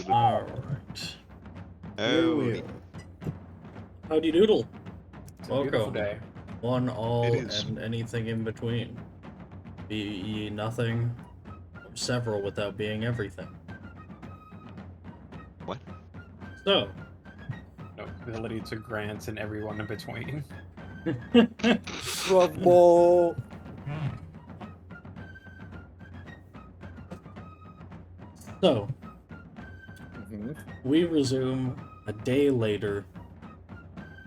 Alright. Here we Howdy. are. Howdy doodle. It's a beautiful Welcome. day. One, all, It is. and anything in between. Be ye nothing, or several without being everything. What? So. No ability to grant and everyone in between. Bravo! So, Mm-hmm. we resume a day later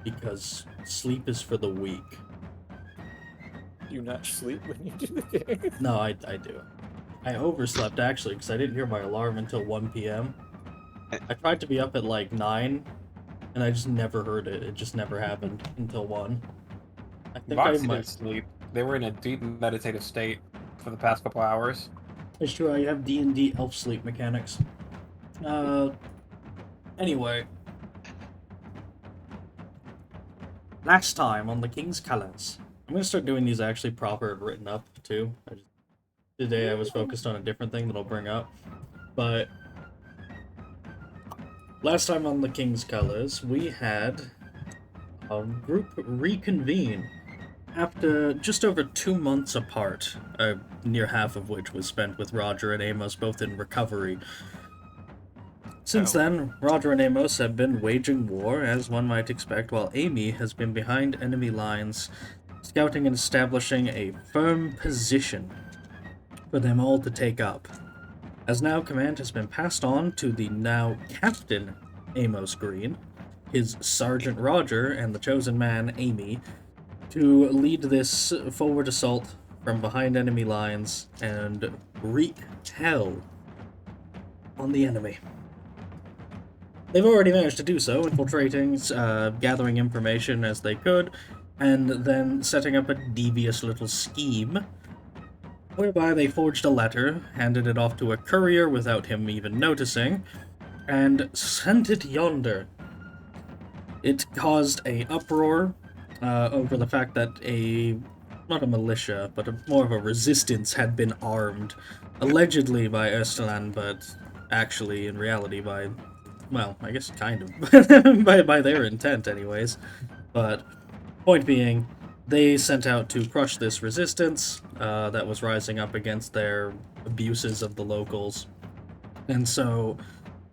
because sleep is for the weak. Do you not sleep when you do the game? No, I do. I overslept actually because I didn't hear my alarm until 1 p.m. I tried to be up at like 9 and I just never heard it. It just never happened until 1. I think I Voxy didn't might. sleep. They were in a deep meditative state for the past couple hours. It's true, I have D&D elf sleep mechanics. Anyway. Last time on the King's Colors. I'm gonna start doing these actually proper written up, too. Today I was focused on a different thing that I'll bring up. But last time on the King's Colors, we had a group reconvene after just over 2 months apart, near half of which was spent with Roger and Amos both in recovery. Since then, Roger and Amos have been waging war, as one might expect, while Amy has been behind enemy lines, scouting and establishing a firm position for them all to take up. As now command has been passed on to the now Captain Amos Green, his Sergeant Roger, and the chosen man, Amy, to lead this forward assault from behind enemy lines and wreak hell on the enemy. They've already managed to do so, infiltrating, gathering information as they could, and then setting up a devious little scheme, whereby they forged a letter, handed it off to a courier without him even noticing, and sent it yonder. It caused a uproar over the fact that not a militia, but more of a resistance had been armed, allegedly by Ersteland, but actually, in reality, by, well, I guess kind of, by their intent anyways. But, point being, they sent out to crush this resistance that was rising up against their abuses of the locals. And so,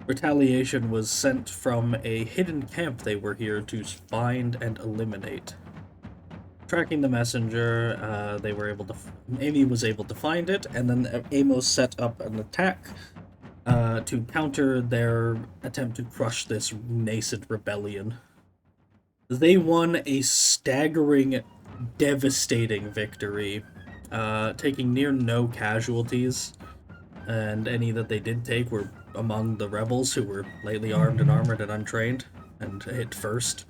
retaliation was sent from a hidden camp they were here to find and eliminate. Tracking the messenger, Amy was able to find it, and then Amos set up an attack to counter their attempt to crush this nascent rebellion. They won a staggering, devastating victory, taking near no casualties, and any that they did take were among the rebels who were lightly armed and armored and untrained, and hit first.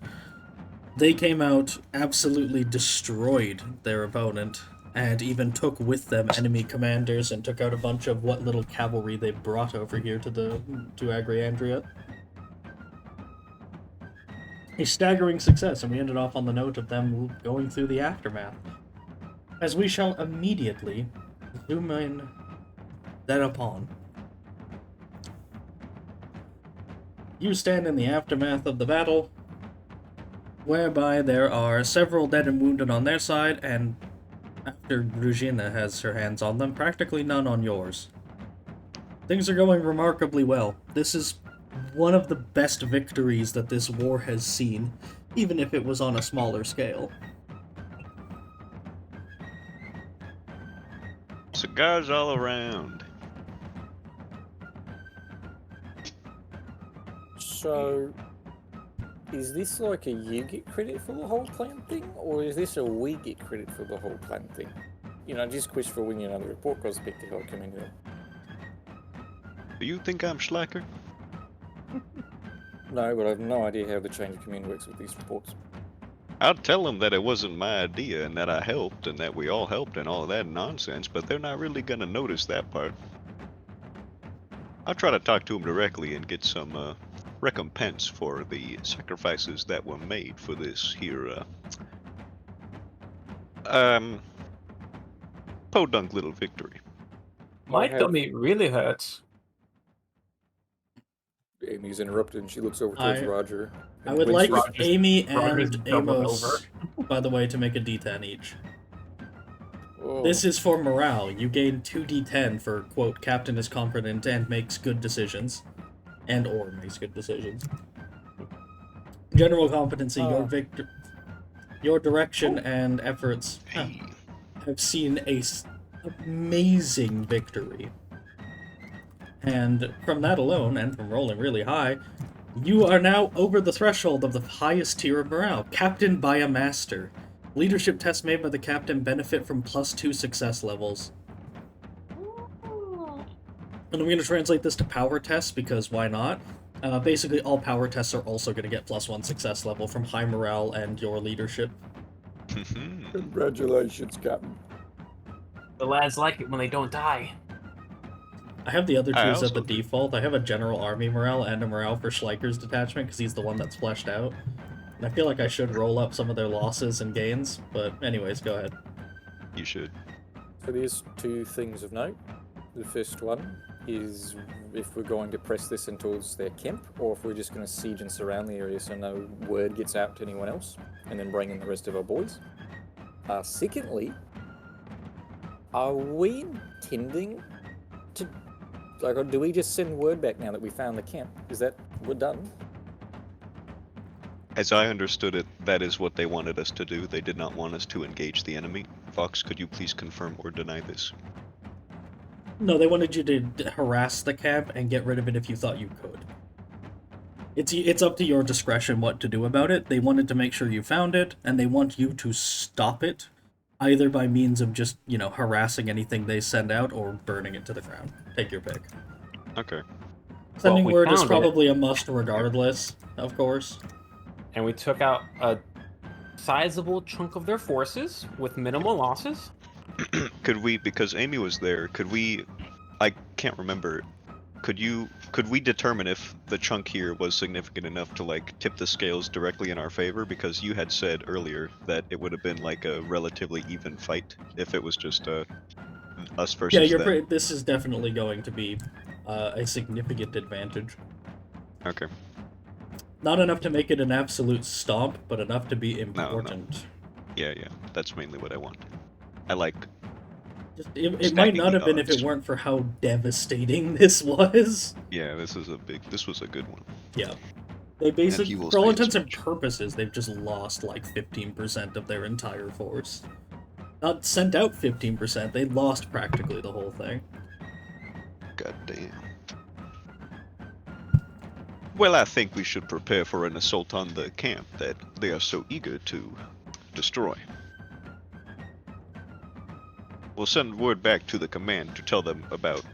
They came out, absolutely destroyed their opponent, and even took with them enemy commanders and took out a bunch of what little cavalry they brought over here to Agriandria. A staggering success, and we ended off on the note of them going through the aftermath. As we shall immediately zoom in thereupon. You stand in the aftermath of the battle, whereby there are several dead and wounded on their side, and after Brugina has her hands on them, practically none on yours. Things are going remarkably well. This is one of the best victories that this war has seen, even if it was on a smaller scale. Cigars all around. So, is this like a you get credit for the whole plan thing, or is this a we get credit for the whole plan thing? You know, just quiz for when the report goes back to how it came in here. Do you think I'm slacker? No, but I have no idea how the chain of command works with these reports. I'll tell them that it wasn't my idea and that I helped and that we all helped and all of that nonsense, but they're not really gonna notice that part. I'll try to talk to them directly and get some recompense for the sacrifices that were made for this here podunk little victory. My have- tummy really hurts. Amy's interrupted and she looks over towards I- Roger. I and would when like she- Roger's- Amy Roger's and doubled Amos, by the way, to make a D10 each. Oh, This is for morale. You gain 2d10 for, quote, Captain is confident and makes good decisions. And or makes good decisions. General competency, your direction and efforts Hey. have seen amazing victory. And from that alone, and from rolling really high, you are now over the threshold of the highest tier of morale, Captain by a Master. Leadership tests made by the captain benefit from +2 success levels. And I'm going to translate this to power tests, because why not? Basically, all power tests are also going to get +1 success level from high morale and your leadership. Congratulations, Captain. The lads like it when they don't die. I have the other I two as also the do. default. I have a general army morale and a morale for Schleicher's detachment, because he's the one that's fleshed out. And I feel like I should roll up some of their losses and gains, but anyways, go ahead. You should. So there's two things of note. The first one is if we're going to press this in towards their camp, or if we're just going to siege and surround the area so no word gets out to anyone else, and then bring in the rest of our boys. Secondly, are we intending to, like, do we just send word back now that we found the camp? Is that, we're done? As I understood it, that is what they wanted us to do. They did not want us to engage the enemy. Fox, could you please confirm or deny this? No, they wanted you to harass the camp and get rid of it if you thought you could. It's up to your discretion what to do about it. They wanted to make sure you found it, and they want you to stop it, either by means of just, harassing anything they send out or burning it to the ground. Take your pick. Okay. Sending we word is found it. probably a must regardless, of course. And we took out a sizable chunk of their forces with minimal losses. Could we, because Amy was there, I can't remember, could we determine if the chunk here was significant enough to, tip the scales directly in our favor? Because you had said earlier that it would have been, a relatively even fight if it was just, us versus them. This is definitely going to be a significant advantage. Okay. Not enough to make it an absolute stomp, but enough to be important. Yeah, that's mainly what I want. I like... It might Stacking not the have been if it odds. weren't for how devastating this was. Yeah, this was a good one. Yeah. They basically, he will for all say as intents and much. purposes, they've just lost 15% of their entire force. Not sent out 15%, they lost practically the whole thing. God damn. Well, I think we should prepare for an assault on the camp that they are so eager to destroy. We'll send word back to the command to tell them about,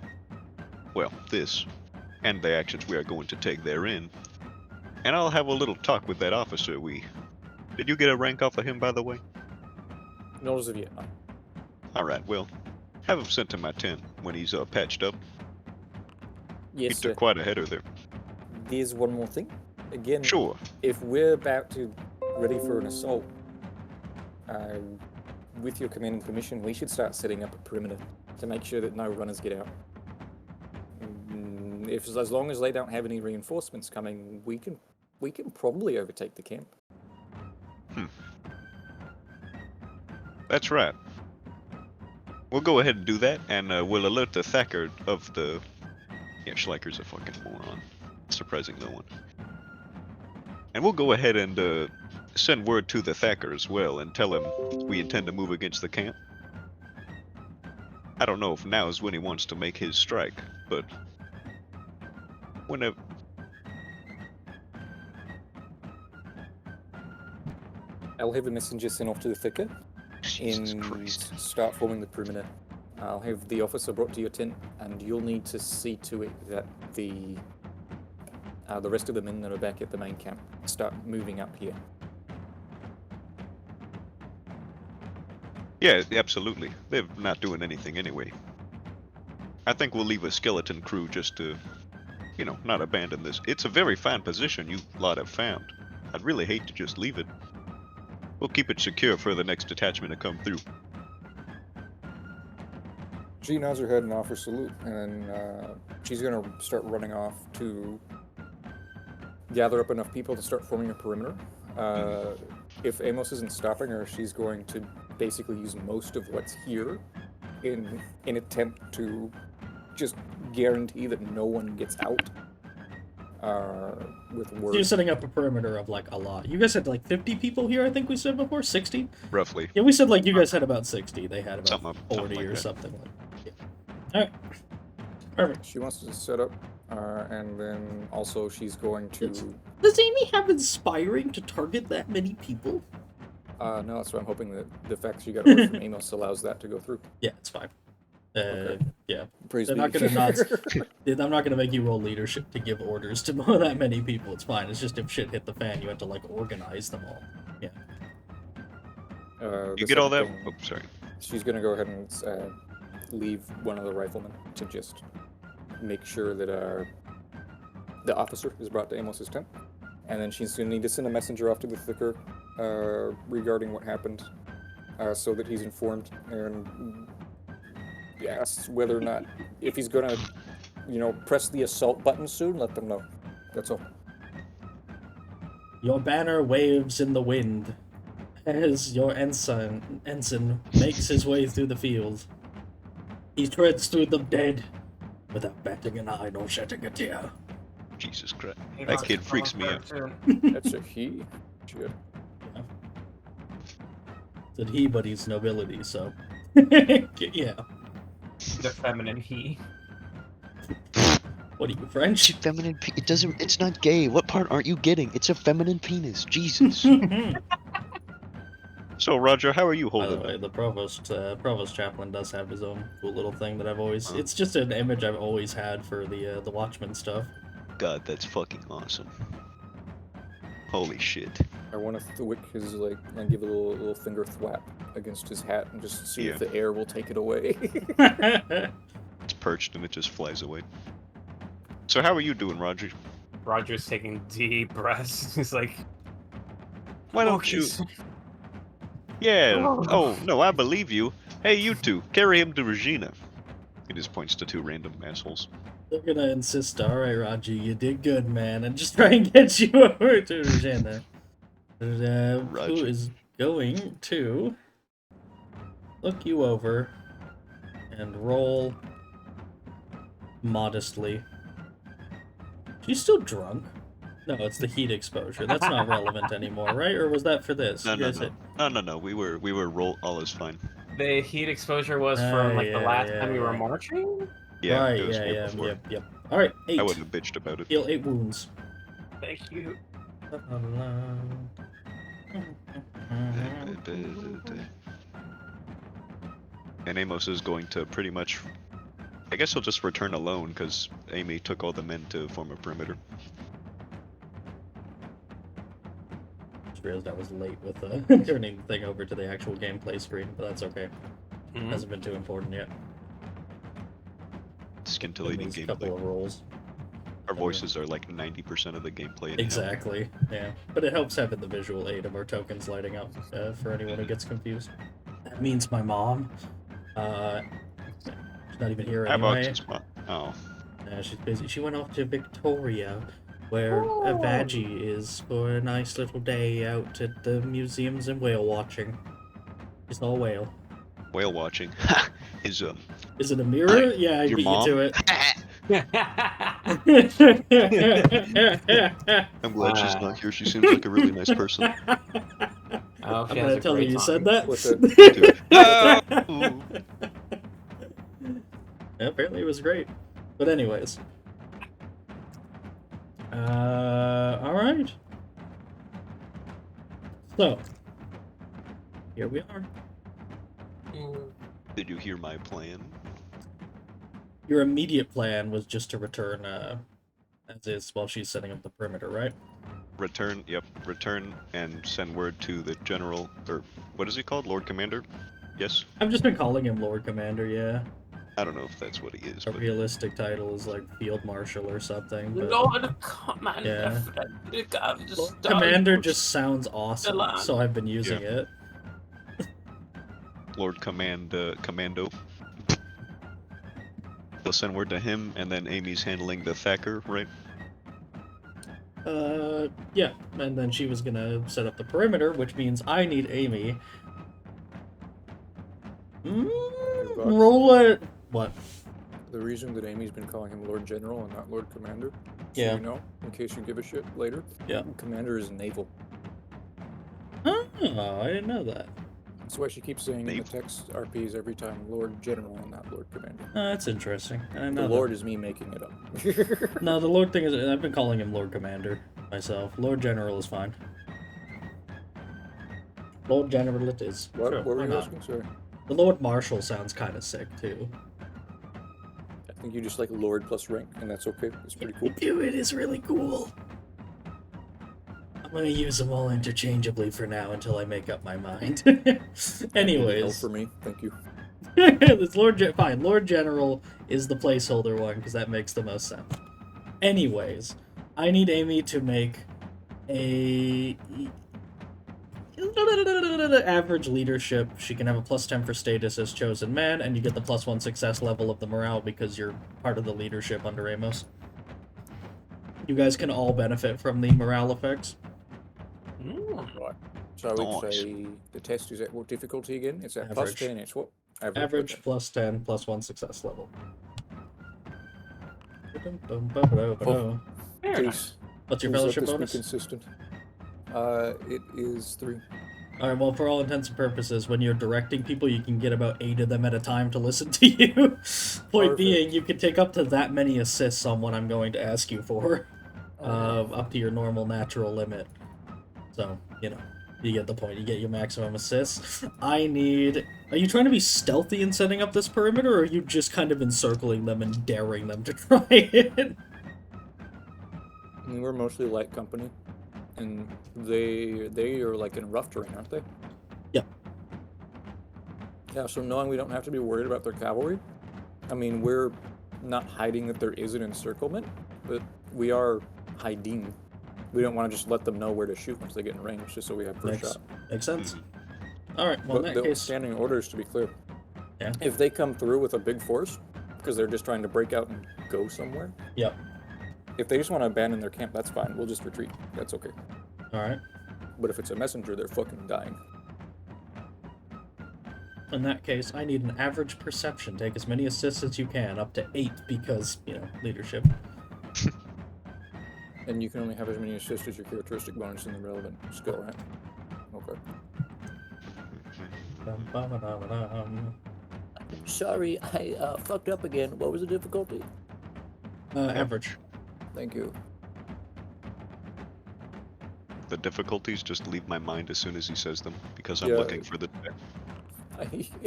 well, this, and the actions we are going to take therein. And I'll have a little talk with that officer Did you get a rank off of him, by the way? Not as of yet, no. Alright, well, have him sent to my tent when he's patched up. Yes, He sir. took quite a header there. There's one more thing. Again, Sure. if we're about to ready for an assault, with your command and permission, we should start setting up a perimeter to make sure that no runners get out. As long as they don't have any reinforcements coming, we can probably overtake the camp. That's right. We'll go ahead and do that, and we'll alert the Thacker of the... Yeah, Schleicher's a fucking moron. Surprising no one. And we'll go ahead and send word to the Thacker as well and tell him we intend to move against the camp. I don't know if now is when he wants to make his strike, but whenever... I'll have a messenger sent off to the thicker Jesus and Christ. start forming the perimeter. I'll have the officer brought to your tent, and you'll need to see to it that the rest of the men that are back at the main camp start moving up here. Yeah, absolutely. They're not doing anything anyway. I think we'll leave a skeleton crew just to, not abandon this. It's a very fine position you lot have found. I'd really hate to just leave it. We'll keep it secure for the next detachment to come through. She nods her head and offers salute, and she's going to start running off to gather up enough people to start forming a perimeter. If Amos isn't stopping her, she's going to basically use most of what's here in an attempt to just guarantee that no one gets out. With So word. you're setting up a perimeter of like a lot. You guys had like 50 people here, I think we said before? 60? Roughly. Yeah, we said like you guys had about 60. They had about Something 40 like or that. something like that. Yeah. Alright. Perfect. She wants to set up, and then also she's going to. Does Amy have inspiring to target that many people? No, so I'm hoping that the fact she got orders from Amos allows that to go through. Yeah, it's fine. Okay. Yeah. Praise They're be. not gonna I'm not gonna make you roll leadership to give orders to that many people. It's fine. It's just if shit hit the fan, you have to like organize them all. Yeah. You The get all that? second thing, Oh, sorry. She's going to go ahead and leave one of the riflemen to just make sure that the officer is brought to Amos's tent. And then she's going to need to send a messenger off to the Thicker regarding what happened so that he's informed and asks whether or not, if he's going to, press the assault button soon, let them know. That's all. Your banner waves in the wind as your ensign makes his way through the field. He treads through the dead without batting an eye nor shedding a tear. Jesus Christ. He That got kid freaks me out. too. That's a he. Shit. Said he, but he's nobility, so yeah. The feminine he. What are you, French? Feminine. It doesn't. It's not gay. What part aren't you getting? It's a feminine penis. Jesus. So, Roger, how are you By the holding way, up? the provost chaplain does have his own cool little thing that I've always. It's just an image I've always had for the Watchmen stuff. God, that's fucking awesome. Holy shit. I want to thwick his, and give a little finger thwap against his hat and just see if Yeah. the air will take it away. It's perched and it just flies away. So how are you doing, Roger? Roger's taking deep breaths. He's like, Why don't you... "Focus." Yeah. Oh. Oh, no, I believe you. Hey, you two, carry him to Regina. He just points to two random assholes. They're gonna insist, alright, Roger, you did good, man, and just try and get you over to Regina. Who Roger. is going to look you over and roll modestly. She's still drunk. No, it's the heat exposure. That's not relevant anymore, right? Or was that for this? No, You no, guys no. No. We were roll. All is fine. The heat exposure was from like the yeah, last yeah, time we were yeah. marching. Yeah, right, it was yeah, way yeah, before. yep. Alright, 8. I wouldn't have bitched about it. Heal 8 wounds. Thank you. And Amos is going to pretty much... I guess he'll just return alone, because Amy took all the men to form a perimeter. Just realized I was late with turning the thing over to the actual gameplay screen, but that's okay. Mhm. Hasn't been too important yet. Scintillating These couple gameplay. of rolls. Our voices are like 90% of the gameplay. anyhow. Exactly, yeah. But it helps having the visual aid of our tokens lighting up for anyone who gets confused. That means my mom. She's not even here How anyway. about this one? Oh. She's busy. She went off to Victoria, where a Vaggie is for a nice little day out at the museums and whale watching. She's all whale. Whale watching. Is Is it a mirror? Yeah, I your beat mom? you to it. I'm glad she's not here. She seems like a really nice person. Oh, I'm she has gonna a tell her great you time. said that. What's it? Dude. No! Yeah, apparently it was great. But anyways. Alright. So. Here we are. Did you hear my plan? Your immediate plan was just to return, as is while she's setting up the perimeter, right? Return, yep, return and send word to the general, or what is he called? Lord Commander? Yes? I've just been calling him Lord Commander, yeah. I don't know if that's what he is, A but realistic title is like Field Marshal or something. But Lord Commander, Yeah. Frederick of the Lord Star Commander Wars. just sounds awesome, Milan. so I've been using it. Lord Commando. They'll send word to him, and then Amy's handling the Thacker, right? Yeah, and then she was gonna set up the perimeter, which means I need Amy. Buck. Roll it. What? The reason that Amy's been calling him Lord General and not Lord Commander, so Yeah. you know, in case you give a shit later, Yeah. Commander is naval. Oh, I didn't know that. That's why she keeps saying in the Naval. text RPs every time Lord General and not Lord Commander. That's interesting. I The know Lord is me making it up. that. No, the Lord thing is, I've been calling him Lord Commander myself. Lord General is fine. Lord General it is. What, Sure, what were why you not? asking? Sorry. The Lord Marshal sounds kind of sick, too. I think you just like Lord plus rank, and that's okay. It's pretty cool. Do it is really cool. I'm gonna use them all interchangeably for now until I make up my mind. That'd be hell Anyways, for me. Thank you. it's fine. Lord General is the placeholder one because that makes the most sense. Anyways, I need Amy to make a average leadership. She can have a +10 for status as chosen man, and you get the +1 success level of the morale because you're part of the leadership under Amos. You guys can all benefit from the morale effects. Right. So I would Nice. say the test is at what difficulty again? It's at Average. +10. It's what? Average okay. +10 +1 success level. Very nice. Please. What's your Please let fellowship this be bonus? consistent. It is 3. Alright, well, for all intents and purposes, when you're directing people, you can get about 8 of them at a time to listen to you. Point being, you can take up to that many assists on what I'm going to ask you for. Up to your normal natural limit. So, you know, you get the point. You get your maximum assists. I need... Are you trying to be stealthy in setting up this perimeter, or are you just kind of encircling them and daring them to try it? I mean, we're mostly light company, and they are like in rough terrain, aren't they? Yeah. Yeah, so knowing we don't have to be worried about their cavalry, I mean, we're not hiding that there is an encirclement, but we are hiding. We don't want to just let them know where to shoot once they get in range, just so we have first shot. Makes sense. Alright, well, But in the that case... standing orders, to be clear, Yeah. if they come through with a big force, because they're just trying to break out and go somewhere, Yep. if they just want to abandon their camp, that's fine. We'll just retreat. That's okay. Alright. But if it's a messenger, they're fucking dying. In that case, I need an average perception. Take as many assists as you can, up to 8, because, you know, leadership. And you can only have as many assists as your characteristic bonus in the relevant skill, right? Okay. Sorry, I fucked up again. What was the difficulty? Average. Thank you. The difficulties just leave my mind as soon as he says them, because I'm Yeah. looking for the...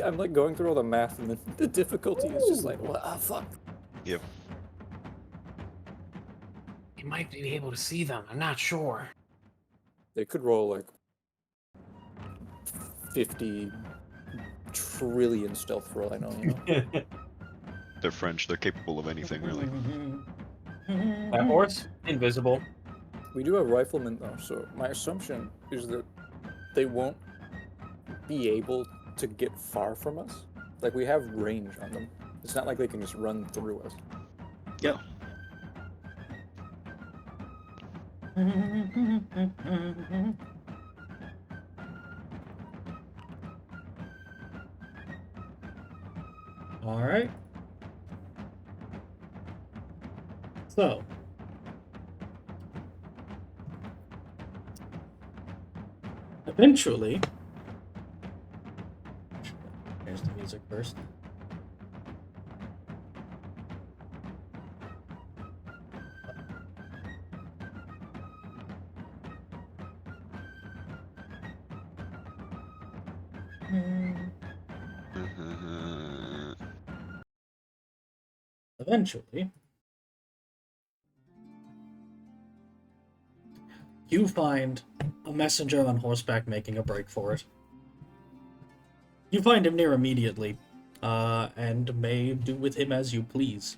I'm like going through all the math, and the difficulty is just like, what? Fuck. Yep. You might be able to see them. I'm not sure. They could roll like 50 trillion stealth for all I know, you know? They're French. They're capable of anything, really. That horse, invisible. We do have riflemen though, so my assumption is that they won't be able to get far from us. Like, we have range on them. It's not like they can just run through us. Yep. Alright. So. Eventually. Here's the music first. Eventually, you find a messenger on horseback making a break for it. You find him near immediately, and may do with him as you please.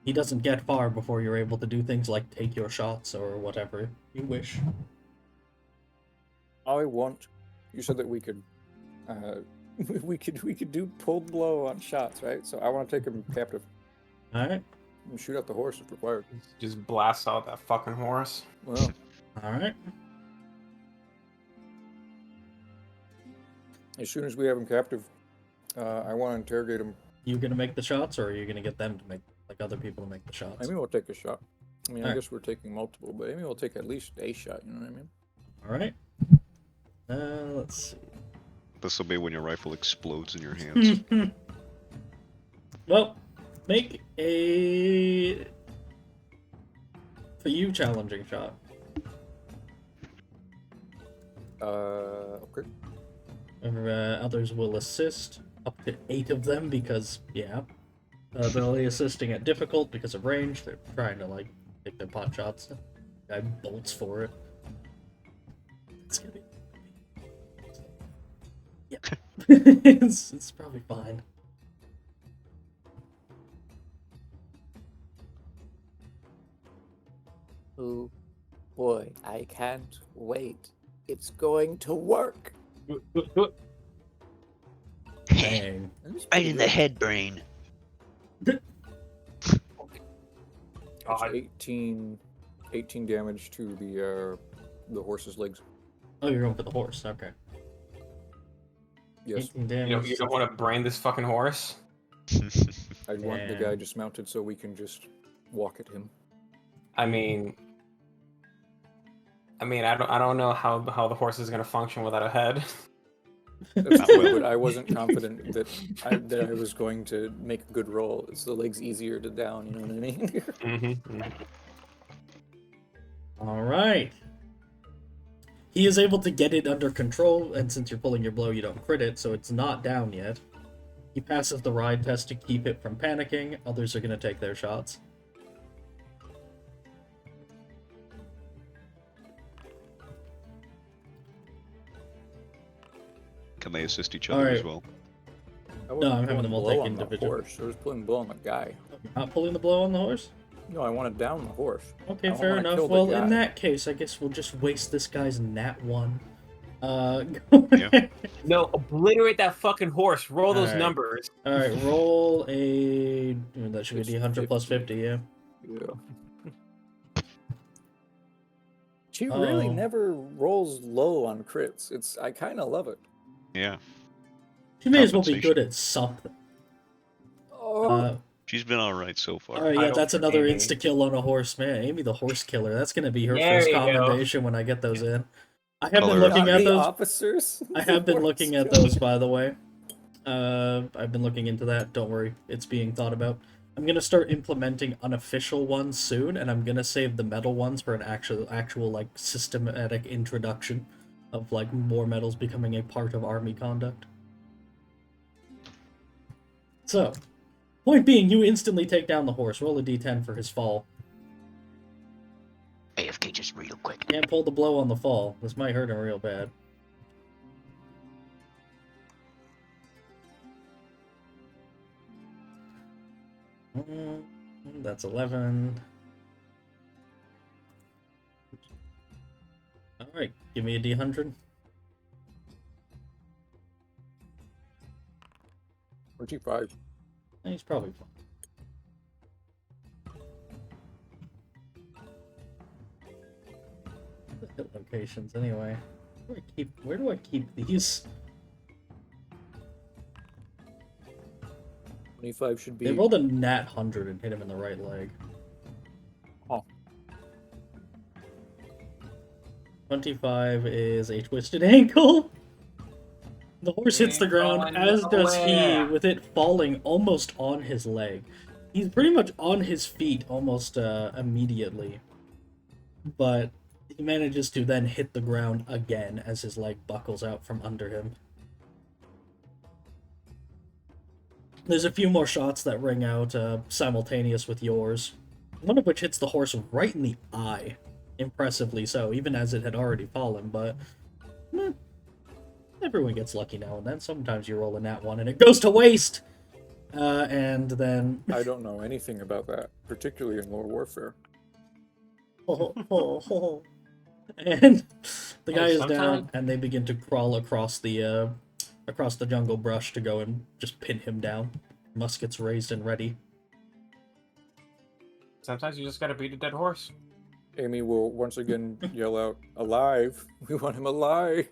He doesn't get far before you're able to do things like take your shots or whatever you wish. I want. You said that we could, we could do pulled blow on shots, right? So I want to take him captive. Alright, And shoot out the horse if required. Just blast out that fucking horse. Well, alright. as soon as we have him captive, I want to interrogate him. You gonna make the shots, or are you gonna get them to make, like, other people to make the shots? Amy will take a shot. I mean, I Alright. guess we're taking multiple, but Amy will take at least a shot, you know what I mean? Alright. Let's see. This will be when your rifle explodes in your hands. Well, make a for you challenging shot. Okay. Others will assist, up to 8 of them, because yeah, they're only assisting at difficult because of range. They're trying to like take their pot shots. Guy bolts for it. It's gonna be. Yeah, it's probably fine. Oh boy, I can't wait. It's going to work. Dang. Right in the head, brain. That's God. 18 damage to the horse's legs. Oh, you're going for the horse. Okay. Yes, 18 damage. You don't want to brain this fucking horse? I'd want the Yeah. guy dismounted so we can just walk at him. I mean, I don't know how the horse is gonna function without a head. That's Not true, well. but I wasn't confident that I was going to make a good roll. It's the legs easier to down, you know what I mean? Mm-hmm. All right. He is able to get it under control, and since you're pulling your blow, you don't crit it, so it's not down yet. He passes the ride test to keep it from panicking. Others are going to take their shots. Can they assist each other as Alright. well? I I'm wasn't having pulling them all blow take on individual. the horse. I was pulling blow on the guy. Not pulling the blow on the horse? No, I want to down the horse. Okay, I don't fair wanna enough. kill the Well, guy. in that case, I guess we'll just waste this guy's nat 1. Yeah. No, obliterate that fucking horse. Roll those Alright. numbers. Alright, roll a... That should be It's D100 plus 50, yeah. Yeah. She really Oh. never rolls low on crits. I kind of love it. Yeah. She may as well be Compensation. good at something. Oh, She's been alright so far. Alright, yeah, Title that's for another Amy. insta-kill on a horse, man. Amy the horse killer. That's gonna be her There first you go. commendation when I get those in. I have Call been her- looking not at the those. officers. I have been The looking horse at killer. those, by the way. I've been looking into that. Don't worry, it's being thought about. I'm gonna start implementing unofficial ones soon, and I'm gonna save the medal ones for an actual like systematic introduction of like more medals becoming a part of army conduct. So, point being, you instantly take down the horse. Roll a d10 for his fall. AFK just real quick. Can't pull the blow on the fall. This might hurt him real bad. That's 11. Alright, give me a D100. 25. He's probably fine. The hit locations, anyway. Where do I keep these? 25 should be. They rolled a nat 100 and hit him in the right leg. Oh. 25 is a twisted ankle. The horse hits the ground, as does he, with it falling almost on his leg. He's pretty much on his feet almost immediately. But he manages to then hit the ground again as his leg buckles out from under him. There's a few more shots that ring out simultaneous with yours. One of which hits the horse right in the eye. Impressively so, even as it had already fallen, but... everyone gets lucky now and then. Sometimes you roll a nat 1 and it goes to waste! And then... I don't know anything about that, particularly in Lore Warfare. And the guy is down, sometimes- and they begin to crawl across the jungle brush to go and just pin him down. Muskets raised and ready. Sometimes you just gotta beat a dead horse. Amy will once again yell out, "Alive! We want him alive!"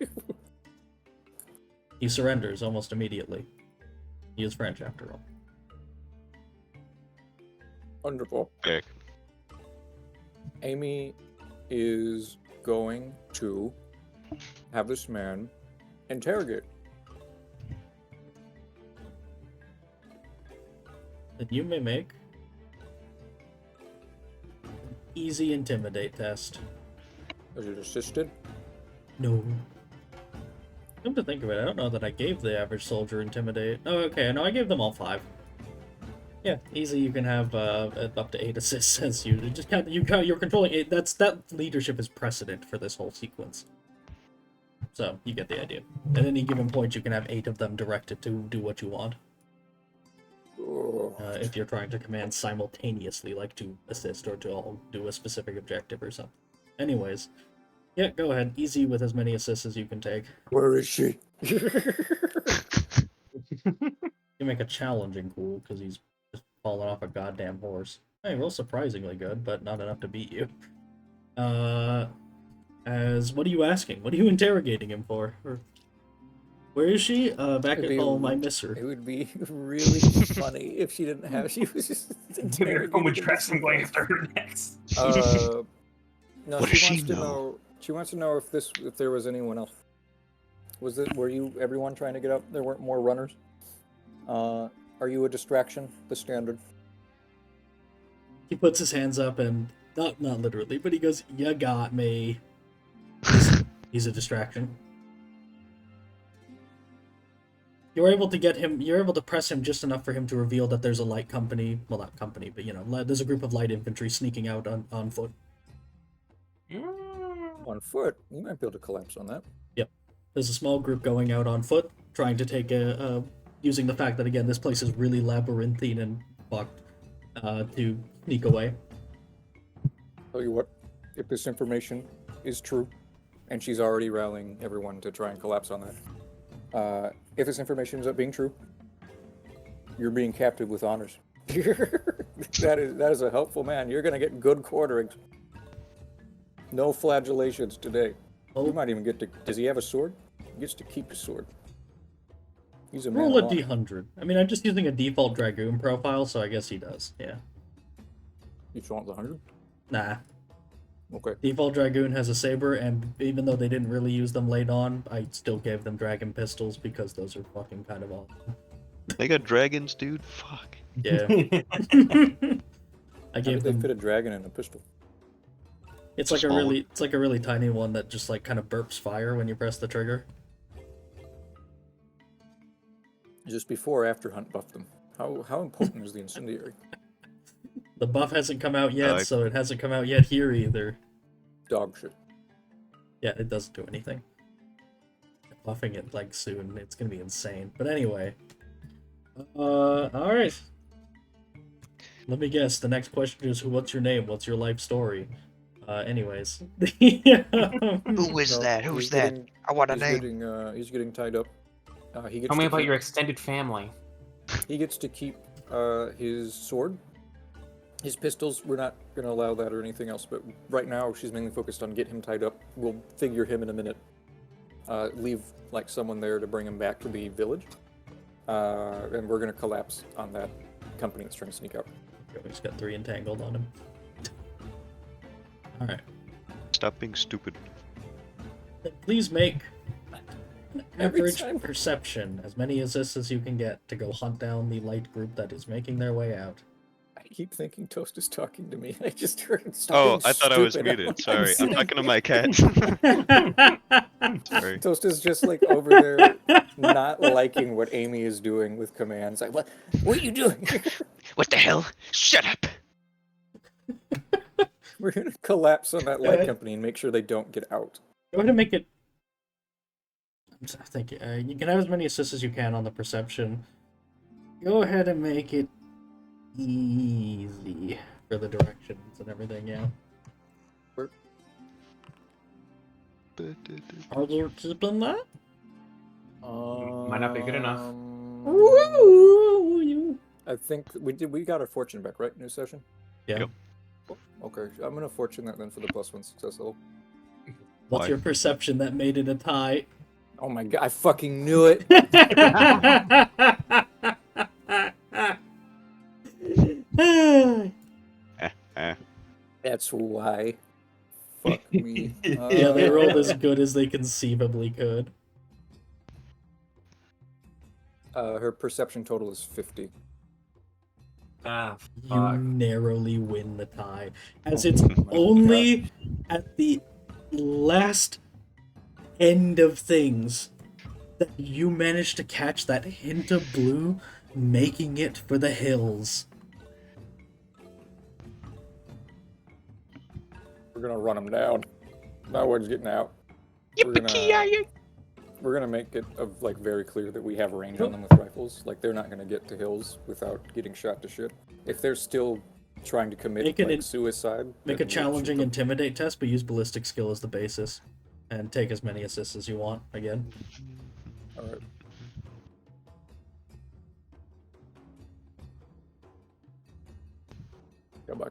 He surrenders almost immediately. He is French, after all. Wonderful. Heck. Amy is going to have this man interrogate. Then you may make an easy intimidate test. Is it assisted? No. Come to think of it, I don't know that I gave the average soldier intimidate. Oh, okay, no, I gave them all 5. Yeah, easy. You can have up to 8 assists as you just count. You're controlling it. That leadership is precedent for this whole sequence. So you get the idea. At any given point, you can have 8 of them directed to do what you want. If you're trying to command simultaneously, like to assist or to all do a specific objective or something. Anyways, yeah, go ahead. Easy with as many assists as you can take. Where is she? You make a challenging cool because he's just falling off a goddamn horse. Hey, real surprisingly good, but not enough to beat you. As what are you asking? What are you interrogating him for? Or, where is she? Back at home. I miss her. It would be really funny if she didn't have. She was just They're home with interrogating dress and going him. after her next. No, What she does wants she to know? know. She wants to know if there was anyone else. Were you everyone trying to get up? There weren't more runners. Are you a distraction? The standard. He puts his hands up and not literally, but he goes, "You got me." He's a distraction. You're able to get him. You're able to press him just enough for him to reveal that there's a light company. Well, not company, but there's a group of light infantry sneaking out on foot. On foot, you might be able to collapse on that. Yep. There's a small group going out on foot, trying to take using the fact that, again, this place is really labyrinthine and fucked, to sneak away. Tell you what, if this information is true, and she's already rallying everyone to try and collapse on that, if this information ends up being true, you're being captured with honors. that is a helpful man. You're gonna get good quarterings. No flagellations today. Oh. You might even get to. Does he have a sword? He gets to keep his sword. He's a man. Roll a of honor. D100. I mean, I'm just using a default Dragoon profile, so I guess he does. Yeah. You just want the 100? Nah. Okay. Default Dragoon has a saber, and even though they didn't really use them late on, I still gave them dragon pistols because those are fucking kind of awesome. They got dragons, dude. Fuck. Yeah. I How gave did they them. fit a dragon in a pistol? It's like Small. a really tiny one that just like kind of burps fire when you press the trigger. Just before or after Hunt buffed them? How important is the incendiary? The buff hasn't come out yet, I- so it hasn't come out yet here either. Dog shit. Yeah, it doesn't do anything. Buffing it like soon, it's gonna be insane. But anyway, all right. Let me guess. The next question is, what's your name? What's your life story? Anyways. Who is No, that? he's Who's that? getting- I want a He's name. he's getting tied up. He gets Tell me to about keep- your extended family. He gets to keep his sword. His pistols, we're not going to allow that or anything else, but right now she's mainly focused on get him tied up. We'll figure him in a minute. Leave like someone there to bring him back to the village. And we're going to collapse on that company that's trying to sneak out. We just got 3 entangled on him. Alright. Stop being stupid. Please make an Every average time. perception, as many assists as you can get, to go hunt down the light group that is making their way out. I keep thinking Toast is talking to me. I just heard stop Oh, being I thought I was stupid. muted. Sorry. I'm talking to my cat. Sorry. Toast is just like over there, not liking what Amy is doing with commands. Like, what are you doing? What the hell? Shut up! We're gonna collapse on that light Okay. company and make sure they don't get out. Go ahead and make it. I think you can have as many assists as you can on the perception. Go ahead and make it easy for the directions and everything, yeah. Are you keeping that? Might not be good enough. Woo! I think we got our fortune back, right? New session. Yeah. Yep. Okay, I'm gonna fortune that then for the +1 success level. What's Why? your perception that made it a tie? Oh my god, I fucking knew it! That's why. Fuck me. Yeah, they rolled as good as they conceivably could. Her perception total is 50. Ah, You fuck. narrowly win the tie, as it's Oh my only at the last end of things that you managed to catch that hint of blue, making it for the hills. We're gonna run them down. No one's getting out. We're gonna make it like very clear that we have range on them with rifles. Like they're not gonna get to hills without getting shot to shit. If they're still trying to commit Make it suicide, Make then a we'll challenging shoot them. intimidate test, but use ballistic skill as the basis. And take as many assists as you want, again. All right.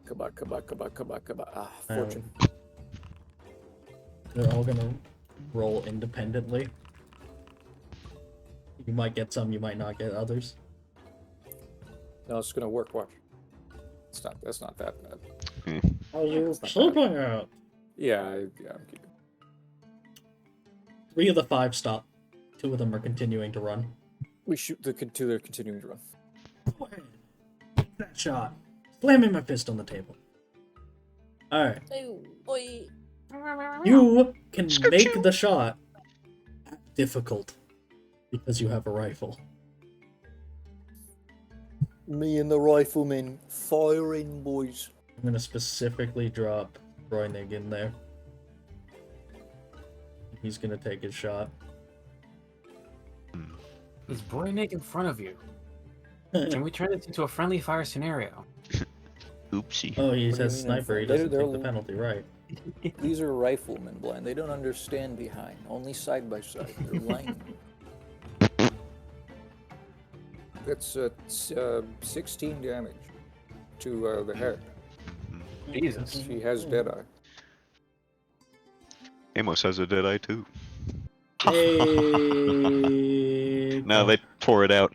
Kabak. Ah, fortune. They're all gonna roll independently. You might get some, you might not get others. No, it's gonna work. Watch. That's not that bad. Are you It's not keeping it? Yeah, I'm keeping. 3 of the 5 stop. 2 of them are continuing to run. We shoot the two that are continuing to run. Go ahead. Take that shot. Slamming my fist on the table. Alright. You can make the shot difficult because you have a rifle. Me and the riflemen firing, boys. I'm gonna specifically drop Roynig in there. He's gonna take his shot. Is Boynik in front of you? Can we turn this into a friendly fire scenario? Oopsie. Oh, he What do you has mean sniper, he they're- doesn't they're- take the penalty, right. These are riflemen, blind. They don't understand behind. Only side by side. They're lying. That's 16 damage to the head. Jesus. She has Deadeye. Amos has a dead eye too. Hey, Now they pour it out.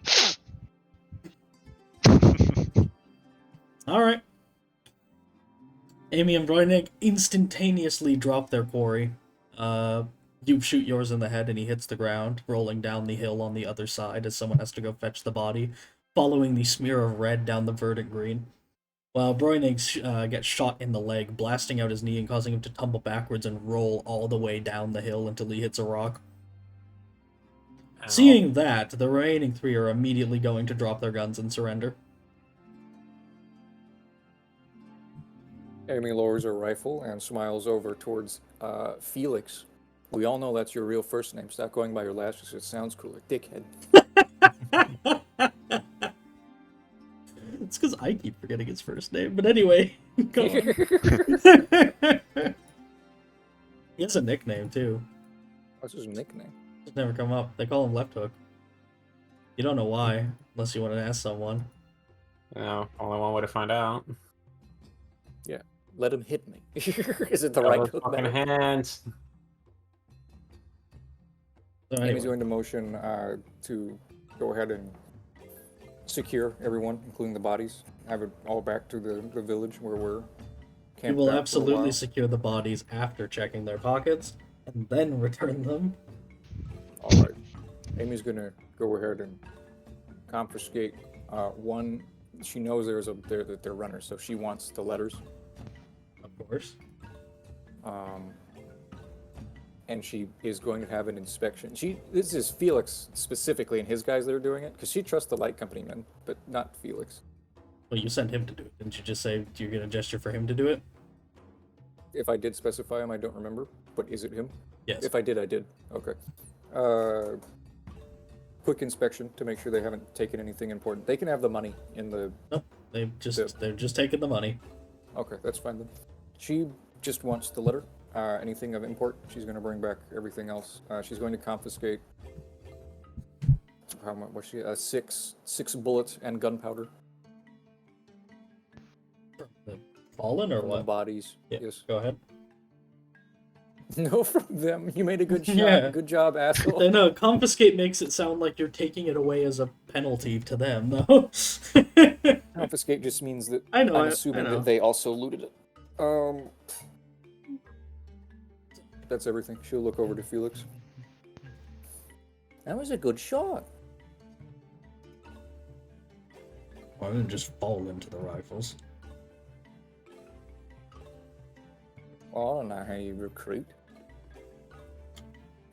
Alright. Amy and Roynig instantaneously drop their quarry. You shoot yours in the head and he hits the ground, rolling down the hill on the other side as someone has to go fetch the body, following the smear of red down the verdant green. While Roynig gets shot in the leg, blasting out his knee and causing him to tumble backwards and roll all the way down the hill until he hits a rock. Ow. Seeing that, the remaining 3 are immediately going to drop their guns and surrender. Amy lowers her rifle and smiles over towards Felix. We all know that's your real first name. Stop going by your last name. It sounds cooler. Dickhead. It's because I keep forgetting his first name, but anyway, go on. He has a nickname, too. What's his nickname? It's never come up. They call him Left Hook. You don't know why, unless you want to ask someone. No, only one way to find out. Let him hit me. Is it the Cover right hook? fucking there? hands. So Amy's anyway, going to motion to go ahead and secure everyone, including the bodies. Have it all back to the village where we're we camped will out for a absolutely while. secure the bodies after checking their pockets, and then return them. All right. Amy's going to go ahead and confiscate one. She knows that they're runners, so she wants the letters. Of course. And she is going to have an inspection. This is Felix specifically and his guys that are doing it, because she trusts the light company men, but not Felix. Well, you sent him to do it. Didn't you just say you're going to gesture for him to do it? If I did specify him, I don't remember. But is it him? Yes. If I did, I did. Okay. Quick inspection to make sure they haven't taken anything important. They can have the money in the. Nope. They're just taking the money. Okay, that's fine then. She just wants the letter. Anything of import, she's going to bring back everything else. She's going to confiscate. How much was she? 6 bullets and gunpowder. The Fallen or from the what? bodies. Yeah, Yes. go ahead. No, from them. You made a good shot. Yeah. Good job, asshole. I know, confiscate makes it sound like you're taking it away as a penalty to them, though. Confiscate just means that I know, I'm I assuming know. that they also looted it. That's everything. She'll look over to Felix. That was a good shot. Well, I didn't just fall into the rifles. Well, I don't know how you recruit.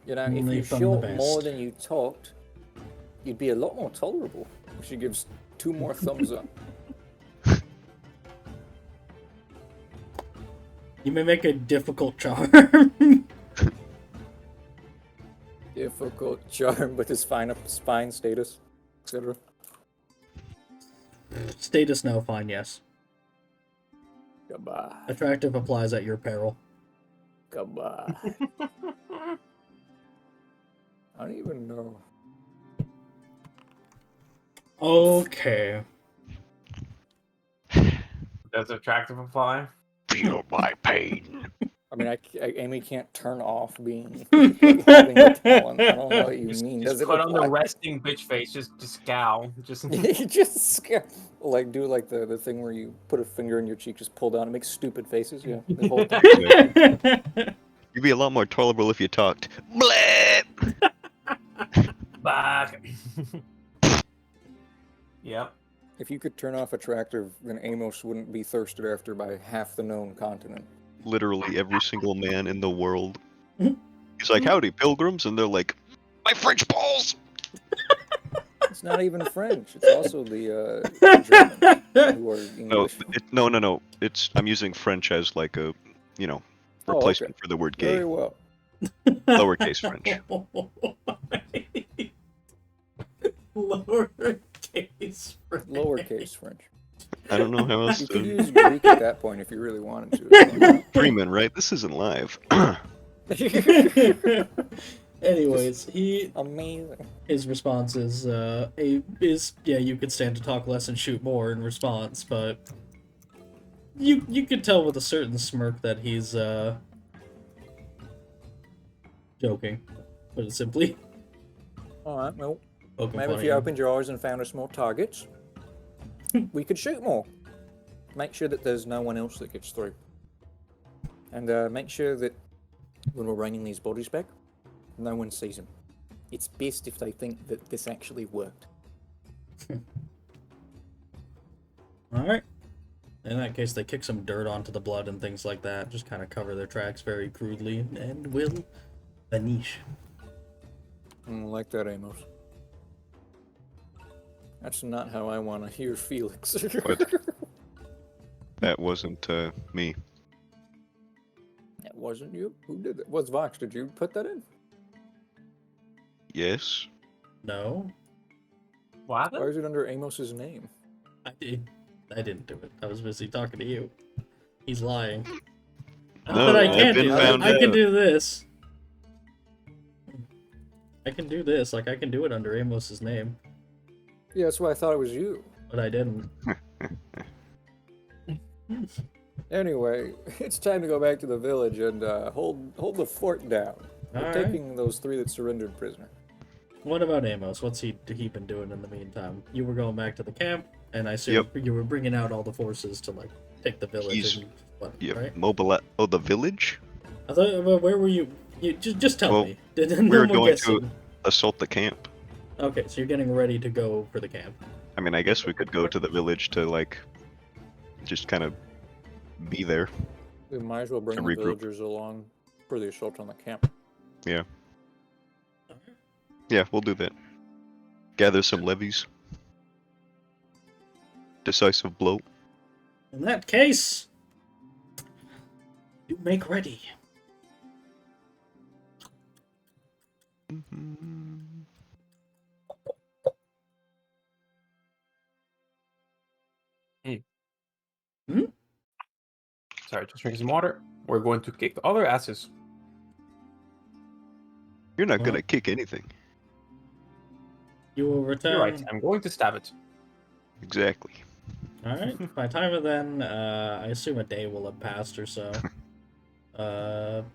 You know, if Only you from the shot more best. than you talked, you'd be a lot more tolerable. She gives 2 more thumbs up. You may make a difficult charm. Difficult charm with his fine status, etc. Status no, fine, yes. Goodbye. Attractive applies at your peril. Goodbye. I don't even know. Okay. Does attractive apply? Feel my pain. I mean, Amy can't turn off being like, having the talent. I don't know what you mean. Just Does it put on the apply? resting bitch face. Just scowl. Just You just like do like the thing where you put a finger in your cheek, just pull down and make stupid faces. Yeah, the whole time. You'd be a lot more tolerable if you talked. Bleh! back. Yep. If you could turn off attractive, then Amos wouldn't be thirsted after by half the known continent. Literally every single man in the world. He's like, howdy, pilgrims, and they're like, my French balls! It's not even French. It's also the German who are No, English. no. I'm using French as like a, replacement for the word gay. Very well. Lowercase French. Lowercase French. Lowercase French. I don't know how else You could to. use Greek at that point if you really wanted to. Freeman, right? This isn't live. Anyways, Amazing. his response is you could stand to talk less and shoot more in response, but you could tell with a certain smirk that he's joking, put it simply. Alright, well, Poking maybe fun if at you him. opened your eyes and found us more targets, we could shoot more. Make sure that there's no one else that gets through. And make sure that when we're bringing these bodies back, no one sees them. It's best if they think that this actually worked. Alright. In that case, they kick some dirt onto the blood and things like that, just kind of cover their tracks very crudely, and will vanish. I don't like that, Amos. That's not how I want to hear Felix. What? That wasn't me. That wasn't you? Who did that? What's Vox? Did you put that in? Yes. No, What Why happened? is it under Amos's name? I didn't do it. I was busy talking to you. He's lying. Not No, that I I've can't been do that. found I can out. do this. I can do this. Like, I can do it under Amos's name, Yeah, that's why I thought it was you. but I didn't. Anyway, it's time to go back to the village and hold the fort down. We're Alright. taking those 3 that surrendered prisoner. What about Amos? What's he been doing in the meantime? You were going back to the camp, and I assume Yep. you were bringing out all the forces to, like, take the village He's- and what, Yeah. right? Oh, the village? I thought, well, where were you? Just tell Well, me. We No were more going guessing. to assault the camp. Okay, so you're getting ready to go for the camp. I mean, I guess we could go to the village to, like, just kind of be there. We might as well bring And the regroup. villagers along for the assault on the camp. Yeah, we'll do that. Gather some levies. Decisive blow. In that case, you make ready. Sorry, just drinking some water. We're going to kick the other asses. You're not Well- gonna kick anything. You will return. You're right. I'm going to stab it. Exactly. Alright, by time of then, I assume a day will have passed or so.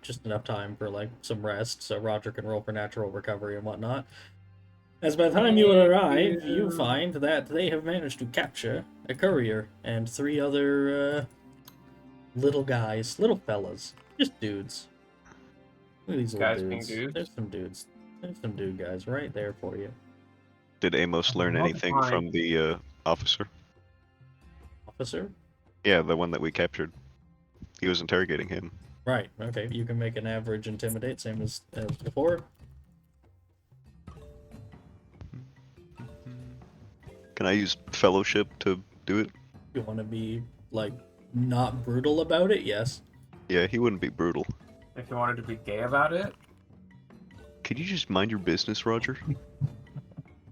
Just enough time for, like, some rest, so Roger can roll for natural recovery and whatnot. As by the time you arrive, you find that they have managed to capture a courier and 3 other, little guys, little fellas, just dudes. Look at these little Guys being dudes. dudes? There's some dudes. There's some dude guys right there for you. Did Amos learn Well, anything fine. from the officer? Officer? Yeah, the one that we captured. He was interrogating him. Right, okay. You can make an average intimidate, same as before. Can I use fellowship to do it? You want to be, like, not brutal about it? Yes. Yeah, he wouldn't be brutal. If you wanted to be gay about it, Could you just mind your business, Roger?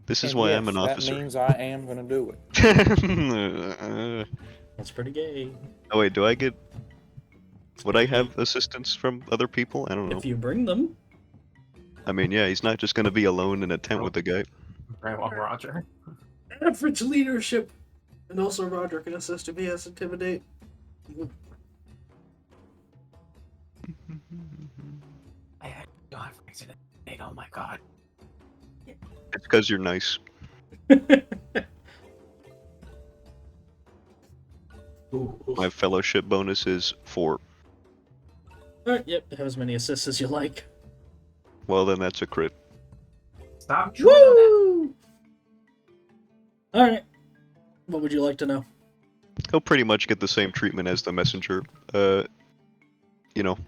This is And why yes, I'm an that officer. means I am going to do it. That's pretty gay. Oh wait, do I get... Would I have assistance from other people? I don't know. If you bring them. I mean, yeah, he's not just gonna be alone in a tent Oh. with the guy. very well, Roger. Average leadership. And also Roger can assist if he has intimidate. I actually don't have reason to intimidate, oh my god. It's because you're nice. My fellowship bonus is 4. Alright, yep, have as many assists as you like. Well, then that's a crit. Stop chewing on Woo! Alright. What would you like to know? He'll pretty much get the same treatment as the messenger. You know.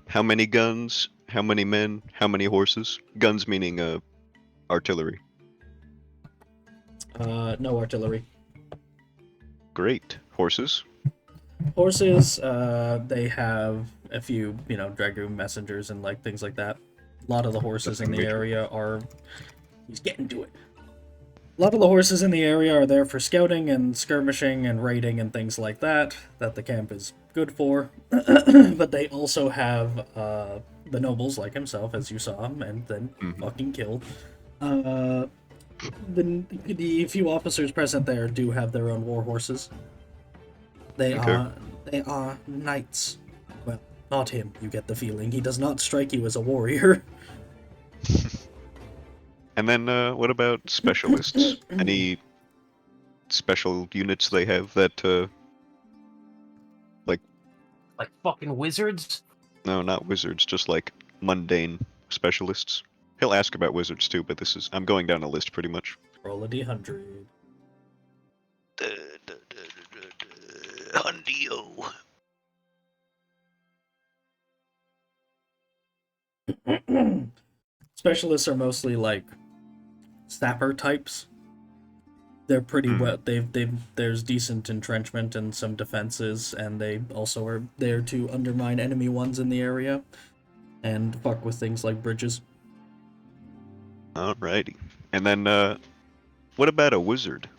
How many guns? How many men? How many horses? Guns meaning, artillery. No artillery. Great. Horses? Horses, they have a few, dragoon messengers and, like, things like that. A lot of the horses in the Nothing major. area are... He's getting to it. A lot of the horses in the area are there for scouting and skirmishing and raiding and things like that the camp is good for. But they also have the nobles, like himself, as you saw him, and then Mhm. fucking killed. The few officers present there do have their own war horses. They are knights. Well, not him, you get the feeling. He does not strike you as a warrior. And then, what about specialists? Any special units they have that, Like fucking wizards? no, not wizards, just like mundane specialists? He'll ask about wizards too, but I'm going down a list pretty much. Roll a d100. Hundio. Specialists are mostly like sapper types. They're pretty well. There's decent entrenchment and some defenses, and they also are there to undermine enemy ones in the area, and fuck with things like bridges. Alrighty. And then, what about a wizard?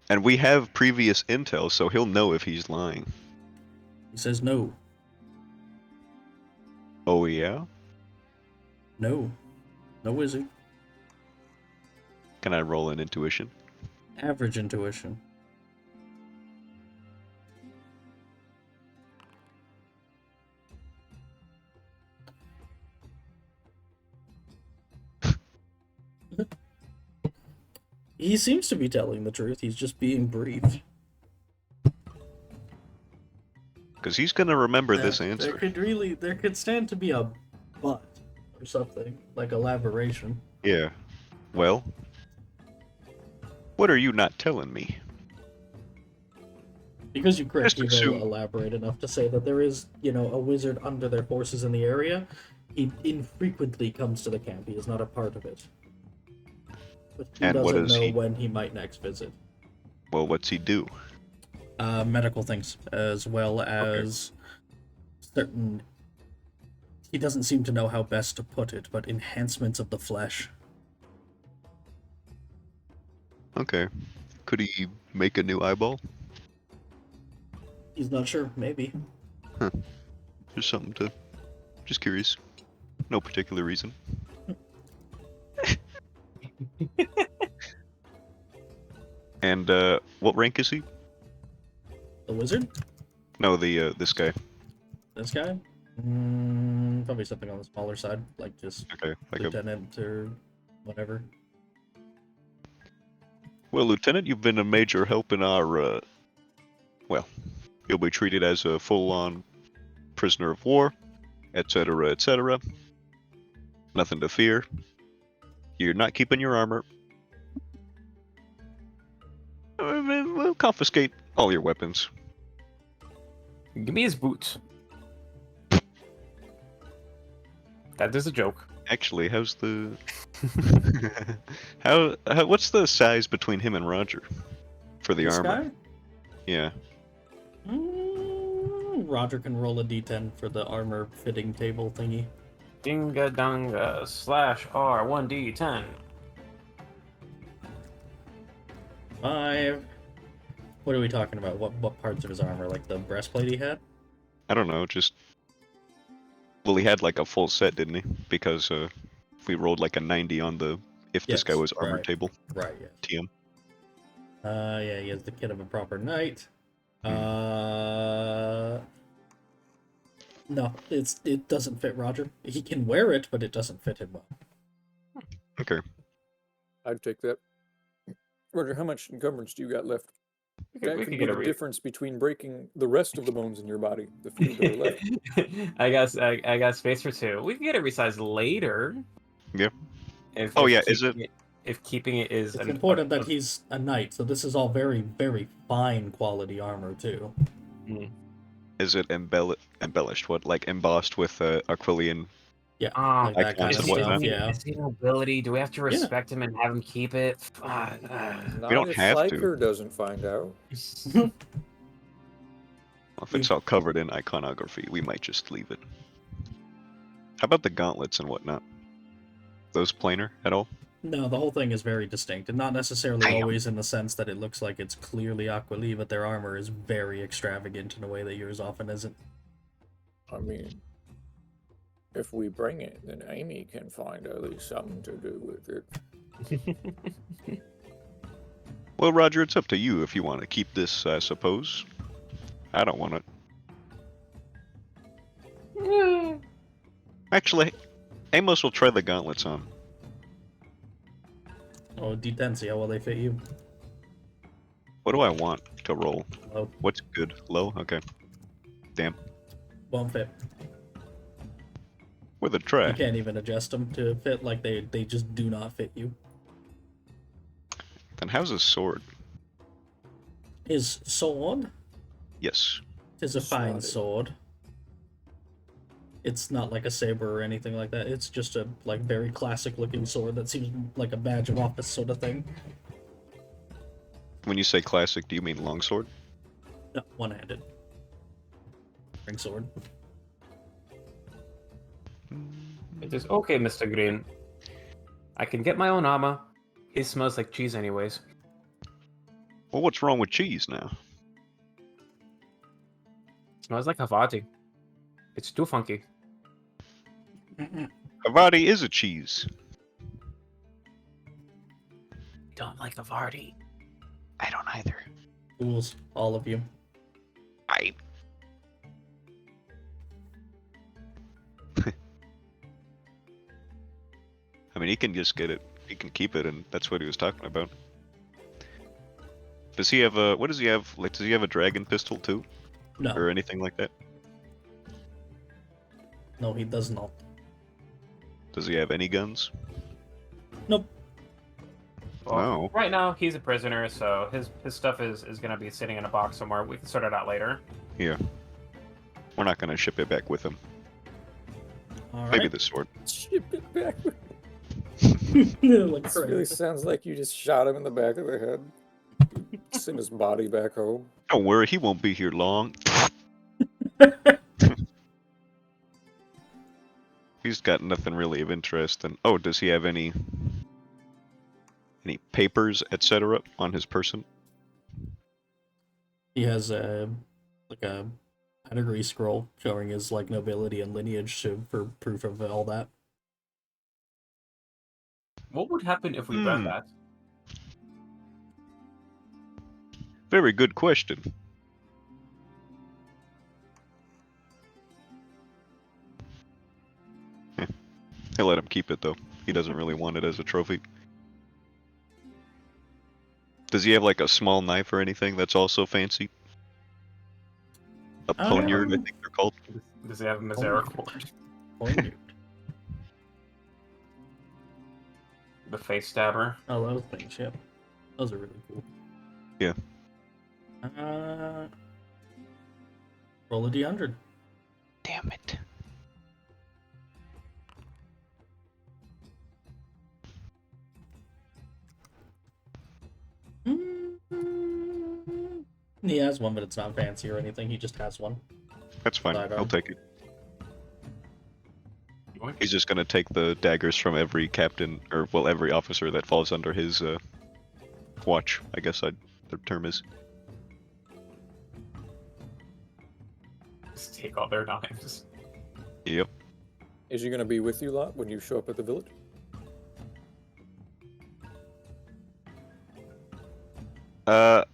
And we have previous intel, so he'll know if he's lying. He says no, Oh yeah? no wizard. Can I roll an intuition? Average intuition. He seems to be telling the truth. He's just being brief. Because he's gonna remember this There answer. could stand to be a but or something like elaboration. Yeah. Well, what are you not telling me? Because you crit, Just he assume- will elaborate enough to say that there is, a wizard under their forces in the area. He infrequently comes to the camp. He is not a part of it. But he And what doesn't does know he- when he might next visit. Well, what's he do? Medical things, as well as certain... He doesn't seem to know how best to put it, but enhancements of the flesh. Okay. Could he make a new eyeball? He's not sure. Maybe. Just something to... Just curious. No particular reason. And what rank is he? The wizard? No, the this guy. This guy? Probably something on the smaller side, like just Okay, like a lieutenant or whatever. well, Lieutenant, you've been a major help in our. Well, you'll be treated as a full-on prisoner of war, etc., etc. Nothing to fear. You're not keeping your armor. We'll confiscate all your weapons. Give me his boots. That is a joke. Actually, how's the how what's the size between him and Roger for the This armor? guy? Yeah. Roger can roll a d10 for the armor fitting table thingy. Dinga dunga /R 1d10. 5. What are we talking about? What parts of his armor? Like the breastplate he had? I don't know, just well, he had like a full set, didn't he? Because we rolled like a 90 on the if this guy Yes, was armored right. table. Right, yes. TM. Yeah, he has the kit of a proper knight. No, it doesn't fit Roger. He can wear it, but it doesn't fit him well. Okay. I'd take that. Roger, how much encumbrance do you got left? We That could could be get a the difference between breaking the rest of the bones in your body, the few that are left. I got space for 2. We can get it resized later. Yeah. If, Oh, if yeah, is keeping if keeping it is It's important that he's a knight, so this is all very, very fine quality armor too. Is it embellished? What, like embossed with Aquilian? Yeah, Ah, like that kind icons of and whatnot? stuff. Yeah. Is he nobility? Do we have to respect him and have him keep it? Not don't if have to. Sliker doesn't find out. Well, if it's all covered in iconography, we might just leave it. How about the gauntlets and whatnot? Those planar at all? No, the whole thing is very distinct, and not necessarily Damn. always in the sense that it looks like it's clearly Aqualis, but their armor is very extravagant in a way that yours often isn't. I mean, if we bring it, then Amy can find at least something to do with it. Well, Roger, it's up to you if you want to keep this, I suppose. I don't want it. Actually, Amos will try the gauntlets on. Oh, D10, see how well they fit you. What do I want to roll? Low. What's good? Low? Okay. Damn. Won't fit. With a You try. can't even adjust them to fit, like they just do not fit you. Then how's his sword? His sword Yes. is a fine Slotted. sword. It's not like a saber or anything like that. It's just a like very classic looking sword that seems like a badge of office sort of thing. When you say classic, do you mean longsword? No, one-handed. Ring sword. It is okay, Mr. Green. I can get my own armor. It smells like cheese anyways. Well, what's wrong with cheese now? It smells like Havarti. It's too funky. Havarti is a cheese. Don't like Havarti. I don't either. Fools, all of you. I mean, he can just get it. He can keep it, and that's what he was talking about. Does he have a? What does he have? Like, does he have a dragon pistol too, No, or anything like that? no, he does not. Does he have any guns? Nope. Well, No. right now he's a prisoner, so his stuff is gonna be sitting in a box somewhere. We can sort it out later. Yeah. We're not gonna ship it back with him. All Maybe right. the sword. Ship it back. Like This really sounds like you just shot him in the back of the head. Send his body back home. Don't worry, he won't be here long. He's got nothing really of interest. And oh, does he have any papers, etc., on his person? He has a pedigree scroll showing his like nobility and lineage for proof of all that. What would happen if we burn that? Very good question. He'll let him keep it, though. He doesn't really want it as a trophy. Does he have, like, a small knife or anything that's also fancy? A poniard, I think they're called. Does he have a misericord? Poignard. The face stabber. Oh, those things, yep. Those are really cool. Yeah. Roll a d100. Damn it. He has one, but it's not fancy or anything. He just has one. That's fine. Sidearm. I'll take it. Yoink. He's just gonna take the daggers from every captain, or, well, every officer that falls under his, watch, I guess the term is. Just take all their knives. Yep. Is he going to be with you, lot, when you show up at the village? Oh,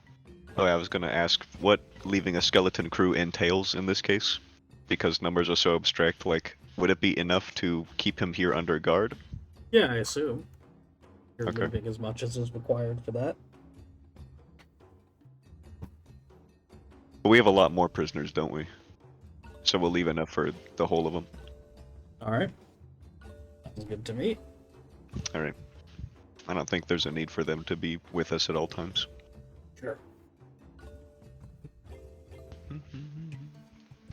I was gonna ask what leaving a skeleton crew entails in this case, because numbers are so abstract. Like, would it be enough to keep him here under guard? Yeah, I assume. You're Okay. leaving as much as is required for that. But we have a lot more prisoners, don't we? So we'll leave enough for the whole of them. Alright. Sounds good to me. All right. I don't think there's a need for them to be with us at all times. Sure.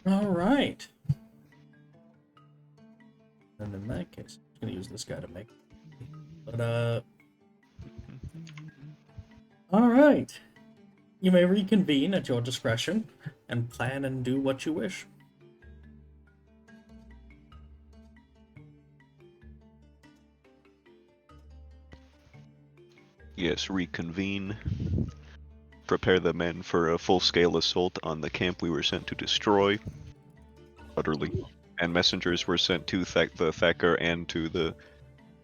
Alright. And in that case, I'm gonna use this guy to make. But, Alright. You may reconvene at your discretion and plan and do what you wish. Yes, reconvene. Prepare the men for a full-scale assault on the camp we were sent to destroy. Utterly. And messengers were sent to the Thacker and to the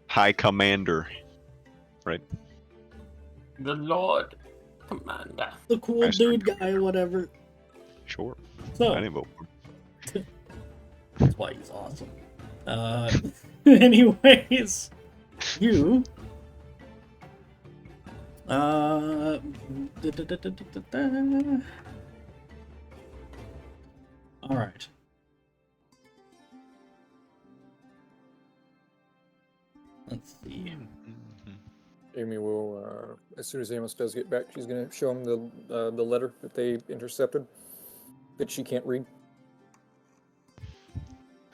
High Commander. Right? The Lord Commander. The cool Nice dude one. guy, whatever. Sure. So, I didn't vote for him. that's why he's awesome. Anyways, you. Alright. Let's see. Amy will, as soon as Amos does get back, she's going to show him the letter that they intercepted that she can't read.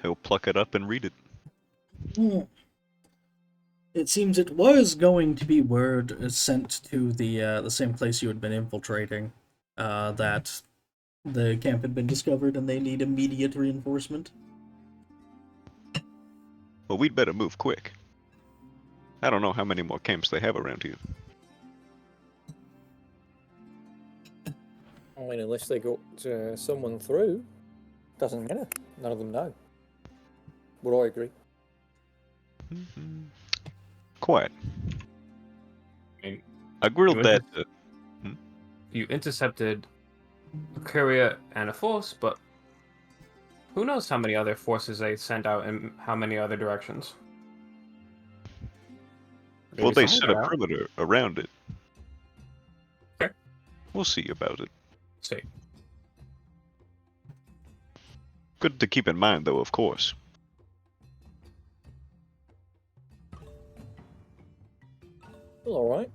He'll pluck it up and read it. It seems it was going to be word sent to the same place you had been infiltrating, that the camp had been discovered and they need immediate reinforcement. Well, we'd better move quick. I don't know how many more camps they have around here. I mean, unless they got someone through, doesn't matter. None of them know. Would I agree? Quiet. I mean, I grilled you that. You intercepted a courier and a force, but who knows how many other forces they sent out in how many other directions? Well, Maybe they someone set a got out. perimeter around it. Okay. We'll see about it. See. Good to keep in mind, though, of course. Well, all right.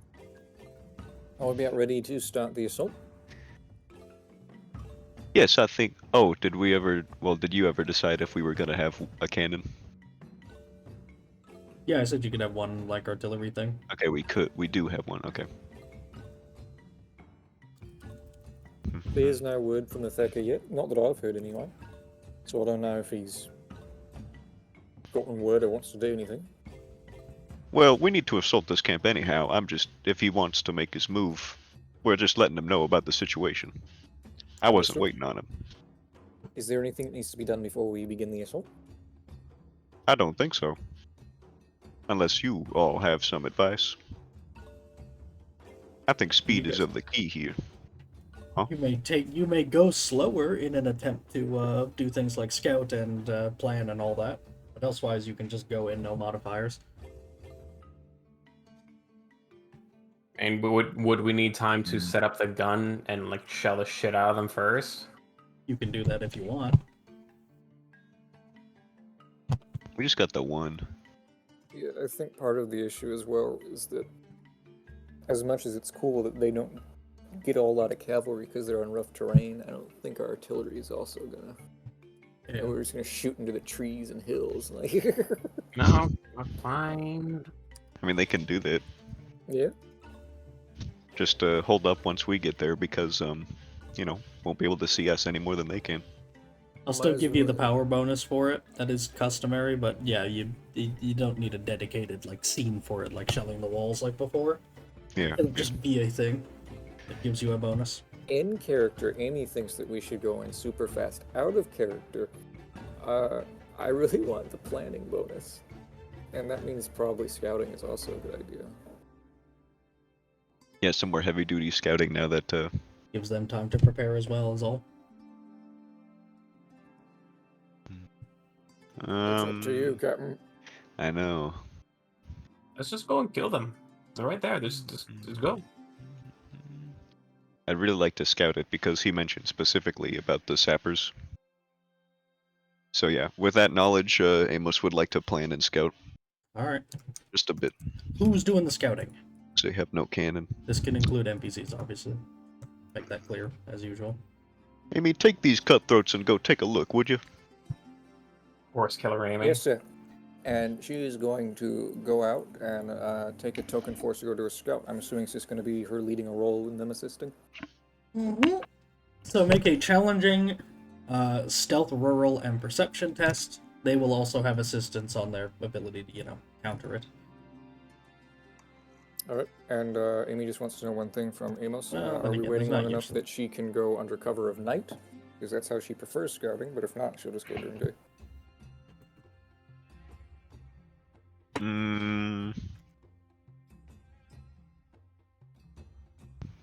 Are we about ready to start the assault? Yes, I think. Oh, did we ever? Well, did you ever decide if we were gonna have a cannon? Yeah, I said you could have one, like, artillery thing. Okay, we could. We do have one. Okay. There's no word from the Thacker yet. Not that I've heard, anyway. So I don't know if he's gotten word or wants to do anything. Well, we need to assault this camp anyhow. If he wants to make his move, we're just letting him know about the situation. I wasn't Understood. waiting on him. Is there anything that needs to be done before we begin the assault? I don't think so. Unless you all have some advice. I think speed is of the key here. Huh? You may go slower in an attempt to do things like scout and plan and all that, but elsewise you can just go in no modifiers. And would we need time to set up the gun and like shell the shit out of them first? You can do that if you want. We just got the one. Yeah, I think part of the issue as well is that as much as it's cool that they don't get a whole lot of cavalry because they're on rough terrain, I don't think our artillery is also gonna. Yeah. We're just gonna shoot into the trees and hills. Like, No, fine. I mean, they can do that. yeah. Just hold up once we get there because, you know, won't be able to see us any more than they can. I'll still Might as give you the well. power bonus for it. That is customary, but yeah, you don't need a dedicated like scene for it, like shelling the walls like before. Yeah. It'll just be a thing that gives you a bonus. In character, Amy thinks that we should go in super fast. Out of character, I really want the planning bonus, and that means probably scouting is also a good idea. Yeah, some more heavy duty scouting now that Gives them time to prepare as well, is all. It's up to you, Captain. I know. Let's just go and kill them. They're right there. Just go. I'd really like to scout it because he mentioned specifically about the sappers. So yeah, with that knowledge, Amos would like to plan and scout Alright. just a bit. Who's doing the scouting? So they have no cannon. This can include NPCs, obviously. Make that clear, as usual. Amy, take these cutthroats and go take a look, would you? Horse killer Amy. Yes, sir. And she is going to go out and take a token force to go to a scout. I'm assuming it's just going to be her leading a role and them assisting. Mm-hmm. So make a challenging stealth, rural, and perception test. They will also have assistance on their ability to, counter it. All right. And Amy just wants to know one thing from Amos. Well, Are then we again, waiting there's long not enough usually. that she can go under cover of night? Because that's how she prefers scouting. But if not, she'll just go during day.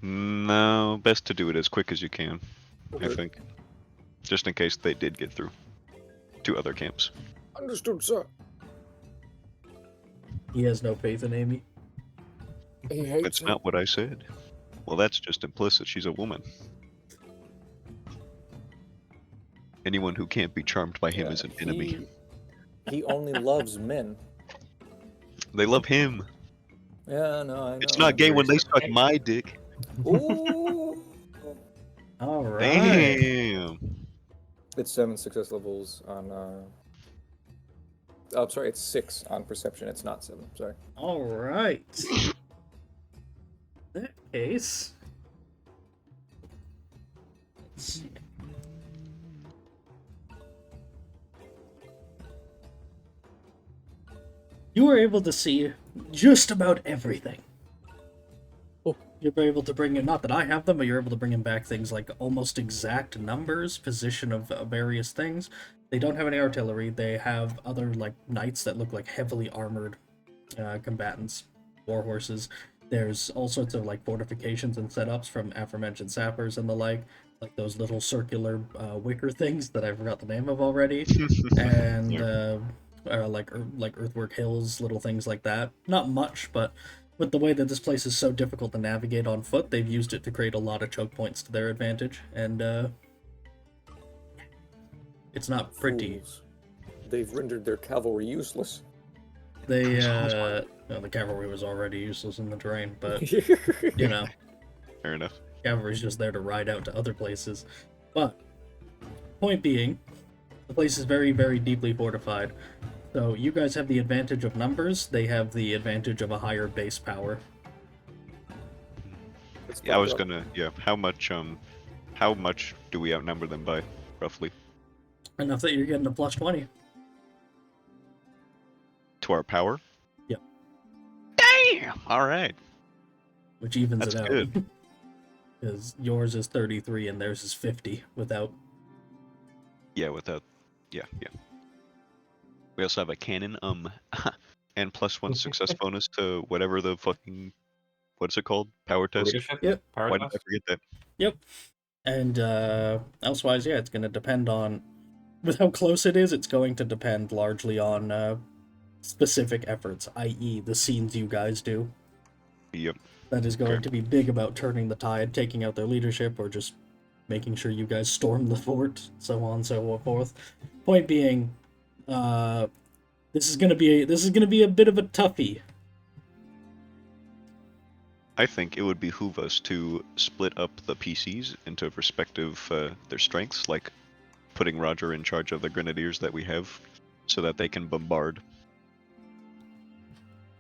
No, best to do it as quick as you can, I Okay. think. Just in case they did get through to other camps. Understood, sir. He has no faith in Amy. He hates That's her. not what I said. Well, that's just implicit. She's a woman. Anyone who can't be charmed by him is an enemy. He only loves men. They love him. Yeah, no, I know. It's not gay when they suck my dick. Ooh. Alright. Damn. It's 7 success levels on. Oh, sorry, it's 6 on perception. It's not 7. Sorry. Alright. In that case. Let's see. You were able to see just about everything. You're able to bring in, not that I have them, but you're able to bring in back things like almost exact numbers, position of various things. They don't have any artillery. They have other like knights that look like heavily armored combatants, war horses. There's all sorts of like fortifications and setups from aforementioned sappers and the like those little circular wicker things that I forgot the name of already, and like earthwork hills, little things like that. Not much, but with the way that this place is so difficult to navigate on foot, they've used it to create a lot of choke points to their advantage, and it's not pretty. Fools. They've rendered their cavalry useless. They, the cavalry was already useless in the terrain, but, Fair enough. cavalry's just there to ride out to other places. But, point being, the place is very, very deeply fortified. So you guys have the advantage of numbers, they have the advantage of a higher base power. It's Yeah, I was fucked up. gonna. Yeah, how much do we outnumber them by, roughly? Enough that you're getting a plus 20. To our power? Yep. Damn! Alright. Which evens That's it out. good. Because yours is 33 and theirs is 50 without. Yeah, without. Yeah. We also have a cannon, and +1 success bonus to whatever the fucking. What's it called? Power test? Leadership? Yep. Power Why did I test? forget that? Yep. And elsewise, yeah, it's going to depend on, with how close it is, it's going to depend largely on specific efforts, i.e. the scenes you guys do. Yep. That is going Okay. to be big about turning the tide, taking out their leadership, or just making sure you guys storm the fort, so on and so forth. Point being, this is gonna be a bit of a toughie. I think it would behoove us to split up the PCs into respective their strengths, like putting Roger in charge of the grenadiers that we have, so that they can bombard.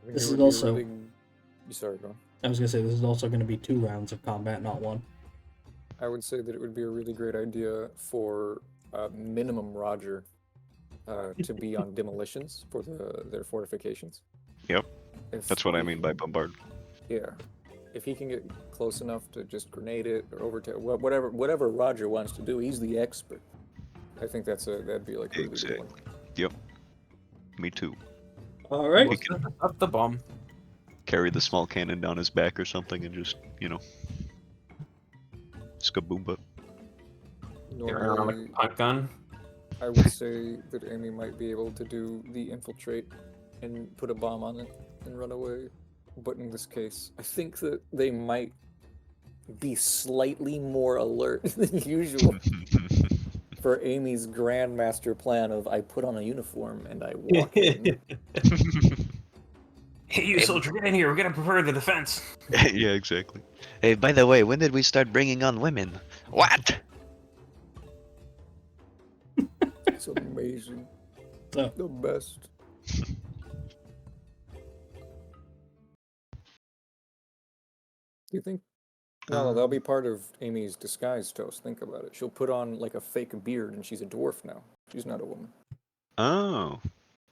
I think This it is would be also- really... Sorry, go on. I was gonna say this is also gonna be 2 rounds of combat, not 1. I would say that it would be a really great idea for minimum Roger to be on demolitions for their fortifications. Yep. If That's what I he mean by can- bombard. Yeah. If he can get close enough to just grenade it or overtake whatever Roger wants to do, he's the expert. I think that'd be like a really good one. Yep. Me too. All right. We'll set up the bomb. Carry the small cannon down his back or something and just, skaboomba. Get around Normally, with a punt gun. I would say that Amy might be able to do the infiltrate and put a bomb on it and run away. But in this case, I think that they might be slightly more alert than usual for Amy's grandmaster plan of I put on a uniform and I walk in. Hey, you soldier, get in here. We're gonna prepare the defense. Yeah, exactly. Hey, by the way, when did we start bringing on women? What? It's amazing. So, The best. Do you think? No, that'll be part of Amy's disguise toast. Think about it. She'll put on like a fake beard and she's a dwarf now. She's not a woman. Oh,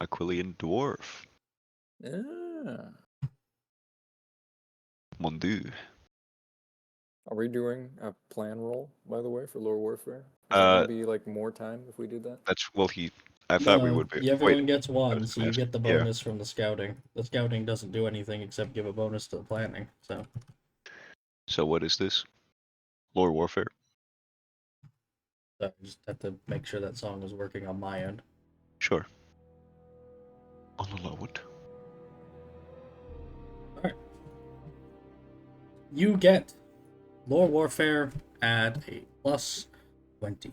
Aquilian dwarf. Yeah. Mon Dieu. Are we doing a plan roll, by the way, for Lore Warfare? Is there gonna be like more time if we did that? I thought we no, would be. everyone Wait, gets I 1, was so gonna you ask. get the Yeah. bonus from the scouting. The scouting doesn't do anything except give a bonus to the planning. So what is this? Lore warfare? So I just have to make sure that song is working on my end. Sure. I'll allow it. You get Lore Warfare at a plus 20.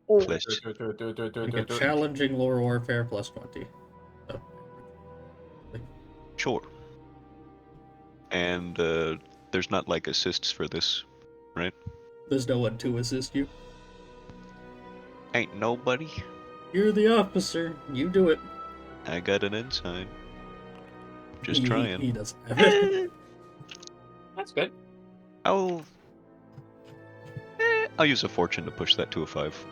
Plus, You get Challenging Lore Warfare plus 20. So, sure. And there's not like assists for this, right? there's no one to assist you. Ain't nobody. You're the officer. You do it. I got an ensign. Just He trying. doesn't have it. That's good. I'll use a fortune to push that to a 5.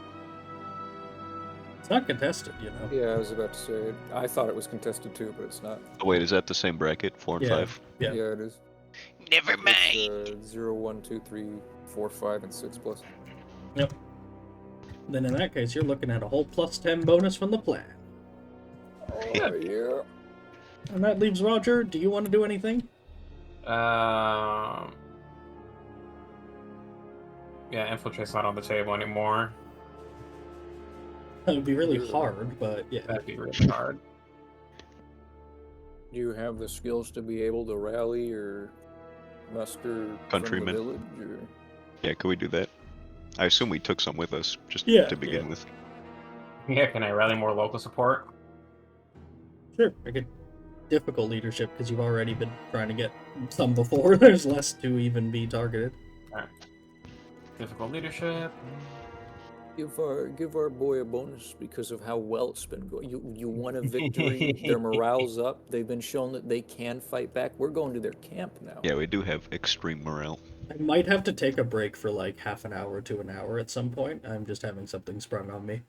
It's not contested, you know. Yeah, I was about to say. I thought it was contested too, but it's not. Oh wait, is that the same bracket? 4 and Yeah. 5? Yeah. Yeah, it is. Never It's 0, 1, 2, 3, 4, 5, and 6 plus. Yep. Then in that case, you're looking at a whole plus 10 bonus from the plan. Oh, yeah. And that leaves Roger. Do you want to do anything? Yeah, infiltrate's not on the table anymore. That would be really hard, but yeah. That'd be really hard. Do you have the skills to be able to rally or muster Countrymen. from the village? Or... Yeah, could we do that? I assume we took some with us, just Yeah, to begin yeah. with. Yeah, can I rally more local support? Sure. I could difficult leadership because you've already been trying to get some before. There's less to even be targeted. Difficult leadership. Give our boy a bonus because of how well it's been going. You won a victory. Their morale's up. They've been shown that they can fight back. We're going to their camp now. Yeah, we do have extreme morale. I might have to take a break for like half an hour to an hour at some point. I'm just having something sprung on me.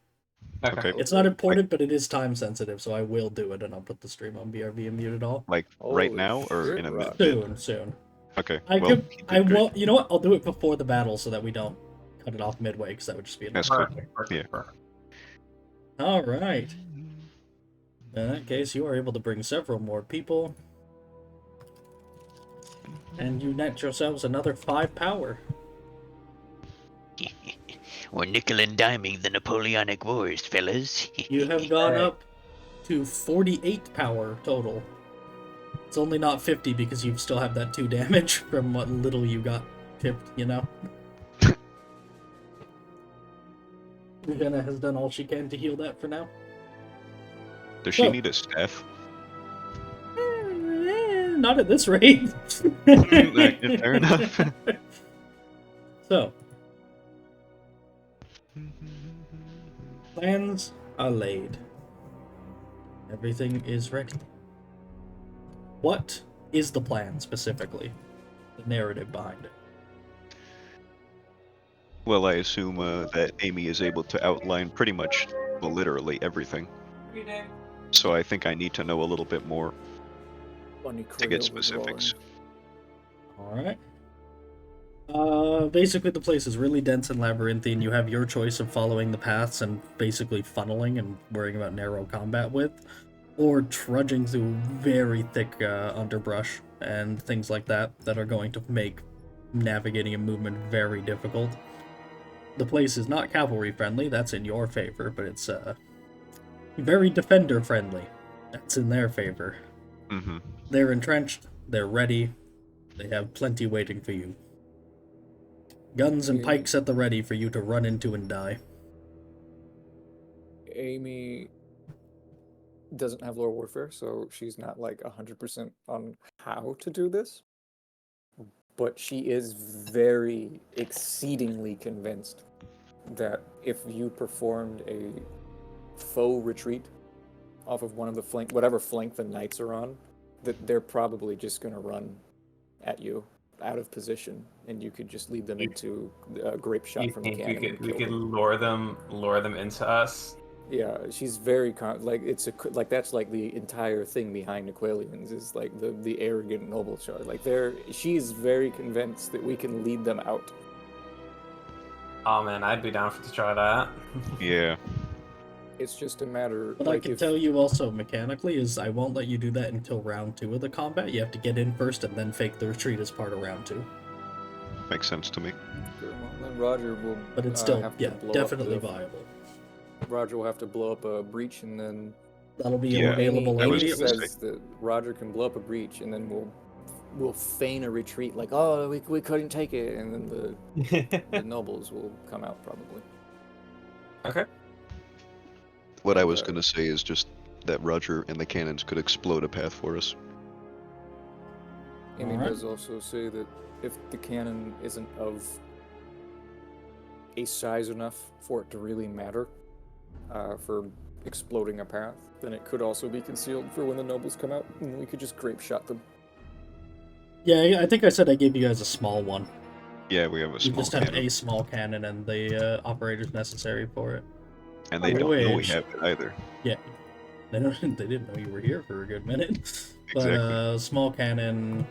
Okay. It's not important, but it is time sensitive, so I will do it, and I'll put the stream on BRB and mute it all. Like right Holy now or shit, in a Rob. minute? Soon. Okay. I well, could. he did I great. won't. You know what? I'll do it before the battle so that we don't cut it off midway, because that would just be That's enough. cool. Perfect. All right. In that case, you are able to bring several more people, and you net yourselves another 5 power. We're nickel and diming the Napoleonic Wars, fellas. You have gone Hey. up to 48 power total. It's only not 50 because you still have that 2 damage from what little you got tipped, you know? Jenna has done all she can to heal that for now. Does she Oh. need a staff? Not at this rate. Fair enough. So, plans are laid. Everything is ready. What is the plan specifically? The narrative behind it. Well, I assume that Amy is able to outline pretty much, well, literally everything. So I think I need to know a little bit more Bunny to get Creole specifics. Alright. Basically the place is really dense and labyrinthine. You have your choice of following the paths and basically funneling and worrying about narrow combat with, or trudging through very thick underbrush and things like that that are going to make navigating and movement very difficult. The place is not cavalry friendly, that's in your favor, but it's very defender friendly. That's in their favor. Mm-hmm. They're entrenched, they're ready, they have plenty waiting for you. Guns and pikes at the ready for you to run into and die. Amy doesn't have lore warfare, so she's not like 100% on how to do this. But she is very exceedingly convinced that if you performed a faux retreat off of one of the whatever flank the knights are on, that they're probably just going to run at you out of position, and you could just lead them into a grape shot You from the think cannon. and we kill could them. lure them into us? Yeah, she's very like that's like the entire thing behind Aqualians is like the arrogant noble charge. Like she's very convinced that we can lead them out. Oh man, I'd be down to try that. Yeah. It's just a matter. What like I can if, tell you also mechanically is I won't let you do that until round 2 of the combat. You have to get in first and then fake the retreat as part of round 2. Makes sense to me. Well, then Roger will. But it's still, have to yeah, blow definitely up viable. Roger will have to blow up a breach, and then That'll be Yeah, available I was Amy gonna immediately. says that Roger can blow up a breach, and then we'll feign a retreat, like, oh, we couldn't take it, and then the nobles will come out probably. Okay. What I And, was gonna say is just that Roger and the cannons could explode a path for us. Amy Alright. does also say that if the cannon isn't of a size enough for it to really matter for exploding a path, then it could also be concealed for when the nobles come out, and we could just grape shot them. Yeah, I think I said I gave you guys a small one. Yeah, we have a You small just have cannon, a small cannon and the operators necessary for it. and they don't know we Which- have it either. Yeah. They didn't know you were here for a good minute. But Exactly. small cannon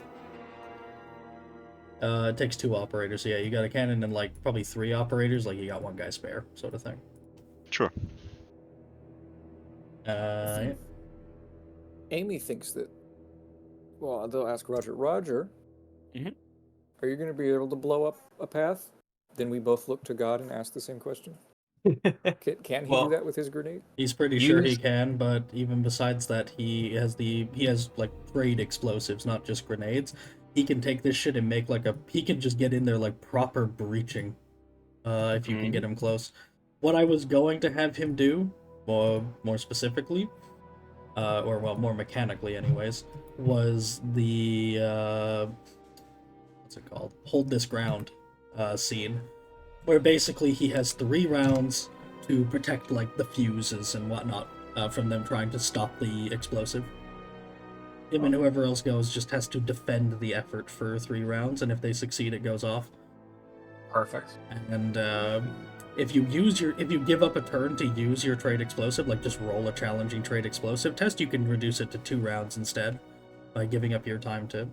it takes 2 operators. So yeah, you got a cannon and like probably 3 operators, like you got 1 guy spare, sort of thing. Sure. Yeah. Amy thinks that. Well, they'll ask Roger. Roger, Mhm. are you going to be able to blow up a path? Then we both look to God and ask the same question. Can he Well- do that with his grenade? He's pretty sure he Use- can, but even besides that, he has like trade explosives, not just grenades. He can take this shit and make he can just get in there like proper breaching, if you can get him close. What I was going to have him do, more specifically, more mechanically anyways, was the what's it called? Hold this ground scene, where basically he has 3 rounds to protect like the fuses and whatnot from them trying to stop the explosive. Him and whoever else goes just has to defend the effort for 3 rounds, and if they succeed, it goes off. Perfect. And if you give up a turn to use your trade explosive, like just roll a challenging trade explosive test, you can reduce it to 2 rounds instead by giving up your time to,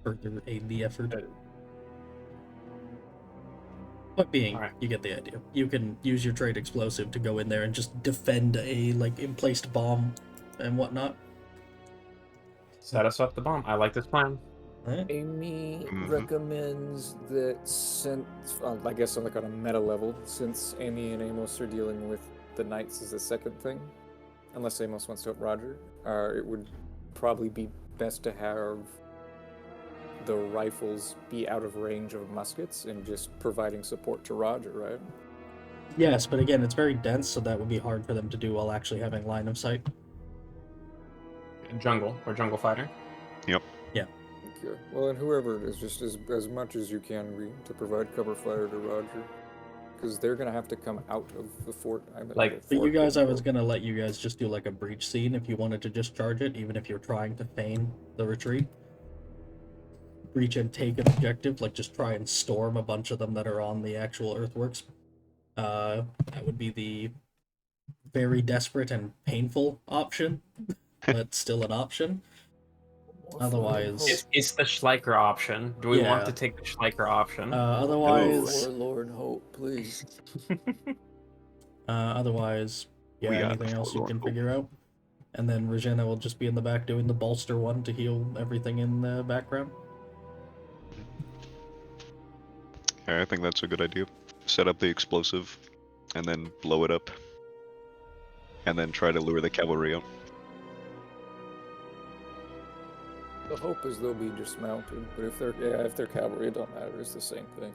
further aid the effort. Point being, Alright. you get the idea. You can use your trade explosive to go in there and just defend a emplaced bomb and whatnot. Set us up the bomb. I like this plan. Amy Mhm. recommends that since, I guess on like on a meta level, since Amy and Amos are dealing with the knights as the second thing, unless Amos wants to help Roger, it would probably be best to have the rifles be out of range of muskets and just providing support to Roger, right? Yes, but again, it's very dense, so that would be hard for them to do while actually having line of sight. Jungle or jungle fighter. Okay. Well, and whoever it is, just as much as you can to provide cover fire to Roger, because they're gonna have to come out of the fort. But you guys, I was gonna let you guys just do like a breach scene if you wanted to just charge it, even if you're trying to feign the retreat. Breach and take an objective, like just try and storm a bunch of them that are on the actual earthworks. That would be the very desperate and painful option, but still an option. Otherwise, It's the Schleicher option. Do we want Yeah. to take the Schleicher option? otherwise, Forlorn hope, please. otherwise, yeah, We are anything else you forlorn can hope. figure out. And then Regina will just be in the back doing the bolster one to heal everything in the background. I think that's a good idea. Set up the explosive, and then blow it up, and then try to lure the cavalry out. The hope is they'll be dismounted, but if they're cavalry, it don't matter. It's the same thing.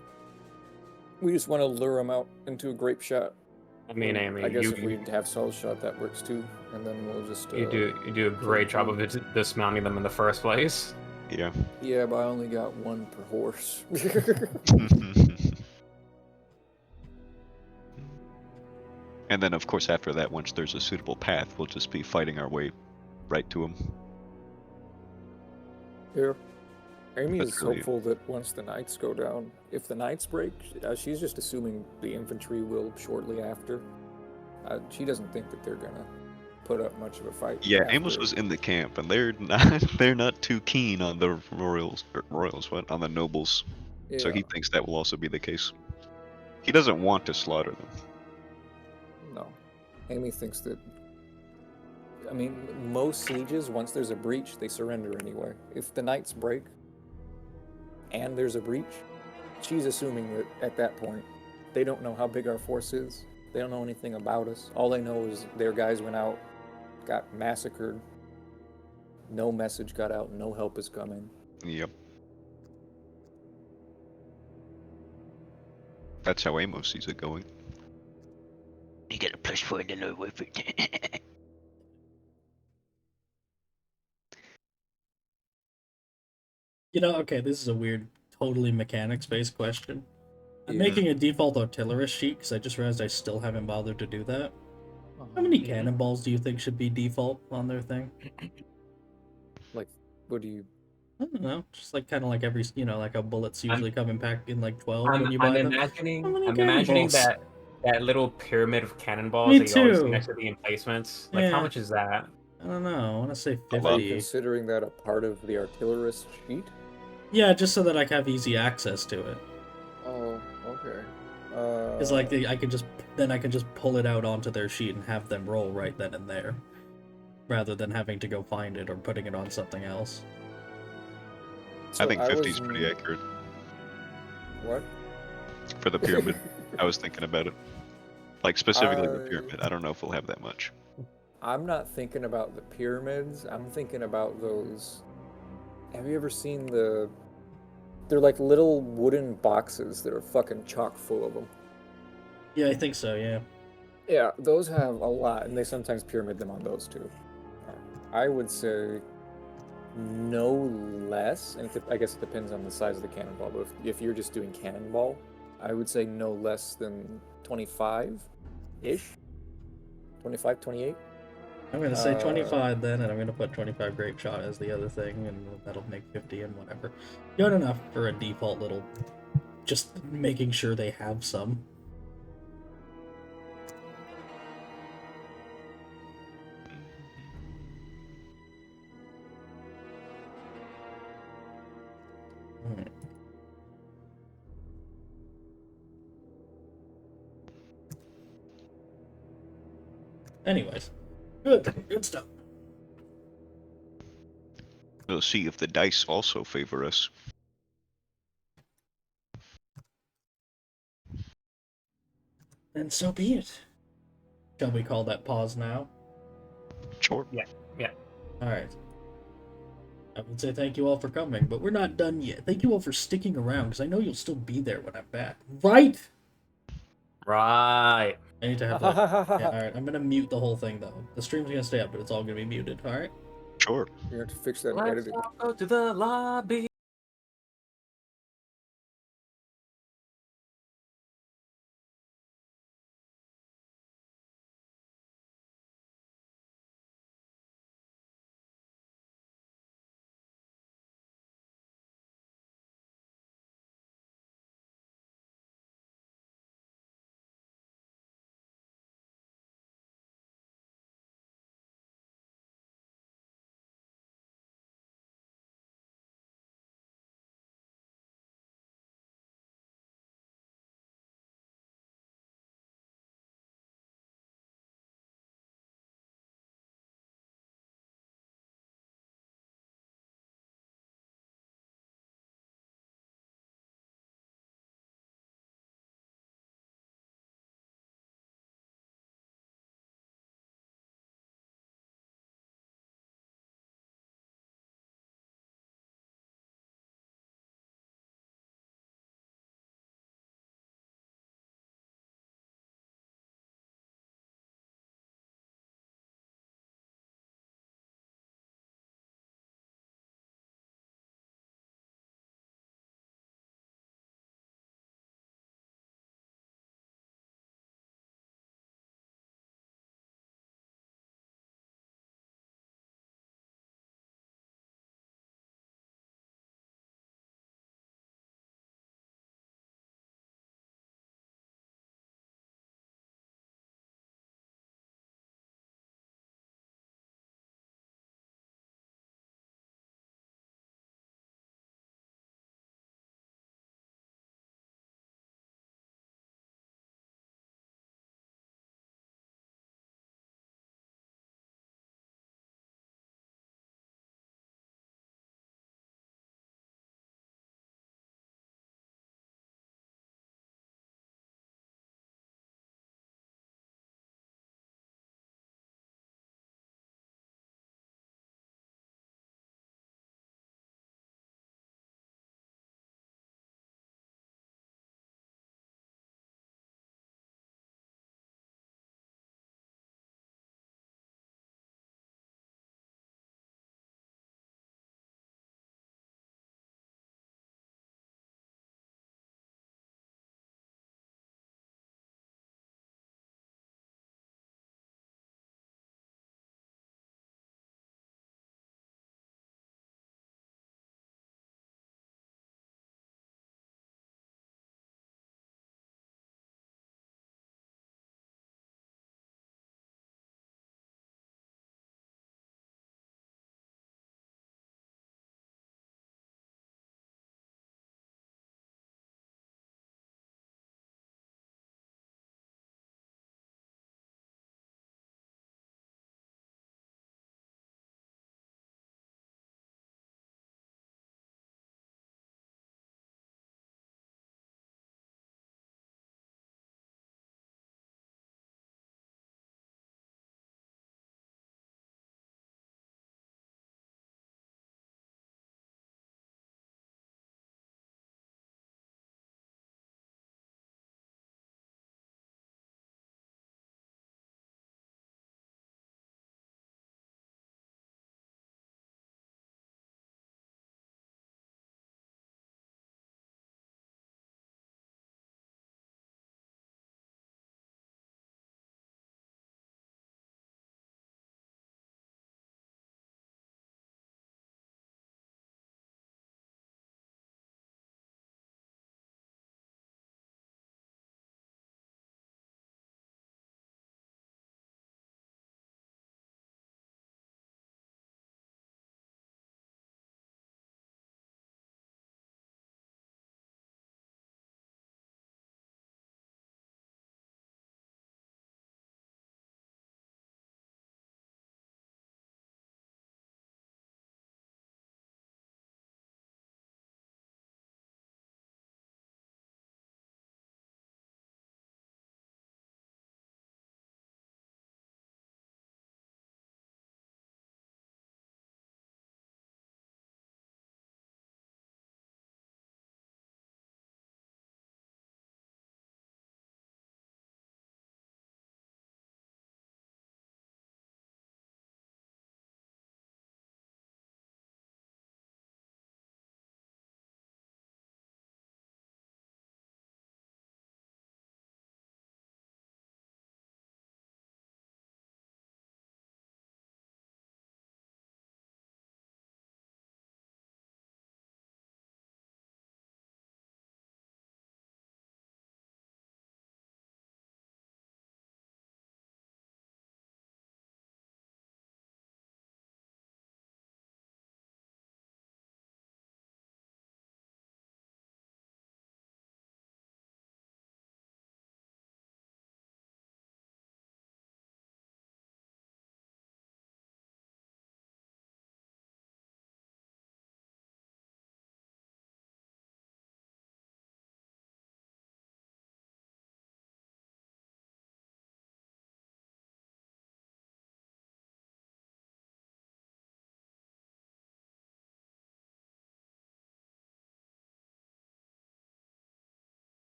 We just want to lure them out into a grape shot. I mean, Amy, I guess you, if we have solid shot, that works too, and then we'll just. you do a great job of dismounting them in the first place. Yeah. Yeah, but I only got one per horse. And then, of course, after that, once there's a suitable path, we'll just be fighting our way right to them. Here, Amy That's is really- hopeful that once the knights go down, if the knights break, she's just assuming the infantry will shortly after. She doesn't think that they're gonna put up much of a fight. Yeah, after. Amos was in the camp, and they're not too keen on the on the nobles. Yeah. So he thinks that will also be the case. He doesn't want to slaughter them. No. Amy thinks that. I mean, most sieges, once there's a breach, they surrender anyway. If the knights break and there's a breach, she's assuming that at that point, they don't know how big our force is. They don't know anything about us. All they know is their guys went out, got massacred. No message got out, no help is coming. Yep. That's how Amos sees it going. You get a +4 to know with it. Okay, this is a weird, totally mechanics-based question. I'm Yeah. making a default artillerist sheet because I just realized I still haven't bothered to do that. How many cannonballs do you think should be default on their thing? What do you... I don't know, just like kind of like every, like how bullets usually come in packed in like 12 when you I'm buy them. imagining How many imagining cannonballs? that little pyramid of cannonballs Me that you always see too. next to the emplacements. Like, Yeah. how much is that? I don't know. I want to say A lot. Are you 50. considering that a part of the artillerist sheet? Yeah, just so that I have easy access to it. Oh, okay. Because like I can just pull it out onto their sheet and have them roll right then and there, rather than having to go find it or putting it on something else. I think 50 is was- pretty accurate What? for the pyramid. I was thinking about it. Like, specifically the I- pyramid. I don't know if we'll have that much. I'm not thinking about the pyramids. I'm thinking about those. Have you ever seen the? They're like little wooden boxes that are fucking chock full of them. Yeah, I think so. Yeah. Yeah, those have a lot, and they sometimes pyramid them on those too. I would say no less, and I guess it depends on the size of the cannonball, but if you're just doing cannonball, I would say no less than 25-ish. 25, 28. I'm gonna say 25 then, and I'm gonna put 25 grape shot as the other thing, and that'll make 50 and whatever. Good enough for a default little, just making sure they have some. Anyways, good stuff. We'll see if the dice also favor us. Then so be it. Shall we call that pause now? Sure. Yeah. Alright. I would say thank you all for coming, but we're not done yet. Thank you all for sticking around, because I know you'll still be there when I'm back. Right? Right. I need to have that. Yeah, alright. I'm gonna mute the whole thing, though. The stream's gonna stay up, but it's all gonna be muted, alright? Sure. You have to fix that Let's editing. all go to the lobby.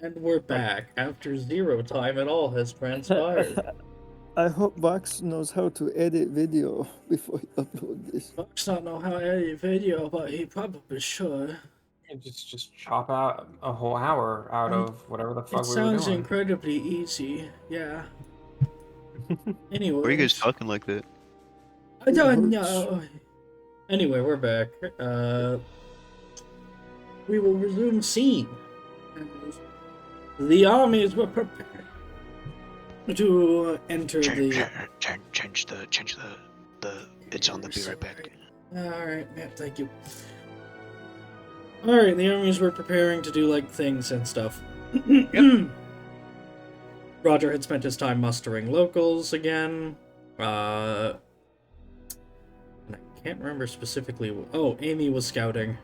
And we're back after zero time at all has transpired. I hope Vox knows how to edit video before he upload this. Fox don't know how to edit video, but he probably should. And just chop out a whole hour out of whatever the fuck It we were sounds doing. incredibly easy, yeah. Anyway. Why are you guys talking like that? I don't It know. Anyway, we're back. We will resume scene. The armies were prepared to enter the. Change the. It's on the. Be right back. Alright, man, thank you. Alright, the armies were preparing to do, like, things and stuff. Roger had spent his time mustering locals again. And I can't remember specifically. Oh, Amy was scouting,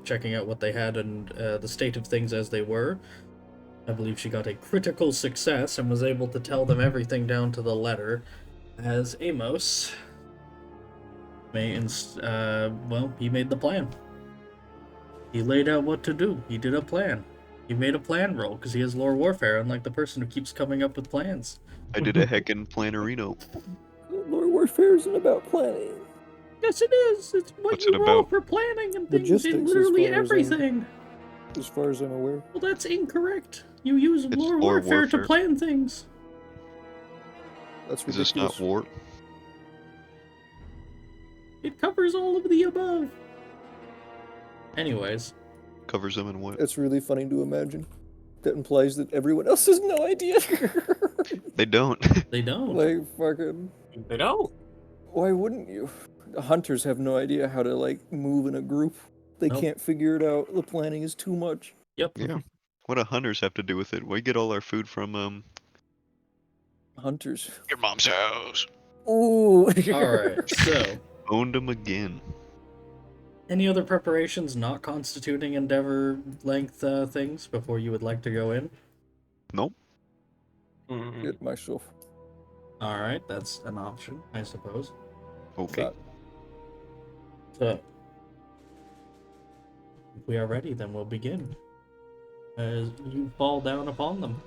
checking out what they had and the state of things as they were. I believe she got a critical success and was able to tell them everything down to the letter. As Amos, well, he made the plan. He laid out what to do. He did a plan. He made a plan roll because he has lore warfare, unlike the person who keeps coming up with plans. I did a heckin' planarino. Lord Warfare isn't about planning. Yes, it is. It's what What's you it roll about? for planning and things Logistics, in as literally far as I'm- everything. As far as I'm aware. Well, that's incorrect. You use It's lore lore warfare to warfare. plan things. That's Is ridiculous. this not war? It covers all of the above. Anyways, Covers them in what? That's really funny to imagine. That implies that everyone else has no idea. They don't. they don't. Like, fucking... They don't. Why wouldn't you? The hunters have no idea how to, like, move in a group. They Nope. can't figure it out. The planning is too much. Yep. Yeah. What do hunters have to do with it? We get all our food from Hunters. your mom's house. Ooh. Alright, so, Owned them again. any other preparations not constituting endeavor length things before you would like to go in? Nope. Mhm. Get myself. Alright, that's an option, I suppose. Okay. That- So, if we are ready, then we'll begin. As you fall down upon them.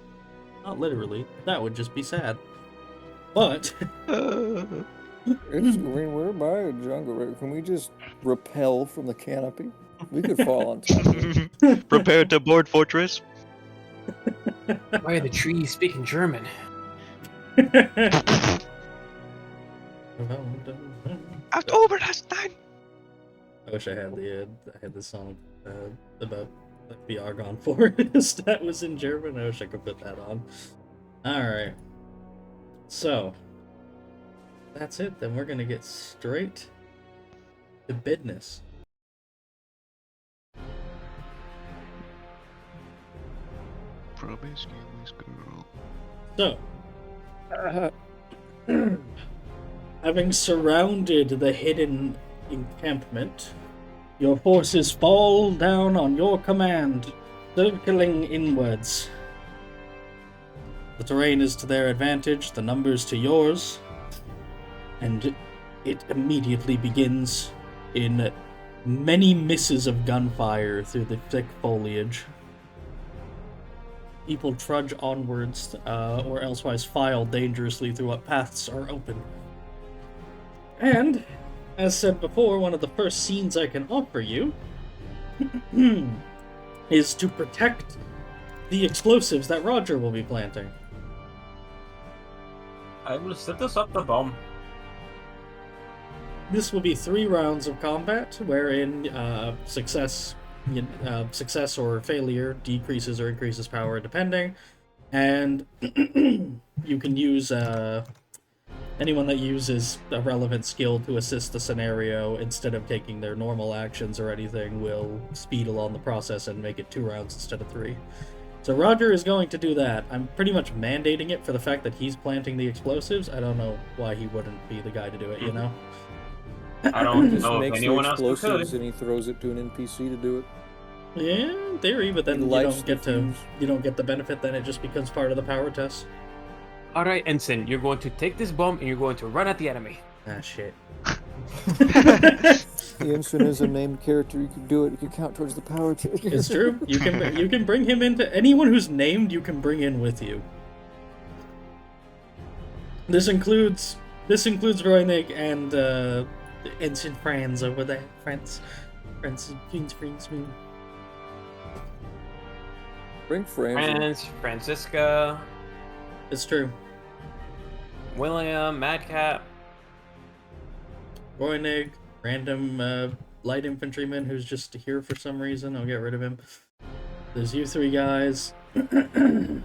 Not literally, that would just be sad. But, It's, I mean, we're by a jungle, right? Can we just repel from the canopy? We could fall on top of it. Prepare to board fortress. Why are the trees speaking German? October last night. I wish I had the song about the Argonne Forest that was in German. I wish I could put that on. Alright. So, that's it. Then we're gonna get straight to business. Promiscuous girl. So, having surrounded the hidden encampment, your forces fall down on your command, circling inwards. The terrain is to their advantage, the numbers to yours, and it immediately begins in many misses of gunfire through the thick foliage. People trudge onwards, or elsewise file dangerously through what paths are open. And, as said before, one of the first scenes I can offer you is to protect the explosives that Roger will be planting. I will set this up the bomb. This will be 3 rounds of combat, wherein success or failure decreases or increases power depending, and you can use anyone that uses a relevant skill to assist the scenario instead of taking their normal actions or anything will speed along the process and make it 2 rounds instead of 3. So Roger is going to do that. I'm pretty much mandating it for the fact that he's planting the explosives. I don't know why he wouldn't be the guy to do it, you know? I don't Just know if makes the anyone else explosives could. and he throws it to an NPC to do it. Yeah, in theory, but then He you lights don't get the to fuse. you don't get the benefit. Then it just becomes part of the power test. All right, Ensign, you're going to take this bomb and you're going to run at the enemy. Ah, shit. Yinsen is a named character. You can do it. You can count towards the power check. It's true. You can bring him into anyone who's named. You can bring in with you. This includes Roinig and ancient friends over there. Friends, me. Bring friends. Friends, Francisca, It's true. William, Madcap. Roinig, random light infantryman who's just here for some reason. I'll get rid of him. There's you three guys. And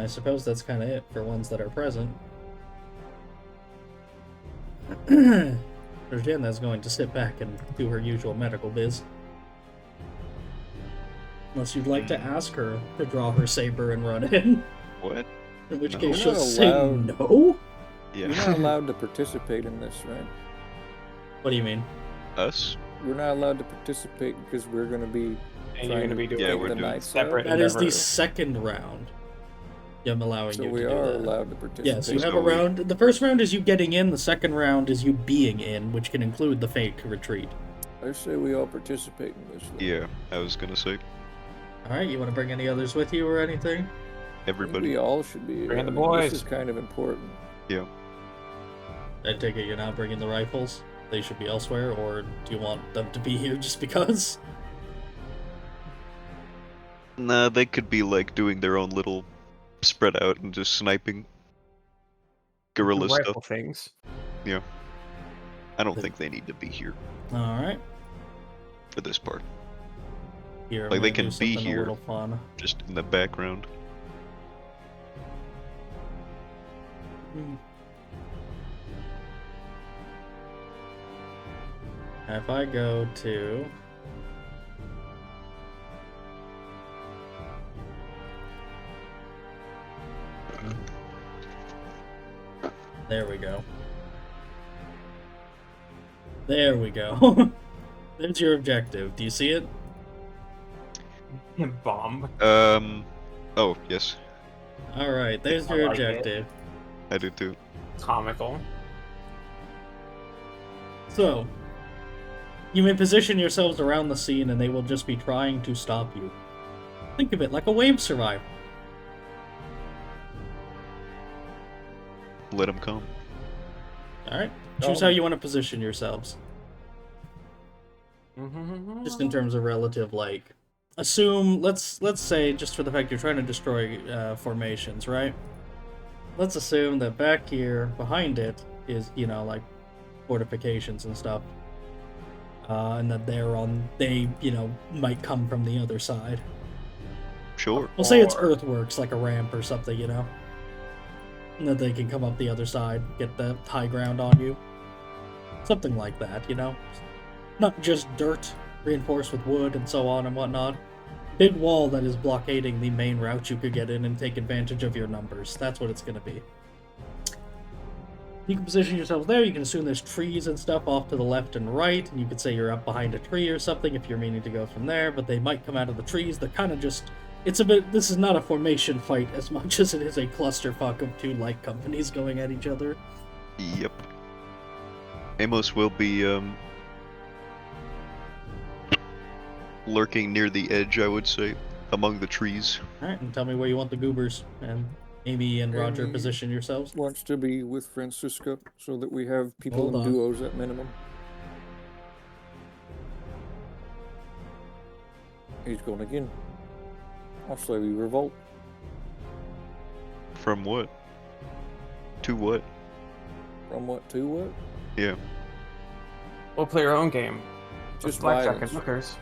I suppose that's kind of it for ones that are present. Virginia's going to sit back and do her usual medical biz. Unless you'd like to ask her to draw her saber and run in. What? In which No. case We're she'll not say allowed. no? Yeah. You're not allowed to participate in this, right? What do you mean? Us? We're not allowed to participate because we're going to be And you're going to be doing Yeah, we're the doing night separate That is the endeavors. second round. Yeah, I'm allowing So you we to do are that. allowed to participate. Yes, you have a no way. round. The first round is you getting in, the second round is you being in, which can include the fake retreat. I say we all participate in this. then. Yeah, I was gonna say Alright, you want to bring any others with you or anything? I think everybody. we all should be. Bring in the I mean, boys. This is kind of important. Yeah. I take it you're not bringing the rifles? They should be elsewhere, or do you want them to be here just because? Nah, they could be like doing their own little spread out and just sniping guerrilla Rifle stuff. things. I don't think they need to be here Alright. for this part. Here, I'm Like, they gonna can do be something a here. little fun. Just in the background. Hmm. If I go to... There we go. There we go. There's your objective. Do you see it? Bomb. Oh, yes, Alright, there's I your like it. objective. I do too. Comical. So, you may position yourselves around the scene and they will just be trying to stop you. Think of it like a wave survival. Let them come. Alright? Choose how you want to position yourselves. Just in terms of relative, like... Assume, let's say, just for the fact you're trying to destroy formations, right? Let's assume that back here, behind it, is, you know, like, fortifications and stuff. And that they, you know, might come from the other side. Sure. We'll say it's Or- earthworks, like a ramp or something, you know? And that they can come up the other side, get the high ground on you. Something like that, you know? Not just dirt, reinforced with wood and so on and whatnot. Big wall that is blockading the main route you could get in and take advantage of your numbers. That's what it's going to be. You can position yourselves there. You can assume there's trees and stuff off to the left and right, and you could say you're up behind a tree or something if you're meaning to go from there, but they might come out of the trees. They're kind of just... It's a bit... This is not a formation fight as much as it is a clusterfuck of two light companies going at each other. Yep. Amos will be lurking near the edge, I would say, among the trees. Alright, and tell me where you want the goobers. And Amy and Roger Amy. position yourselves. Wants to be with Francisca so that we have people Hold in on. duos at minimum. He's going again. I'll say we revolt. From what? To what? From what to what? Yeah. We'll play our own game. Just blackjack violence. and hookers.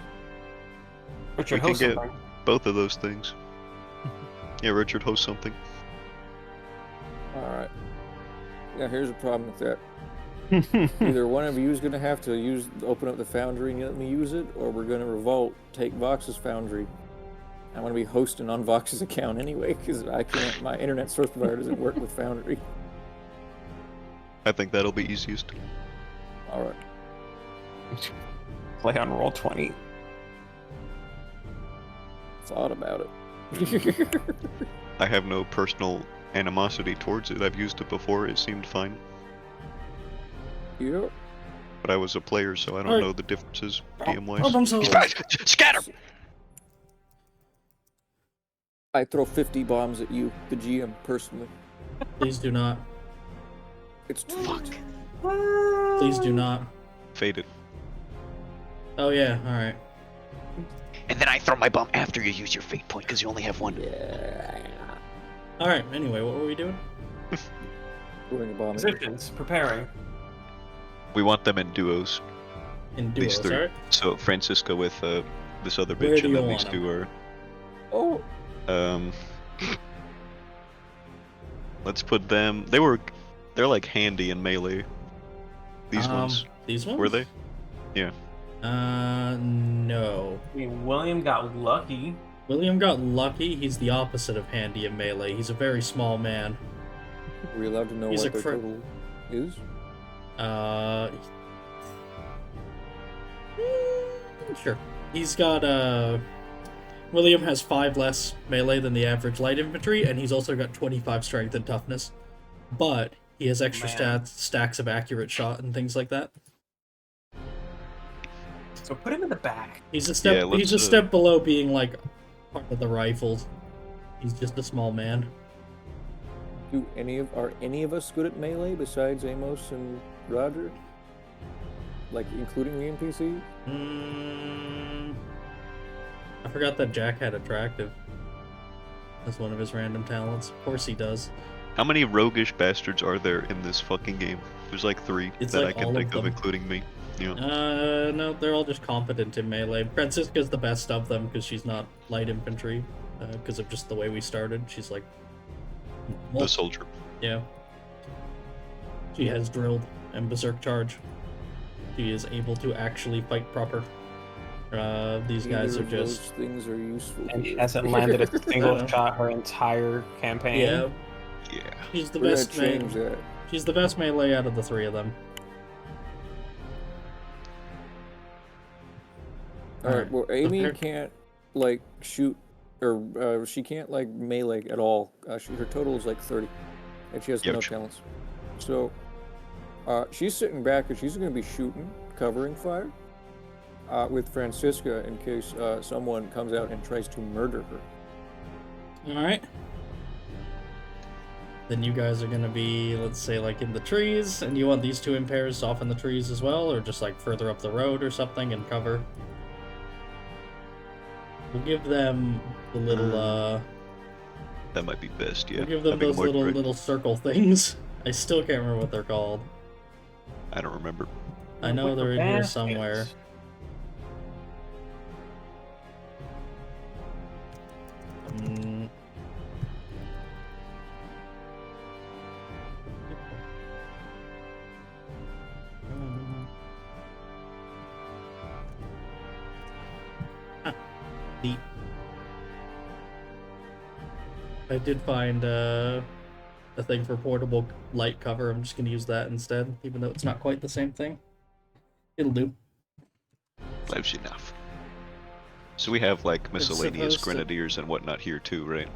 Richard, We can host get- something. Both of those things. Yeah, Richard, host something. Alright. Yeah, here's the problem with that. Either one of you is going to have to open up the foundry and let me use it, or we're going to revolt, take Vox's foundry. I'm going to be hosting on Vox's account anyway, because I can't, my internet source provider doesn't work with foundry. I think that'll be easiest. Alright. Play on roll 20. Thought about it. I have no personal animosity towards it. I've used it before. It seemed fine. Yep. but I was a player, so I don't Alright. know the differences Oh, DM-wise. problem solved. Scatter! I throw 50 bombs at you, the GM, personally. Please do not. It's too Fuck. late. Please do not. Faded. Oh yeah, alright. And then I throw my bomb after you use your fate point, because you only have one. Yeah. Alright, anyway, what were we doing? Throwing a bomb at you. Positions, preparing. We want them in duos. In These duos, three. alright? So Francisco with this other Where bitch, do and you then these want two are. Oh, Let's put them. They're like handy in melee. These ones. These ones? Were they? No. I mean, William got lucky. William got lucky. He's the opposite of handy in melee. He's a very small man. are we allowed to know He's what a their crit- total is? Sure. He's got, William has 5 less melee than the average light infantry, and he's also got 25 strength and toughness. But he has extra Man. stacks of accurate shot and things like that. So put him in the back. He's a step. Yeah, he's a let's, step below being like part of the rifles. He's just a small man. Are any of us good at melee besides Amos and Roger? Like including the NPC? I forgot that Jack had attractive. That's one of his random talents. Of course he does. How many roguish bastards are there in this fucking game? There's like 3 It's that like I all can of think of, them. including me. Yeah. No, they're all just competent in melee. Francisca's the best of them because she's not light infantry. Because of just the way we started. She's like... The soldier. Yeah. She has drilled and berserk charge. She is able to actually fight proper. These guys Neither are of just... those things are useful. And here. she hasn't landed a I single know. shot her entire campaign. Yeah, Yeah. she's the We're gonna best change that. She's the best melee out of the 3 of them. Alright, well, Amy Okay. can't, like, shoot, or she can't, like, melee at all. Her total is, like, 30, and she has no Yep. talents. So, she's sitting back, and she's going to be shooting, covering fire, with Francisca in case someone comes out and tries to murder her. Alright. Then you guys are gonna be, let's say, like in the trees, and you want these 2 impairs off in the trees as well, or just like further up the road or something and cover? We'll give them the little, That might be best, yeah. we'll give them Having those more little grit. circle things. I still can't remember what they're called. I don't remember. I know they're in here somewhere. Mm. Huh. Neat. I did find a thing for portable light cover. I'm just gonna use that instead, even though it's not quite the same thing. It'll do. Close enough. So we have like miscellaneous supposed to- grenadiers and whatnot here too, right?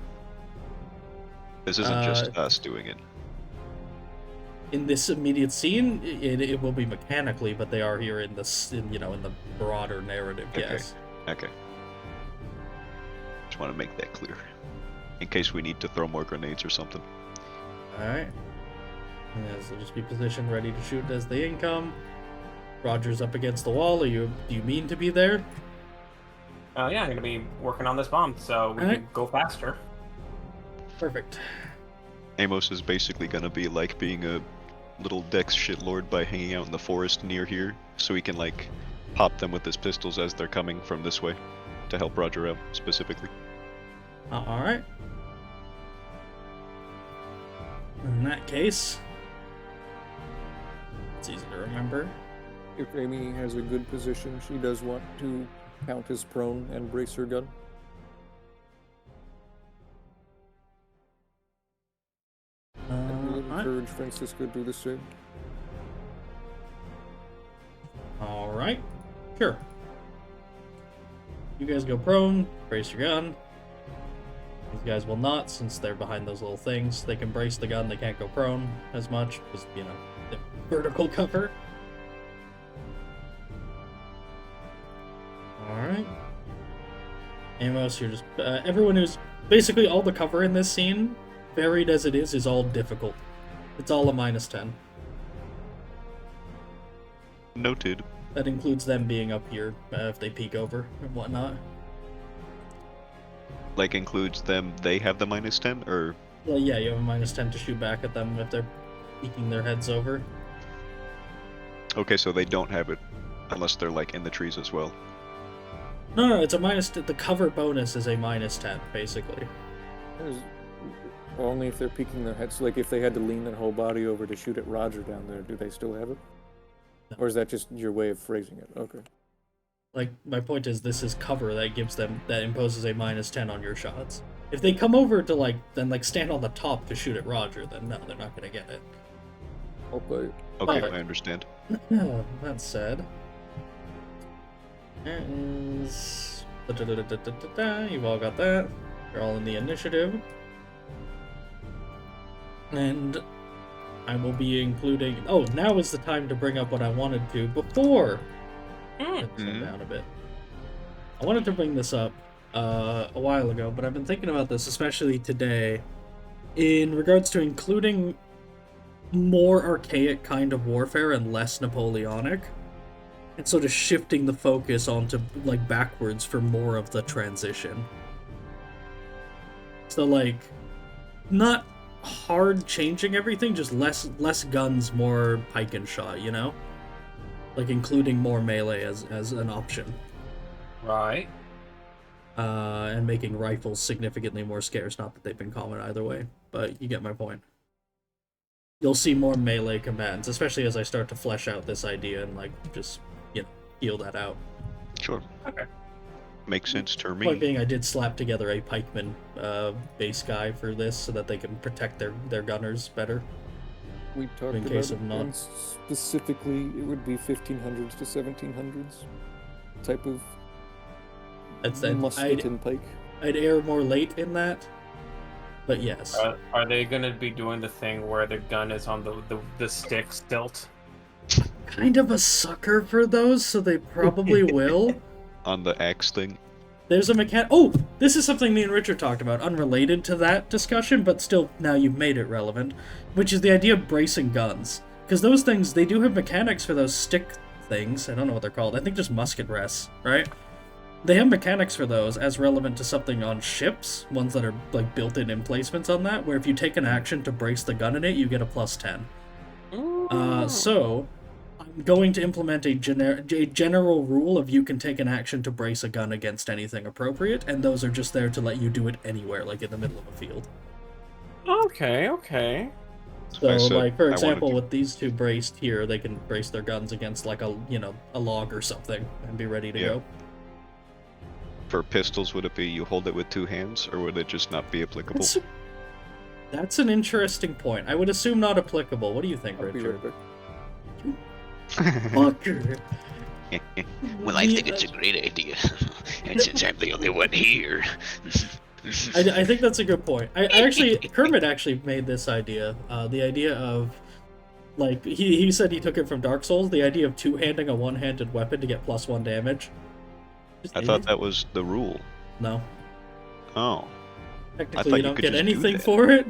This isn't just us doing it. In this immediate scene, it will be mechanically, but they are here in the broader narrative. Okay. Yes. Okay. Just want to make that clear. In case we need to throw more grenades or something. All right. Yeah, so just be positioned, ready to shoot as they income. Roger's up against the wall. Do you mean to be there? Yeah, I'm gonna be working on this bomb, so we Alright. can go faster. Perfect. Amos is basically gonna be like being a little Dex shitlord by hanging out in the forest near here, so he can like pop them with his pistols as they're coming from this way to help Roger out specifically. All right. In that case, it's easy to remember. If Amy has a good position, she does want to count as prone and brace her gun. And we'll Alright. encourage Francisca to do the same. Alright. Sure. You guys go prone, brace your gun. These guys will not, since they're behind those little things. They can brace the gun, they can't go prone as much, because, they're vertical cover. Amos, you're just everyone who's basically all the cover in this scene, varied as it is all difficult. It's all a -10. Noted. That includes them being up here if they peek over and whatnot. Like includes them, they have the -10, or Well, yeah, you have a -10 to shoot back at them if they're peeking their heads over. okay, so they don't have it unless they're like in the trees as well. No, it's a the cover bonus is a -10, basically. There's only if they're peeking their heads. Like if they had to lean their whole body over to shoot at Roger down there, do they still have it? No. Or is that just your way of phrasing it? Okay. Like, my point is, this is cover that imposes a -10 on your shots. If they come over to, then stand on the top to shoot at Roger, then no, they're not gonna get it. Okay. Okay, But- I understand. That said, there is... You've all got that. You're all in the initiative. And I will be including... Oh, now is the time to bring up what I wanted to before... Slow down a bit. I wanted to bring this up a while ago, but I've been thinking about this, especially today, in regards to including more archaic kind of warfare and less Napoleonic, and sort of shifting the focus onto backwards for more of the transition. So not hard changing everything, just less guns, more pike and shot, you know? Including more melee as an option. Right. And making rifles significantly more scarce, not that they've been common either way, but you get my point. You'll see more melee combatants, especially as I start to flesh out this idea and just, heal that out. Sure. Okay. Makes sense to Point me. being, I did slap together a pikeman base guy for this so that they can protect their gunners better. We talked In about case it, of not- and specifically, it would be 1500s to 1700s type of musket and pike. I'd err more late in that, but yes. Are they gonna be doing the thing where the gun is on the stick stilt? Kind of a sucker for those, so they probably will. On the axe thing. There's a mechanic. Oh, this is something me and Richard talked about, unrelated to that discussion, but still, now you've made it relevant, which is the idea of bracing guns. Because those things, they do have mechanics for those stick things. I don't know what they're called. I think just musket rests, right? They have mechanics for those as relevant to something on ships, ones that are built-in emplacements on that, where if you take an action to brace the gun in it, you get a +10. So I'm going to implement a general rule of you can take an action to brace a gun against anything appropriate, and those are just there to let you do it anywhere, in the middle of a field. Okay. So, I said for I wanted example, to- with these two braced here, they can brace their guns against, a log or something, and be ready to Yeah. go. For pistols, would it be you hold it with 2 hands, or would it just not be applicable? That's an interesting point. I would assume not applicable. What do you think, I'll be Richard? right back. Fucker. Well, I think it's a great idea. And since I'm the only one here. I think that's a good point. Kermit actually made this idea. The idea of, he said he took it from Dark Souls, the idea of two-handing a one-handed weapon to get +1 damage. I thought that was the rule. No. Oh. Technically, thought you you don't could get just do anything that. for it.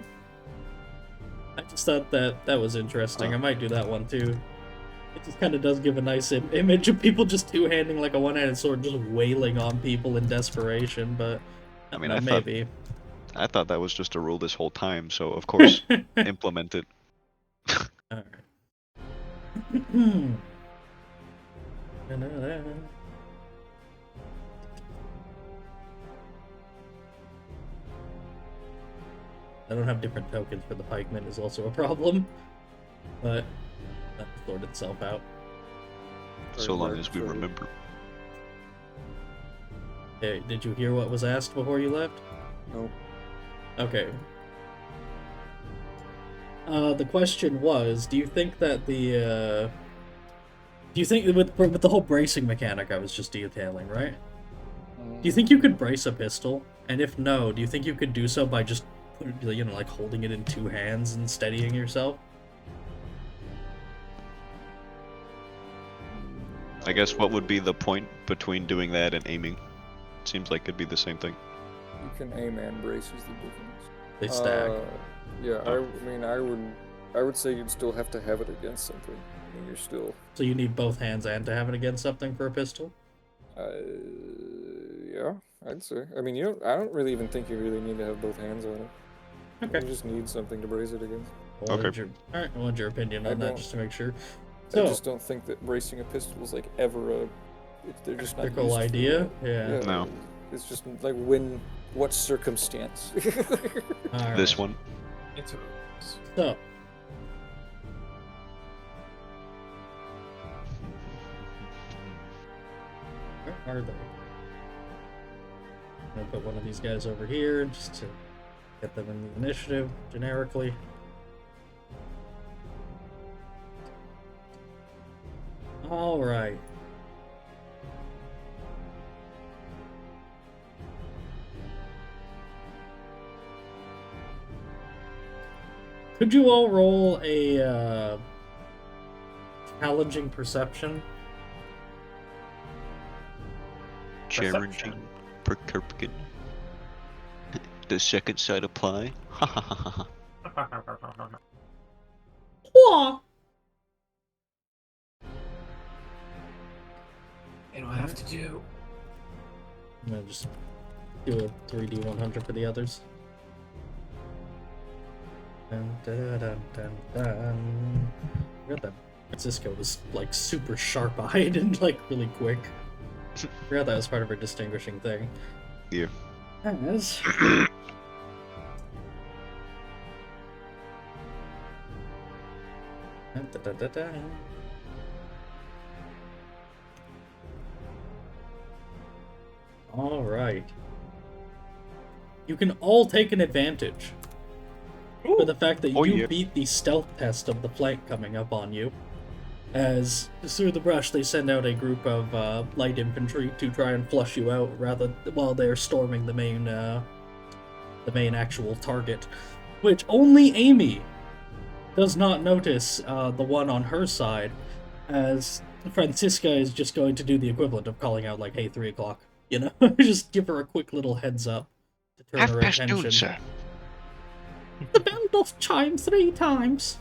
I just thought that was interesting. Huh. I might do that one too. It just kind of does give a nice image of people just two-handing a one-handed sword, just wailing on people in desperation, but I mean, no, I thought- maybe. I thought that was just a rule this whole time, so of course, implement it. Alright. I don't have different tokens for the pikemen is also a problem, but that will sort itself out. So long as we remember. Hey, did you hear what was asked before you left? No. Okay. The question was, do you think that do you think with the whole bracing mechanic I was just detailing, right? Do you think you could brace a pistol? And if no, do you think you could do so by just holding it in 2 hands and steadying yourself? I guess what would be the point between doing that and aiming? seems like it'd be the same thing. You can aim and brace is the difference. They stack. Yeah, I mean, I would say you'd still have to have it against something. I mean, you're still. So you need both hands and to have it against something for a pistol? Yeah, I'd say. I mean, I don't really even think you really need to have both hands on it. Okay. You just need something to brace it against. Okay. Alright, I want your opinion on that just to make sure. I just don't think that bracing a pistol is like ever they're just not practical used idea? for Yeah. No. It's just like what circumstance? Alright. This one. It's So. Where are they? I'm gonna put one of these guys over here just to get them in the initiative generically. Alright. Could you all roll a challenging perception? Challenging Perkirpkin. Does second sight apply? Ha ha ha ha. What? What do I have to do? I'm gonna just do a 3D 100 for the others. Dun, dun, dun, dun, dun. I forgot that Francisco was like super sharp-eyed and like really quick. I forgot that was part of her distinguishing thing. Yeah. As dun, dun, dun, dun. All right. You can all take an advantage for the fact that you beat the stealth test of the flank coming up on you. As through the brush, they send out a group of light infantry to try and flush you out, rather while they're storming the main actual target, which only Amy does not notice the one on her side, as Francisca is just going to do the equivalent of calling out like, "Hey, 3 o'clock," you know, just give her a quick little heads up to turn her attention. Noon, sir. The bell doth chime 3 times.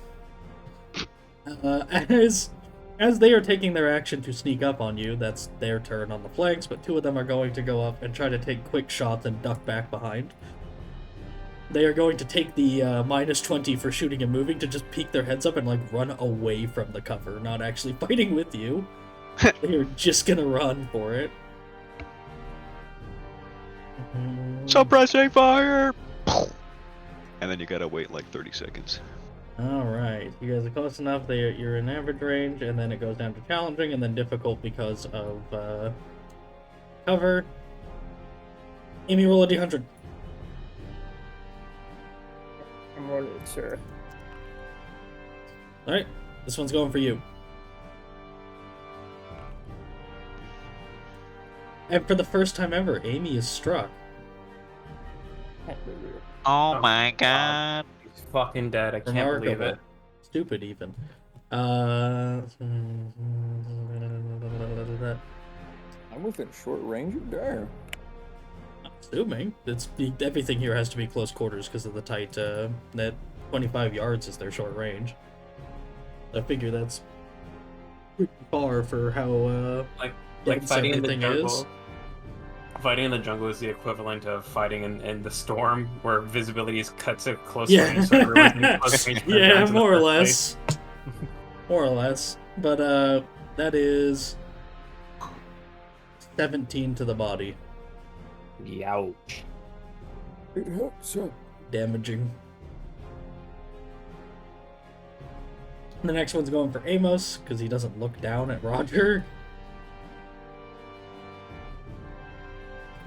As they are taking their action to sneak up on you, that's their turn on the flanks, but 2 of them are going to go up and try to take quick shots and duck back behind. They are going to take the minus 20 for shooting and moving to just peek their heads up and like run away from the cover, not actually fighting with you. They are just gonna run for it. Suppressing fire! And then you gotta wait like 30 seconds. Alright, you guys are close enough, you're in average range, and then it goes down to challenging, and then difficult because of cover. Amy, roll a d100. I'm rolling it, sir. Alright, this one's going for you. And for the first time ever, Amy is struck. Oh my god. He's fucking dead. I can't believe it. Stupid, even. I'm within short range of there. Assuming. Everything here has to be close quarters because of the tight, that 25 yards is their short range. I figure that's pretty far for how, Like dense fighting in the everything jungle. is. Fighting in the jungle is the equivalent of fighting in the storm, where visibility is cut to close Yeah. range. So everyone's in close range for Yeah, guns in the more or first less. More or less. But, that is 17 to the body. place. Youch. It hurts, sir. Damaging. The next one's going for Amos, because he doesn't look down at Roger.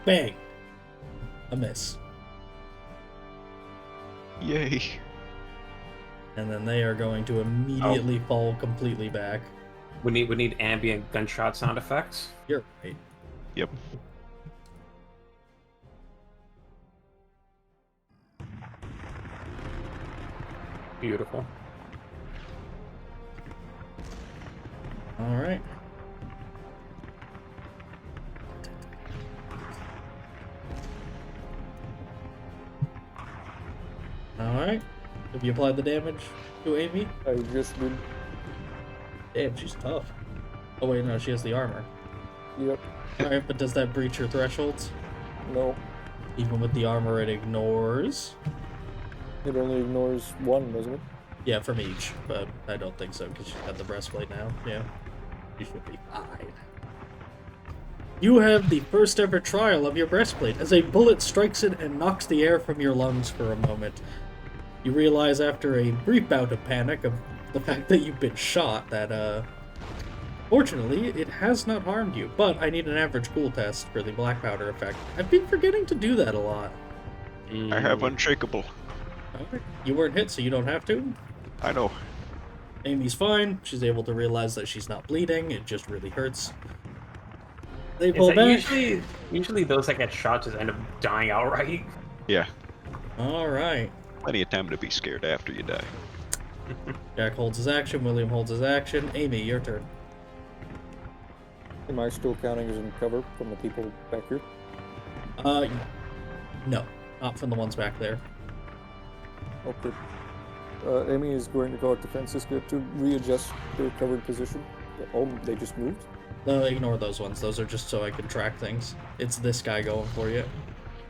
Bang! A miss. Yay. And then they are going to immediately fall completely back. We need ambient gunshot sound effects. You're right. Yep. Beautiful. Alright. Alright. Have you applied the damage to Amy? I just did. Damn, she's tough. Oh wait, no, she has the armor. Yep. Alright, but does that breach your thresholds? No. Even with the armor, it ignores? It only ignores one, doesn't it? Yeah, from each, but I don't think so, because she's got the breastplate now. Yeah. You should be fine. You have the first ever trial of your breastplate, as a bullet strikes it and knocks the air from your lungs for a moment. You realize after a brief bout of panic of the fact that you've been shot that, fortunately, it has not harmed you, but I need an average cool test for the black powder effect. I've been forgetting to do that a lot. I have unshakable. Okay. You weren't hit, so you don't have to. I know. Amy's fine. She's able to realize that she's not bleeding. It just really hurts. They pull back. Usually those that get shot just end up dying outright. Yeah. Alright. Plenty of time to be scared after you die. Jack holds his action. William holds his action. Amy, your turn. Am I still counting as in cover from the people back here? No. Not from the ones back there. Okay. Amy is going to go out to Francisca to readjust their covered position. Oh, they just moved? No, ignore those ones. Those are just so I can track things. It's this guy going for you.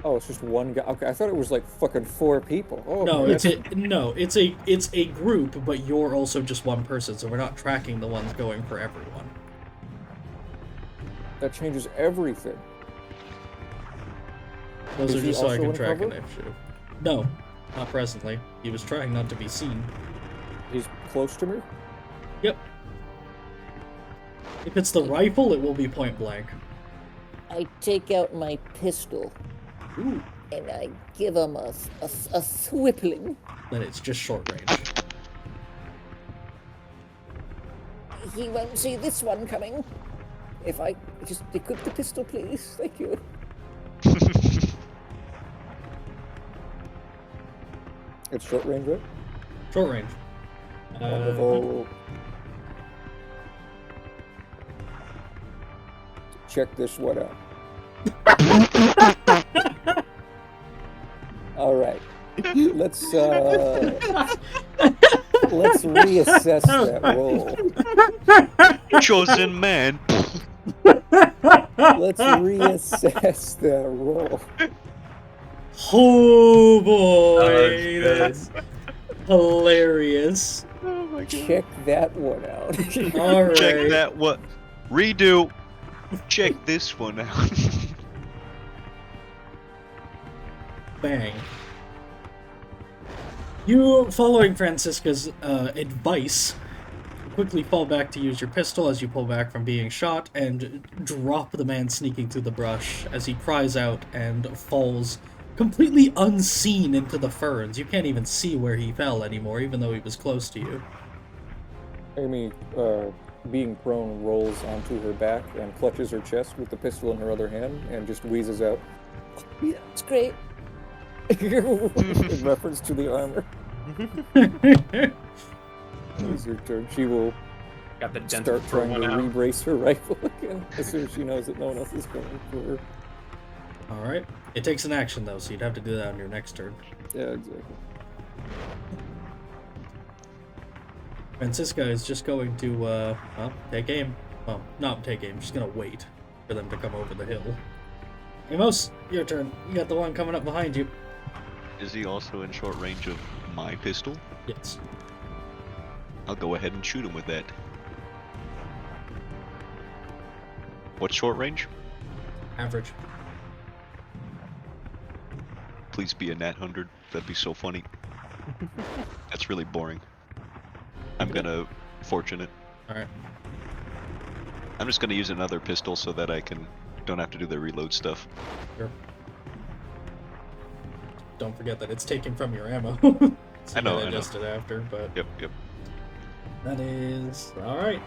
Oh, it's just one guy. Okay, I thought it was like fucking 4 people. Oh, No, that's... it's a group, but you're also just one person, so we're not tracking the ones going for everyone. That changes everything. Those Is are he just so I also can in track cover? initiative. No, not presently. He was trying not to be seen. He's close to me? Yep. If it's the rifle, it will be point blank. I take out my pistol Ooh. and I give him a swippling. Then it's just short range. He won't see this one coming. If I just equip the pistol, please. Thank you. It's short range, right? Short range. Oh. Check this one out. All right. Let's reassess that roll. Chosen man. Let's reassess that roll. Oh boy, That's that's hilarious. Oh my god. Check that one out. All right. Check that what? Redo. Check this one out. Bang. You, following Francisca's advice, quickly fall back to use your pistol as you pull back from being shot and drop the man sneaking through the brush as he cries out and falls completely unseen into the ferns. You can't even see where he fell anymore, even though he was close to you. Amy, being prone, rolls onto her back and clutches her chest with the pistol in her other hand and just wheezes out. Yeah, it's great. In reference to the armor. It's her turn. She will got the dent start for trying one to out. re-brace her rifle again as soon as she knows that no one else is coming for her. Alright. It takes an action, though, so you'd have to do that on your next turn. Yeah, exactly. Francisca is just going to, well, take aim. Well, not take aim, she's gonna wait for them to come over the hill. Amos, your turn. You got the one coming up behind you. Is he also in short range of my pistol? Yes. I'll go ahead and shoot him with that. What's short range? Average. Please be a nat 100. That'd be so funny. That's really boring. I'm gonna fortunate. Alright. I'm just gonna use another pistol so that I don't have to do the reload stuff. Sure. Don't forget that it's taken from your ammo. So I know, you I gotta know. adjust it after, but Yep. that is alright.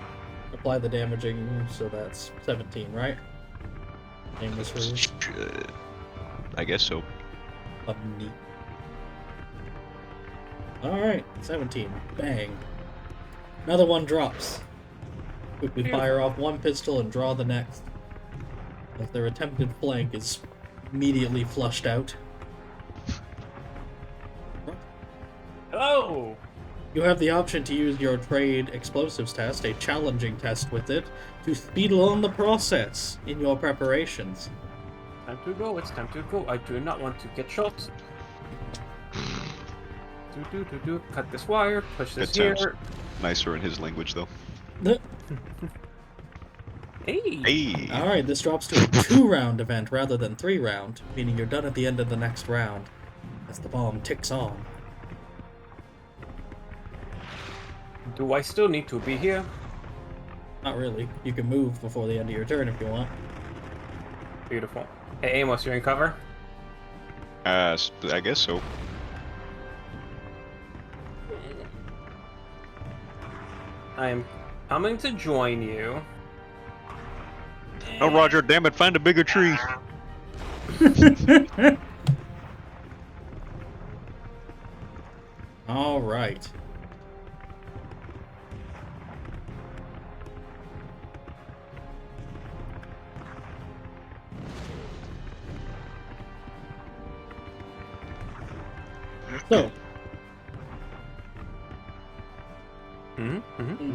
Apply the damaging, so that's 17, right? Name was for I guess so. Bunny. Alright, 17. Bang. Another one drops. Quickly fire off one pistol and draw the next. As their attempted flank is immediately flushed out. You have the option to use your trade explosives test, a challenging test with it, to speed along the process in your preparations. Time to go. It's time to go. I do not want to get shot. Cut this wire. Push this It here. sounds nicer in his language, though. Hey. Hey! Alright, this drops to a 2-round event rather than 3-round, meaning you're done at the end of the next round, as the bomb ticks on. Do I still need to be here? Not really. You can move before the end of your turn if you want. Beautiful. Hey, Amos, you're in cover? I guess so. I'm coming to join you. Oh, Roger, damn it, find a bigger tree. Alright. So, a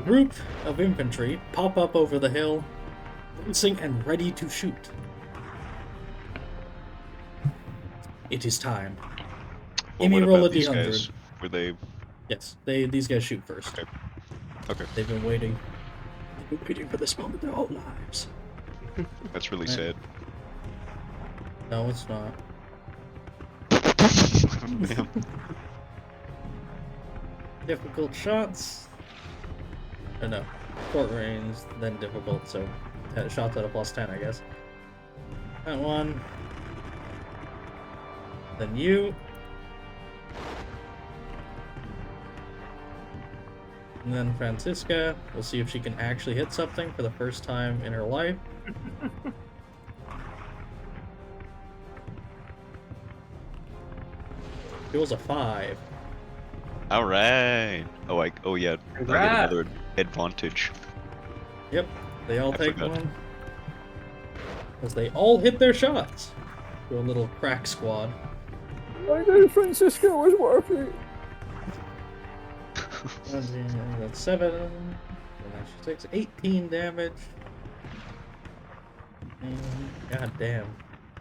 group of infantry pop up over the hill, racing and ready to shoot. It is time. Well, Amy, what roll a about these d100. guys? Were they... Yes, these guys shoot first. Okay. Okay, They've been waiting. They've been waiting for this moment their whole lives. that's really Right. sad. No, it's not. Damn. Difficult shots. Oh no, short range, then difficult. So shots at a +10, I guess. That one. Then you. And then Francisca. We'll see if she can actually hit something for the first time in her life. It was a 5. All right. Oh yeah. I get Congrats. another advantage. Yep, they all I take forgot. one. Because they all hit their shots. To a little crack squad. My name Francisco was working. That's 7. And then she takes 18 damage. And god damn.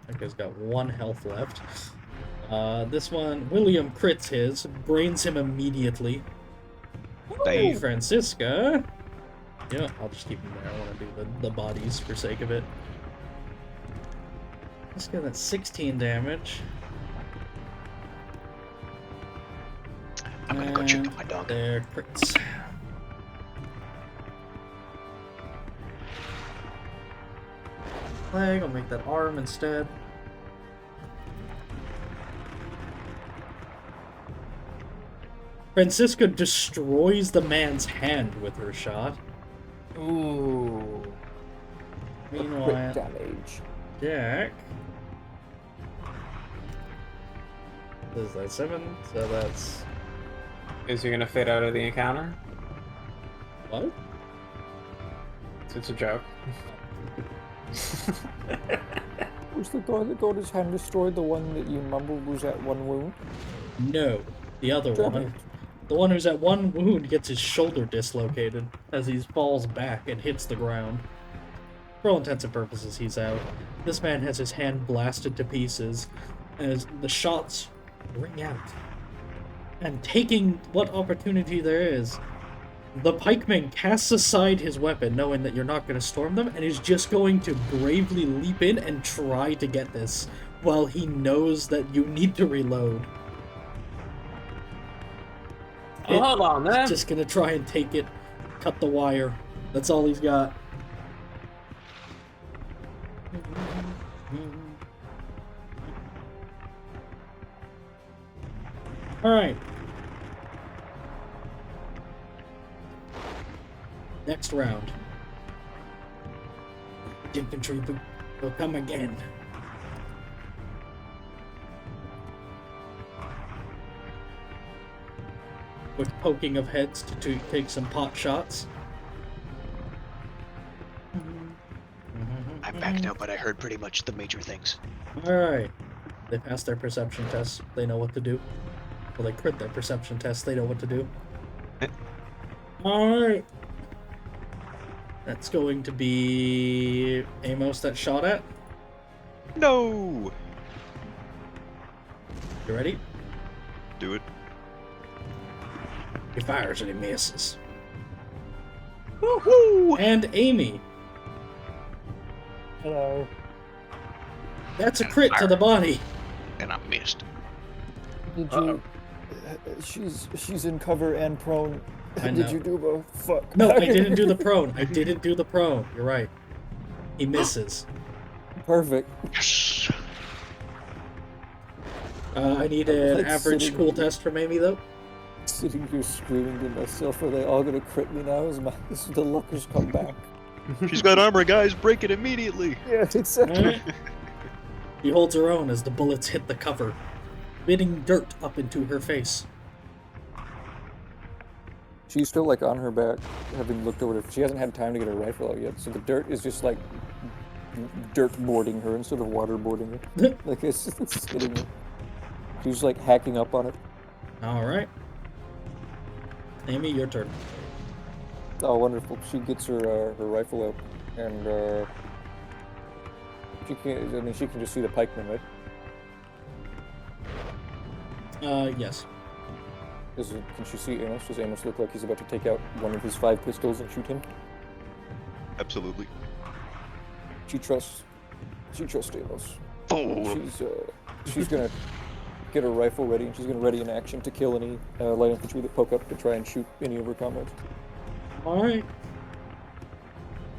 That guy's got 1 health left. This one, William crits his, brains him immediately. Damn. Francisca. Yeah, I'll just keep him there. I want to do the bodies for sake of it. Let's get that 16 damage. I'm gonna go check And on my dog. They're crits. Leg, I'll make that arm instead. Francisca destroys the man's hand with her shot. Ooh. Crit Meanwhile, damage. Jack. This is that 7, so that's Is he gonna fade out of the encounter? what? It's a joke. Was the guy that got his hand destroyed the one that you mumbled was at 1 wound? No, the other Damn one. The one who's at 1 wound gets his shoulder dislocated as he falls back and hits the ground. For all intents and purposes, he's out. This man has his hand blasted to pieces as the shots ring out. And taking what opportunity there is, the pikeman casts aside his weapon, knowing that you're not going to storm them, and is just going to bravely leap in and try to get this, while he knows that you need to reload. Oh, hold on, man. Just gonna try and take it, cut the wire. That's all he's got. Alright. Next round. Infantry will come again. With poking of heads to take some pot shots. I'm back now, but I heard pretty much the major things. Alright. They passed their perception test. They know what to do. Well, they crit their perception test. They know what to do. Alright. That's going to be Amos that shot at. No! You ready? Do it. He fires and he misses. Woo! And Amy. Hello. That's a crit to the body. And I missed. Did Uh-oh. She's in cover and prone. I know. Did you do both? Fuck. No, I didn't do the prone. I didn't do the prone. You're right. He misses. Perfect. Yes. I need an Like average sitting- school test from Amy, though. Sitting here screaming to myself, are they all gonna crit me now? Is the luck has come back? She's got armor, guys. Break it immediately. Yeah, exactly. Alright. He holds her own as the bullets hit the cover, spitting dirt up into her face. She's still like on her back, having looked over. She hasn't had time to get her rifle out yet, so the dirt is just like dirt boarding her instead of water boarding her. Like it's hitting her. She's like hacking up on it. Alright. Amy, your turn. Oh, wonderful! She gets her rifle out, and she can. I mean, she can just see the pikeman, right? Yes. Can she see Amos? Does Amos look like he's about to take out one of his 5 pistols and shoot him? Absolutely. She trusts Amos. Oh, She's gonna get her rifle ready, and she's gonna ready in action to kill any light infantry that poke up to try and shoot any of her comrades. Alright.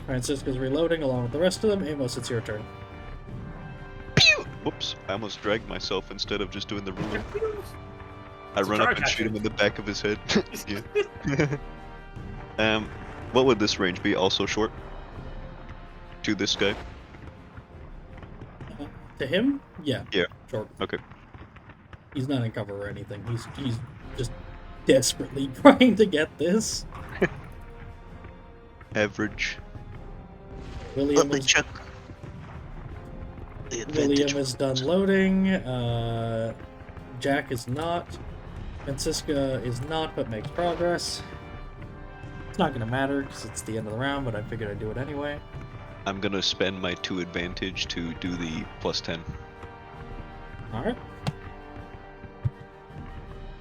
Francisca's reloading along with the rest of them. Amos, it's your turn. pew! Whoops. I almost dragged myself instead of just doing the ruler. I It's a run up charge and shoot him action. in the back of his head. Yeah. What would this range be? Also short? To this guy? To him? Yeah. Yeah. Short. Okay. He's not in cover or anything. He's just desperately trying to get this. Average. William Let me is, check. The advantage. William is done loading. Jack is not. Francisca is not, but makes progress. It's not gonna matter because it's the end of the round, but I figured I'd do it anyway. I'm gonna spend my 2 advantage to do the +10. Alright.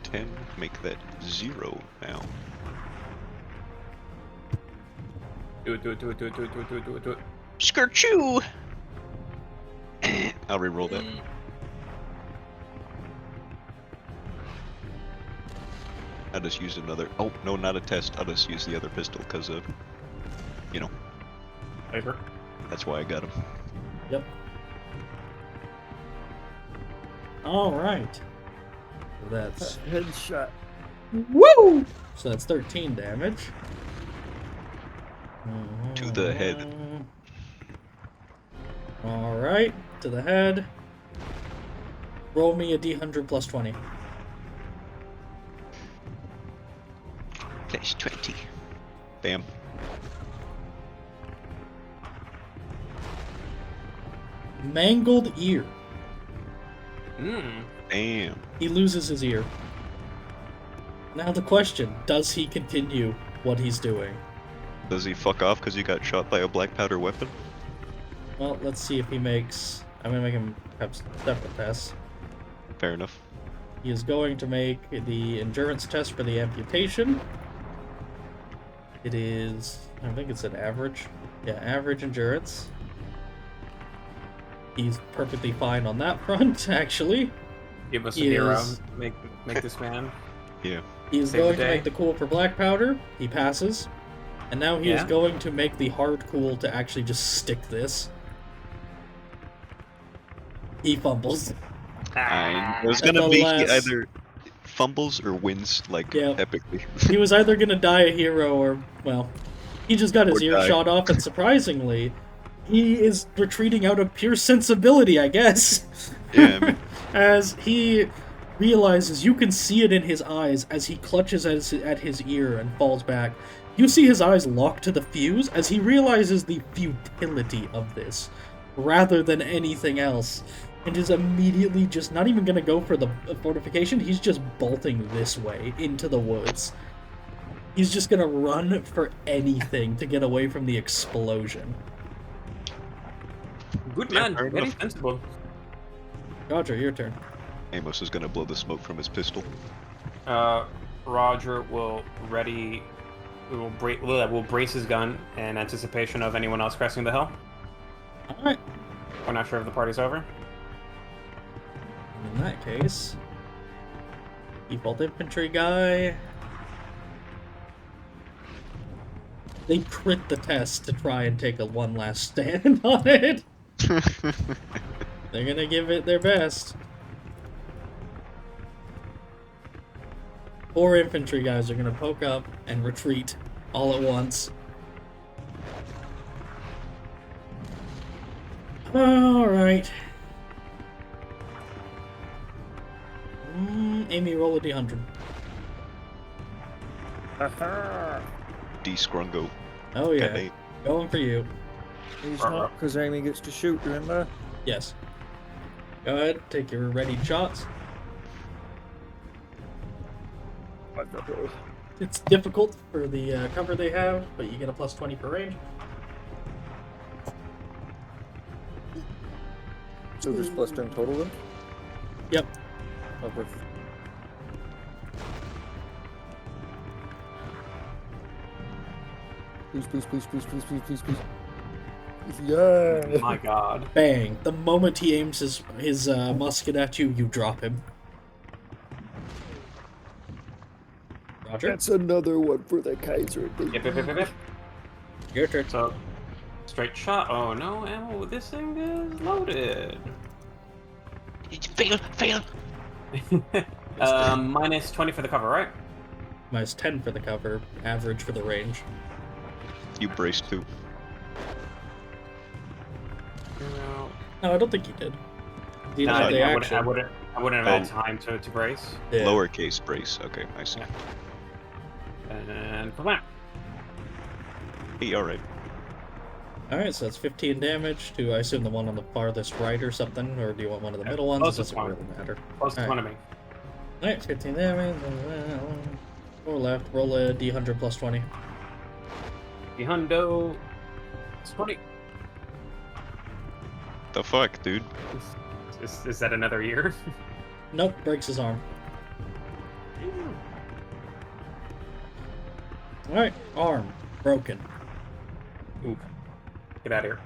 10, make that 0 now. Do it. Skirt you! I'll reroll that. I'll just use another. Oh, no, not a test. I'll just use the other pistol because of. You know, Paper. that's why I got him. Yep. Alright. That's Headshot. Woo! So that's 13 damage. To the head. Alright, to the head. Roll me a d100 plus 20. Place 20. Bam. Mangled ear. Bam. He loses his ear. Now the question, does he continue what he's doing? Does he fuck off because he got shot by a black powder weapon? Well, let's see if he makes... I'm gonna make him have separate tests. Fair enough. He is going to make the endurance test for the amputation. It is... I think it's an average. Yeah, average endurance. He's perfectly fine on that front, actually. Give us a He hero. is- Make this man. Yeah. He is Save the going to day. make the cool for black powder. He passes. And now he is Yeah? going to make the hard cool to actually just stick this. He fumbles. It was At gonna the be last- either fumbles or wins, like, Yeah. epically. He was either gonna die a hero or, well, he just got his Or ear die. shot off, and surprisingly, he is retreating out of pure sensibility, I guess. Yeah, I mean, As he realizes, you can see it in his eyes as he clutches at his ear and falls back. You see his eyes lock to the fuse as he realizes the futility of this, rather than anything else, and is immediately just not even gonna go for the fortification, he's just bolting this way into the woods. He's just gonna run for anything to get away from the explosion. Good Yeah, man, fair very enough. sensible. Roger, your turn. Amos is gonna blow the smoke from his pistol. Roger will will brace his gun in anticipation of anyone else crossing the hill. Alright. We're not sure if the party's over. In that case, default infantry guy. They crit the test to try and take a one last stand on it. They're gonna give it their best. 4 infantry guys are gonna poke up and retreat all at once. Alright. Amy, roll a d100. D Scrungo. Oh yeah, Got 8. going for you. He's not, because Amy gets to shoot, remember? Yes. Go ahead, take your ready shots. It's difficult for the cover they have, but you get a plus 20 per range. So just plus 10 total then? Yep. Okay. Please, please, please, please, please, please, please, please. Yeah! My god. Bang! The moment he aims his musket at you, you drop him. Roger. That's another one for the Kaiser. Yep. Your turn. So, straight shot. Oh no, ammo. This thing is loaded. Fail. Minus 20 for the cover, right? Minus 10 for the cover, average for the range. You braced too. No. No, I don't think he did. He No, didn't have the I action. wouldn't have had time to brace. Yeah. Lowercase brace. Okay, I see. And bam. Hey, alright. Alright, so that's 15 damage to, I assume, the one on the farthest right or something, or do you want one of the middle ones? It closest doesn't one. really matter. Close in Alright. front of me. Alright, 15 damage. 4 left. Roll a d100 plus 20. The hundo. It's 20. The fuck, dude? Is that another year? Nope, breaks his arm. Alright, arm. Broken. Ooh. Get out of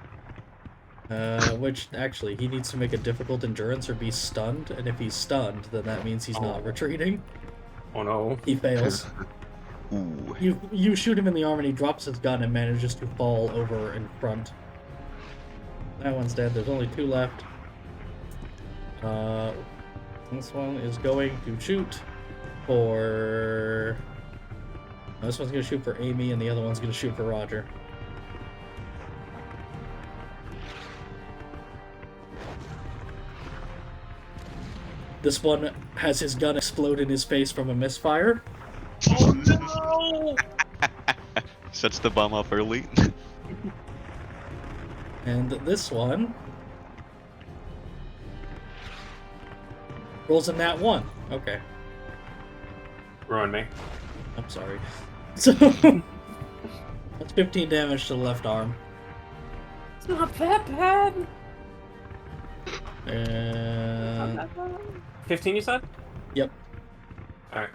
here. Which, actually, he needs to make a difficult endurance or be stunned, and if he's stunned, then that means he's not retreating. Oh no. He fails. Ooh. You shoot him in the arm and he drops his gun and manages to fall over in front. That one's dead. There's only 2 left. This one is going to shoot for... This one's going to shoot for Amy and the other one's going to shoot for Roger. This one has his gun explode in his face from a misfire. Oh no! Sets the bomb off early. And this one rolls a nat 1. Okay, Ruin me. I'm sorry. So that's 15 damage to the left arm. It's not that bad. And 15, you said? yep. Alright.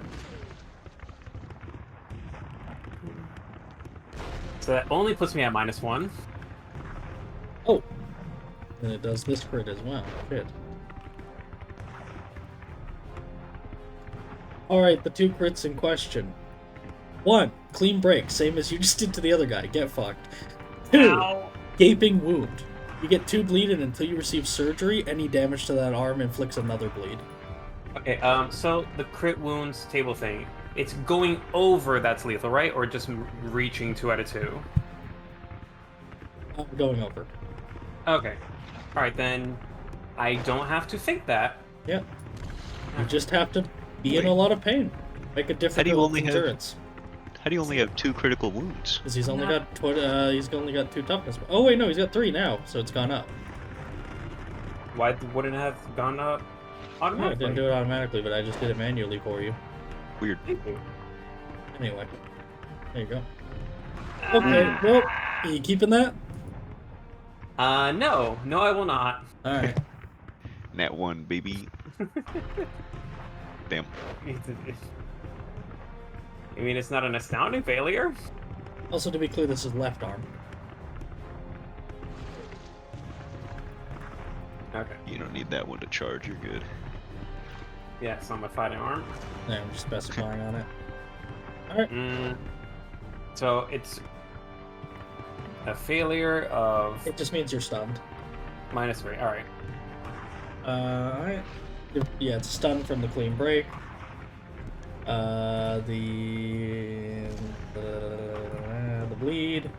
So that only puts me at -1. Oh, and it does this crit as well. Shit. Alright, the 2 crits in question. 1, clean break, same as you just did to the other guy. Get fucked. 2, Ow. gaping wound. You get 2 bleeding until you receive surgery. Any damage to that arm inflicts another bleed. Okay, so the crit wounds table thing, it's going over that's lethal, right? Or just reaching 2 out of 2? I'm going over. Okay. Alright, then I don't have to think that. Yeah. You just have to be in a lot of pain. Make a different endurance. How do you only have 2 critical wounds? Because he's only got he's only got 2 toughness. Oh wait, no, he's got 3 now, so it's gone up. Why wouldn't it have gone up No, I automatically? didn't do it automatically, but I just did it manually for you. Weird. Thank you. Anyway. There you go. Okay, well, are you keeping that? No, I will not. All right. Nat 1, baby. Damn. I mean, it's not an astounding failure. Also, to be clear, this is left arm. Okay. You don't need that one to charge. You're good. Yeah, it's not my fighting arm. Yeah, I'm just specifying on it. All right. So it's a failure of It just means you're stunned. -3. All right. Alright. Yeah, it's stunned from the clean break. The bleed.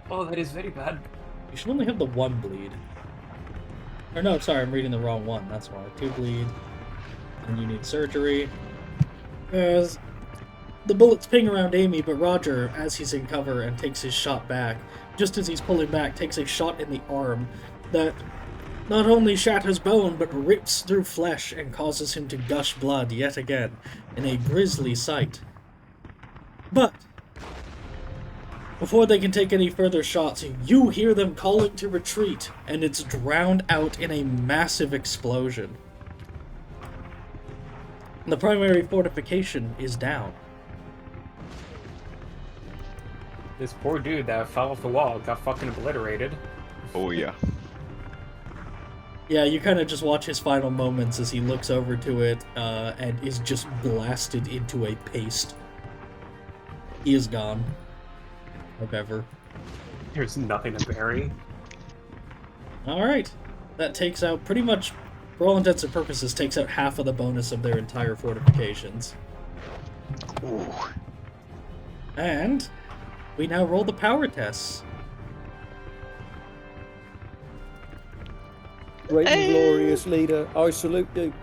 Oh, that is very bad. You should only have the 1 bleed. Or no, sorry, I'm reading the wrong one. That's why. 2 bleed. And you need surgery. As the bullets ping around Amy, but Roger, as he's in cover and takes his shot back, just as he's pulling back, takes a shot in the arm that not only shatters bone, but rips through flesh and causes him to gush blood yet again, in a grisly sight. But before they can take any further shots, you hear them calling to retreat, and it's drowned out in a massive explosion. The primary fortification is down. This poor dude that fell off the wall got fucking obliterated. Oh, yeah. Yeah, you kind of just watch his final moments as he looks over to it and is just blasted into a paste. He is gone. If ever. There's nothing to bury. Alright. That takes out pretty much, for all intents and purposes, takes out half of the bonus of their entire fortifications. Ooh. And we now roll the power tests. Great and glorious leader, I salute you.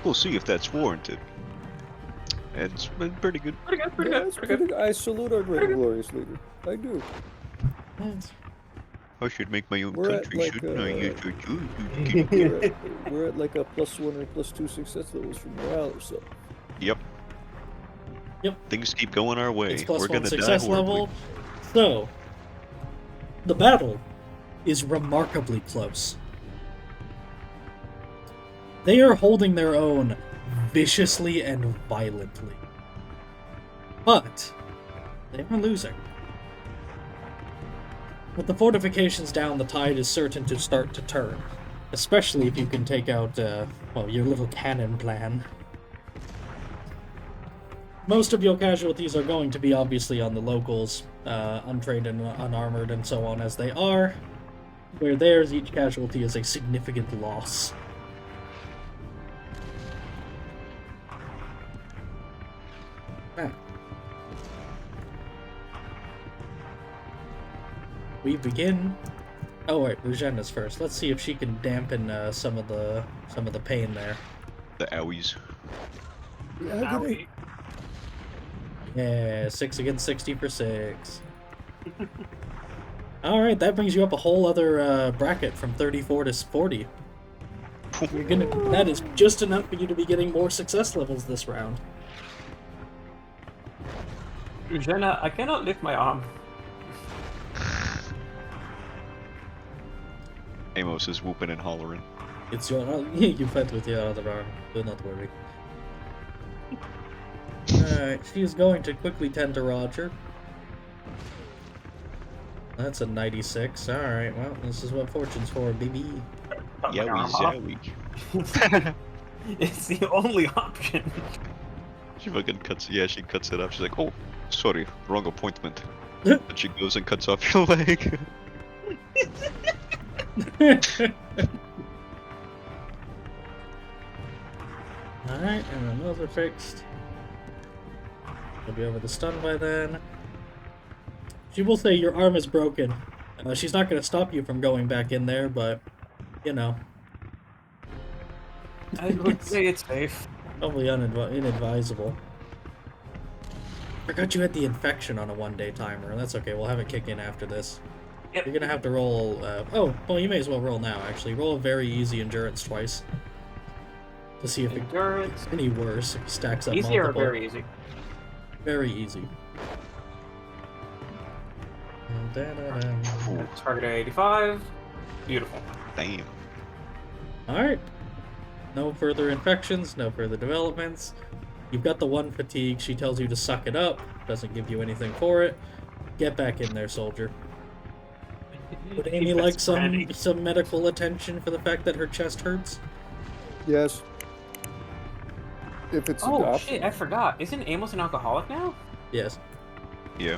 We'll see if that's warranted. It's been pretty good. Pretty good, pretty Yeah, good, that's pretty good. pretty good. I salute our great and glorious leader. I do. I should make my own We're at, country, like, shouldn't I? Yes, I do. We're at like a +1 or +2 success levels for morale or so. Yep. Yep. Things keep going our way. It's We're +1 gonna success die horribly. level. So, the battle is remarkably close. They are holding their own viciously and violently. But they are losing. With the fortifications down, the tide is certain to start to turn. Especially if you can take out, well, your little cannon plan. Most of your casualties are going to be obviously on the locals, untrained and unarmored and so on as they are, where theirs, each casualty is a significant loss. Ah. We begin. Oh wait, Regena's first. Let's see if she can dampen some of the pain there. The owies. Owie. Yeah, 6 against 60 for 6. Alright, that brings you up a whole other bracket from 34 to 40. That is just enough for you to be getting more success levels this round. Jenna, I cannot lift my arm. Amos is whooping and hollering. It's your you fight with your other arm. Do not worry. Alright, she's going to quickly tend to Roger. That's a 96. Alright, well, this is what fortune's for, baby. Cut my arm Yowie off. zowie. It's the only option. She fucking cuts, yeah, she cuts it up. She's like, oh, sorry, wrong appointment. And she goes and cuts off your leg. Alright, and then those are fixed. She'll be over the stun by then. She will say your arm is broken. She's not going to stop you from going back in there, but, you know. I would say it's safe. Probably inadvisable. Forgot you had the infection on a 1-day timer. That's okay, we'll have it kick in after this. Yep. You're gonna have to roll, oh, well, you may as well roll now, actually. Roll a very easy endurance twice. to see if Endurance. it's any worse. If he stacks up Easy or multiple. very easy? Very easy. Ooh, Targeting 85. Beautiful. damn. Alright. No further infections, no further developments. You've got the one fatigue. She tells you to suck it up. Doesn't give you anything for it. Get back in there, soldier. Would Amy like some medical attention for the fact that her chest hurts? Yes. If it's Oh adoption. shit! I forgot. Isn't Amos an alcoholic now? Yes. Yeah.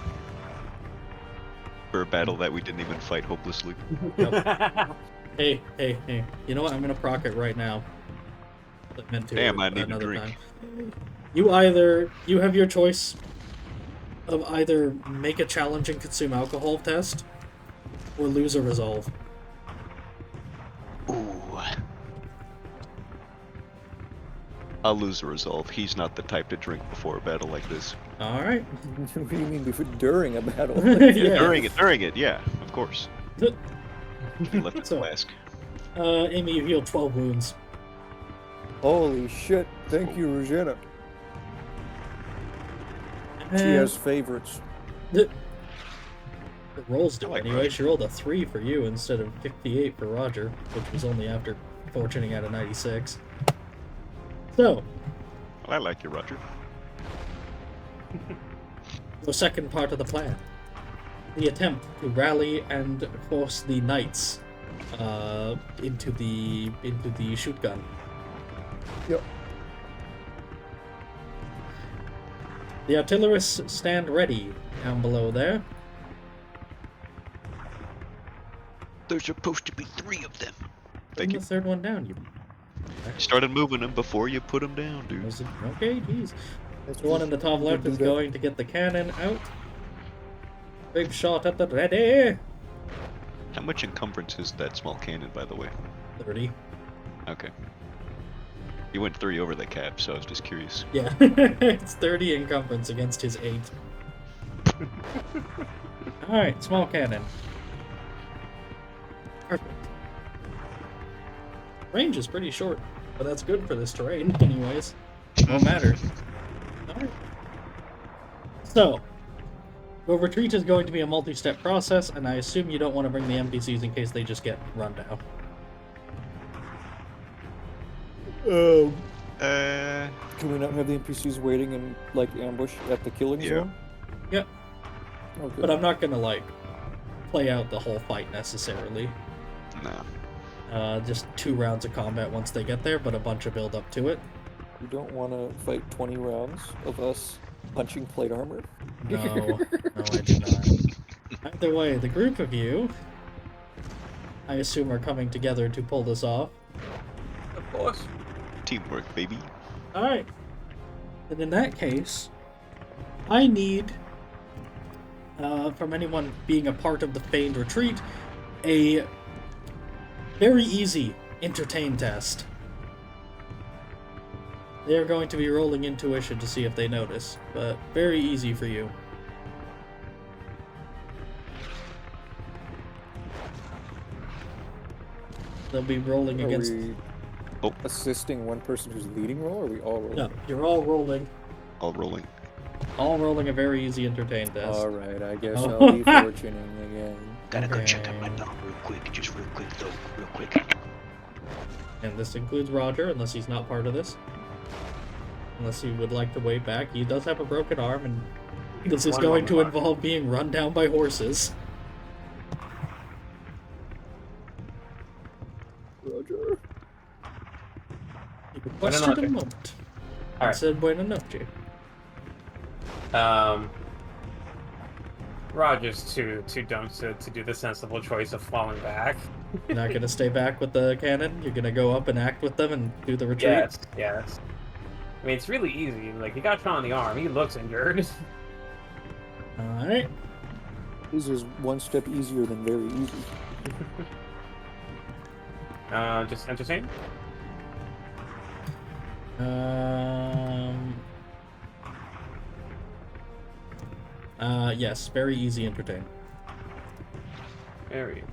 For a battle that we didn't even fight hopelessly. Hey. You know what? I'm gonna proc it right now. I meant to Damn, I need a another drink. time. You have your choice of either make a challenge and consume alcohol test, or lose a resolve. Ooh. I'll lose a resolve. He's not the type to drink before a battle like this. Alright. What do you mean before, during a battle? Yeah. During it, yeah, of course. He left his So- flask. Amy, you healed 12 wounds. Holy shit! Thank you, Regina. She And has favorites. the rolls do I like anyway. Roger. She rolled a 3 for you instead of 58 for Roger, which was only after fortuning out of 96. So, Well, I like you, Roger. the second part of the plan. The attempt to rally and force the knights into the shoot gun. Yep. The artillerists stand ready down below there. There's supposed to be 3 of them. Thank Bring you. the third one down. You Started moving them before you put them down, dude. was it? Okay, jeez. The one in the top left is going to get the cannon out. Big shot at the ready. How much encumbrance is that small cannon, by the way? 30. Okay. You went 3 over the cap, so I was just curious. Yeah, it's 30 encumbrance against his 8. Alright, small cannon. Perfect. Range is pretty short, but that's good for this terrain, anyways. Won't matter. Alright. So, your retreat is going to be a multi-step process, and I assume you don't want to bring the NPCs in case they just get run down. Can we not have the NPCs waiting in like ambush at the killing Yeah. zone? Yep. Okay. But I'm not gonna, like, play out the whole fight necessarily. No. Just 2 rounds of combat once they get there, but a bunch of build up to it. You don't want to fight 20 rounds of us punching plate armor? No, I do not. Either way, the group of you, I assume, are coming together to pull this off. Of course. Teamwork, baby. Alright. And in that case, I need, from anyone being a part of the feigned retreat, a very easy entertain test. They're going to be rolling intuition to see if they notice, but very easy for you. They'll be rolling Are against... we Oh. assisting one person who's leading roll, or are we all rolling? No, you're all rolling. All rolling. All rolling a very easy entertain test. Alright, I guess Oh. I'll be fortuning again. Gotta go check Okay. out my dog real quick. Just real quick, though. Real quick. And this includes Roger, unless he's not part of this. Unless he would like to wait back. He does have a broken arm, and this is One going to moment, involve being run down by horses. Roger. He requested a noche. moment. I Alright. said buena noche. Roger's too dumb to do the sensible choice of falling back. You're not gonna stay back with the cannon? You're gonna go up and act with them and do the retreat? Yes. I mean, it's really easy. Like, he got shot in the arm. He looks injured. Alright. This is one step easier than very easy. Just entertain. Yes, very easy entertain. Very.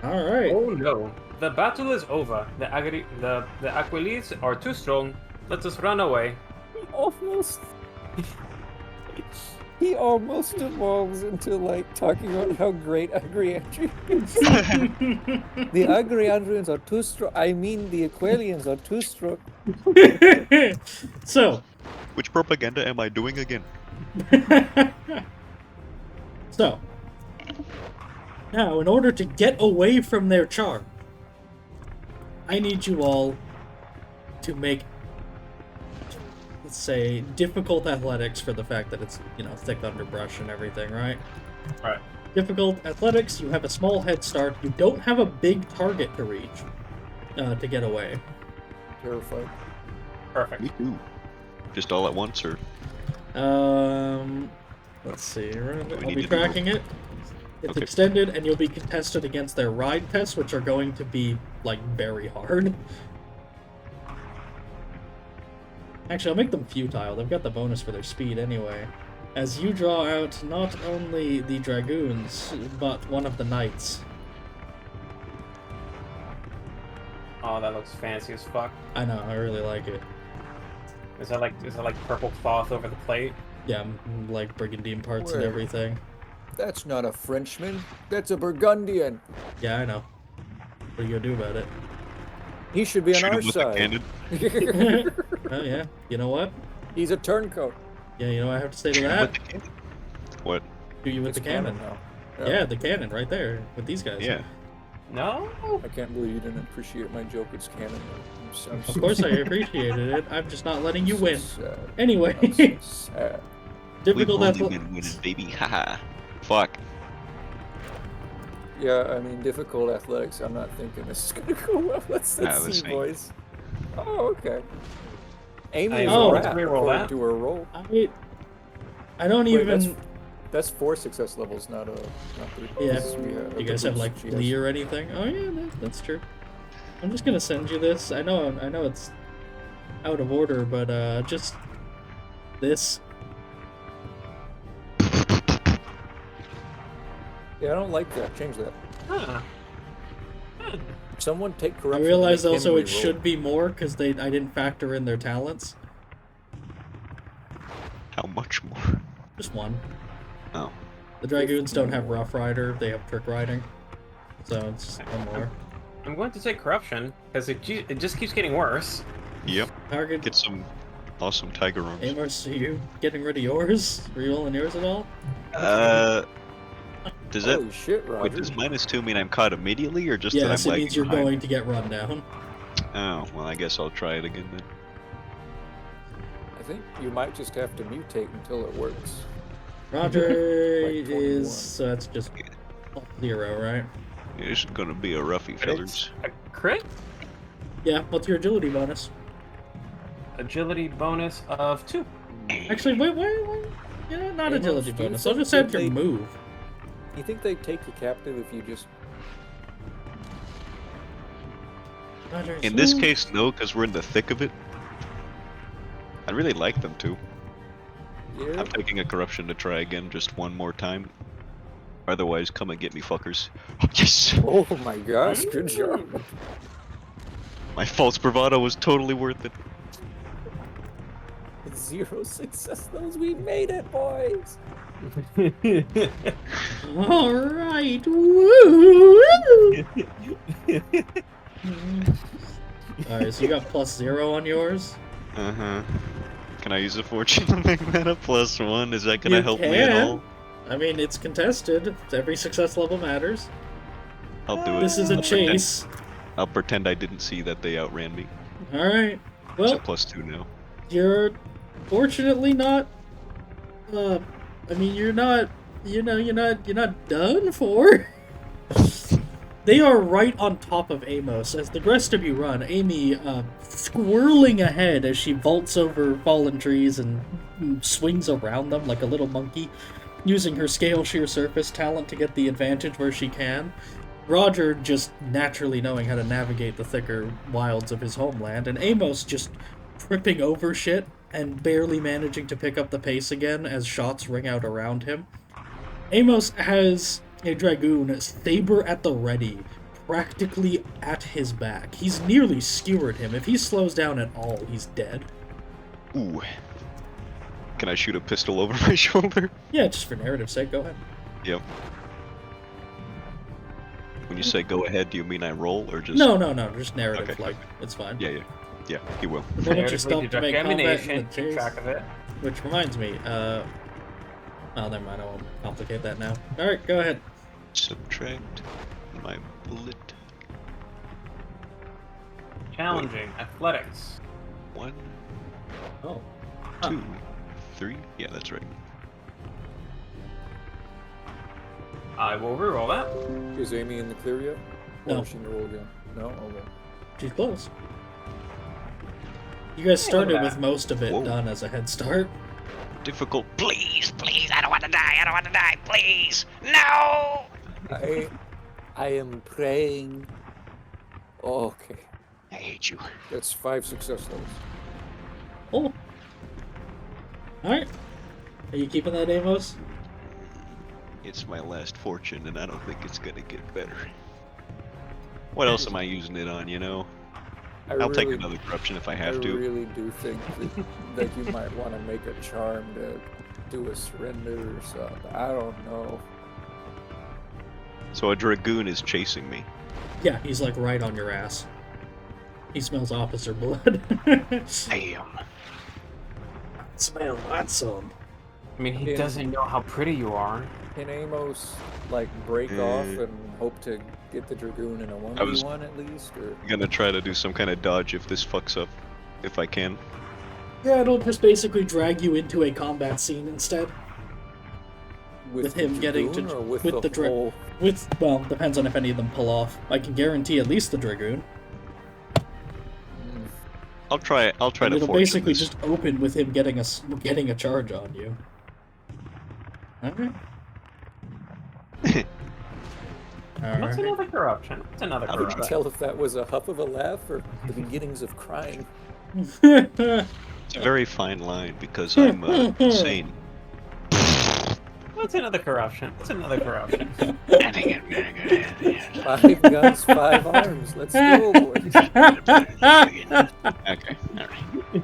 Alright. Oh no. The battle is over. The Aqualis are too strong. Let us run away. Almost. He almost evolves into like talking about how great Agriandrians are. The Agriandrians are too strong. I mean, the Aqualians are too strong. So, Which propaganda am I doing again? so, now in order to get away from their charm, I need you all to make, let's say, difficult athletics for the fact that it's, you know, thick underbrush and everything, right? Right. Difficult athletics, you have a small head start, you don't have a big target to reach to get away. Terrified. Perfect. Me too. Just all at once, or Let's see, we I'll need be to do tracking it. It's Okay. extended, and you'll be contested against their ride tests, which are going to be, like, very hard. Actually, I'll make them futile. They've got the bonus for their speed anyway. As you draw out not only the dragoons, but one of the knights. Oh, that looks fancy as fuck. I know, I really like it. Is that like purple cloth over the plate? Yeah, like brigandine parts and Where? everything. That's not a Frenchman. That's a Burgundian. Yeah, I know. What are you gonna do about it? He should be on shoot our him with a side. cannon. Oh yeah, you know what? He's a turncoat. Yeah, you know what I have to say to Shoot him that? with the cannon. What? Do you with It's the cannon? now. Yeah, the cannon right there with these guys. Yeah. No. I can't believe you didn't appreciate my joke. It's canon. I'm Of course I appreciated it. I'm just not letting you so win. sad. Anyway, I'm so sad. difficult We've only athletics. been winning, baby. Haha. Fuck. Yeah, I mean, difficult athletics. I'm not thinking this is gonna go well. Let's let's see, see. boys. Oh, okay. Amy Hey, is oh, a let's rat reroll according that. to her roll. I don't Wait, even. that's 4 success levels, not 3. Yeah. Because we You guys have like she has- Lee or anything? Oh yeah, that's true. I'm just gonna send you this. I know it's out of order, but just this. Yeah, I don't like that. Change that. Huh. Someone take I corruption. realize and make also him it reroll. should be more because I didn't factor in their talents. How much more? Just one. Oh. The dragoons don't have rough rider; they have trick riding. So it's just one more. I'm going to say corruption because it just keeps getting worse. Yep. Target. Get some awesome tiger arms. Amos, are you getting rid of yours? Rerolling yours at all? Does that Holy shit, Roger. wait? Does -2 mean I'm caught immediately, or just that Yes, I'm it lagging means you're behind? going to get run down. Oh well, I guess I'll try it again then. I think you might just have to mutate until it works. Roger Like 21. is so that's just 0, right? Yeah, this is gonna be a roughy, fellas. A crit? Yeah. What's your agility bonus? Agility bonus of 2. Actually, wait. Yeah, not Amos, agility do you bonus. I'll think just add that your they- move. You think they'd take you captive if you just... Roger, In this so- case, no, because we're in the thick of it. I'd really like them to. Yeah? I'm taking a corruption to try again just one more time. Otherwise, come and get me, fuckers. Yes! Oh my gosh, good job. My false bravado was totally worth it. 0 success levels. We made it, boys. All right. Woo! All right, so you got +0 on yours. Uh-huh. Can I use a fortune to make that a +1? Is that gonna You help me at can. all? I mean, it's contested. Every success level matters. I'll do it. This is a I'll pretend- chase. I'll pretend I didn't see that they outran me. All right. It's Well, a +2 now. you're fortunately not. I mean, you're not. You're not done for. They are right on top of Amos as the rest of you run. Amy, squirreling ahead as she vaults over fallen trees and swings around them like a little monkey, using her scale sheer surface talent to get the advantage where she can. Roger just naturally knowing how to navigate the thicker wilds of his homeland, and Amos just tripping over shit and barely managing to pick up the pace again as shots ring out around him. Amos has a dragoon saber at the ready, practically at his back. He's nearly skewered him. If he slows down at all, he's dead. Ooh. Can I shoot a pistol over my shoulder? Yeah, just for narrative's sake, go ahead. Yep. When you say go ahead, do you mean I roll or just... No, just narrative, Okay. like, it's fine. Yeah, he will. The moment you stop Narratively to make deduct combat ammunition, in the keep chase, track of it. which reminds me, oh, never mind, I won't complicate that now. Alright, go ahead. Subtract my bullet. Challenging athletics. 1, Oh. 2, 3. Yeah, that's right. I will reroll that. Is Amy in the clear yet? No. Or is she gonna roll again? No? Okay. She's close. You guys started that. with most of it Whoa. done as a head start. Difficult. Please, please, I don't want to die. I don't want to die. Please, no. I am praying. Okay. I hate you. That's 5 success levels. Oh. Alright. Are you keeping that, Amos? It's my last fortune, and I don't think it's gonna get better. What else am I using it on, you know? I'll take another corruption if I have I to. really do think that you might want to make a charm to do a surrender or something. I don't know. So a dragoon is chasing me. Yeah, he's like right on your ass. He smells officer blood. Damn. Smell that son. I mean, he Yeah. doesn't know how pretty you are. Can Amos like break off and hope to get the dragoon in a 1v1 at least? Or I'm gonna try to do some kind of dodge if this fucks up, if I can. Yeah, it'll just basically drag you into a combat scene instead. With the him getting dragoon to- or with, with the, the dra- whole... Well, depends on if any of them pull off. I can guarantee at least the dragoon. I'll try And to it'll fortune basically this. just open with him getting a charge on you. Alright. What's Alright. another corruption? What's another How did you corruption? tell if that was a huff of a laugh or the beginnings of crying? It's a very fine line because I'm insane. What's another corruption? What's another corruption? I think I'm gonna go ahead. Yeah. 5 guns, 5 arms. Let's go, boys. Okay, alright.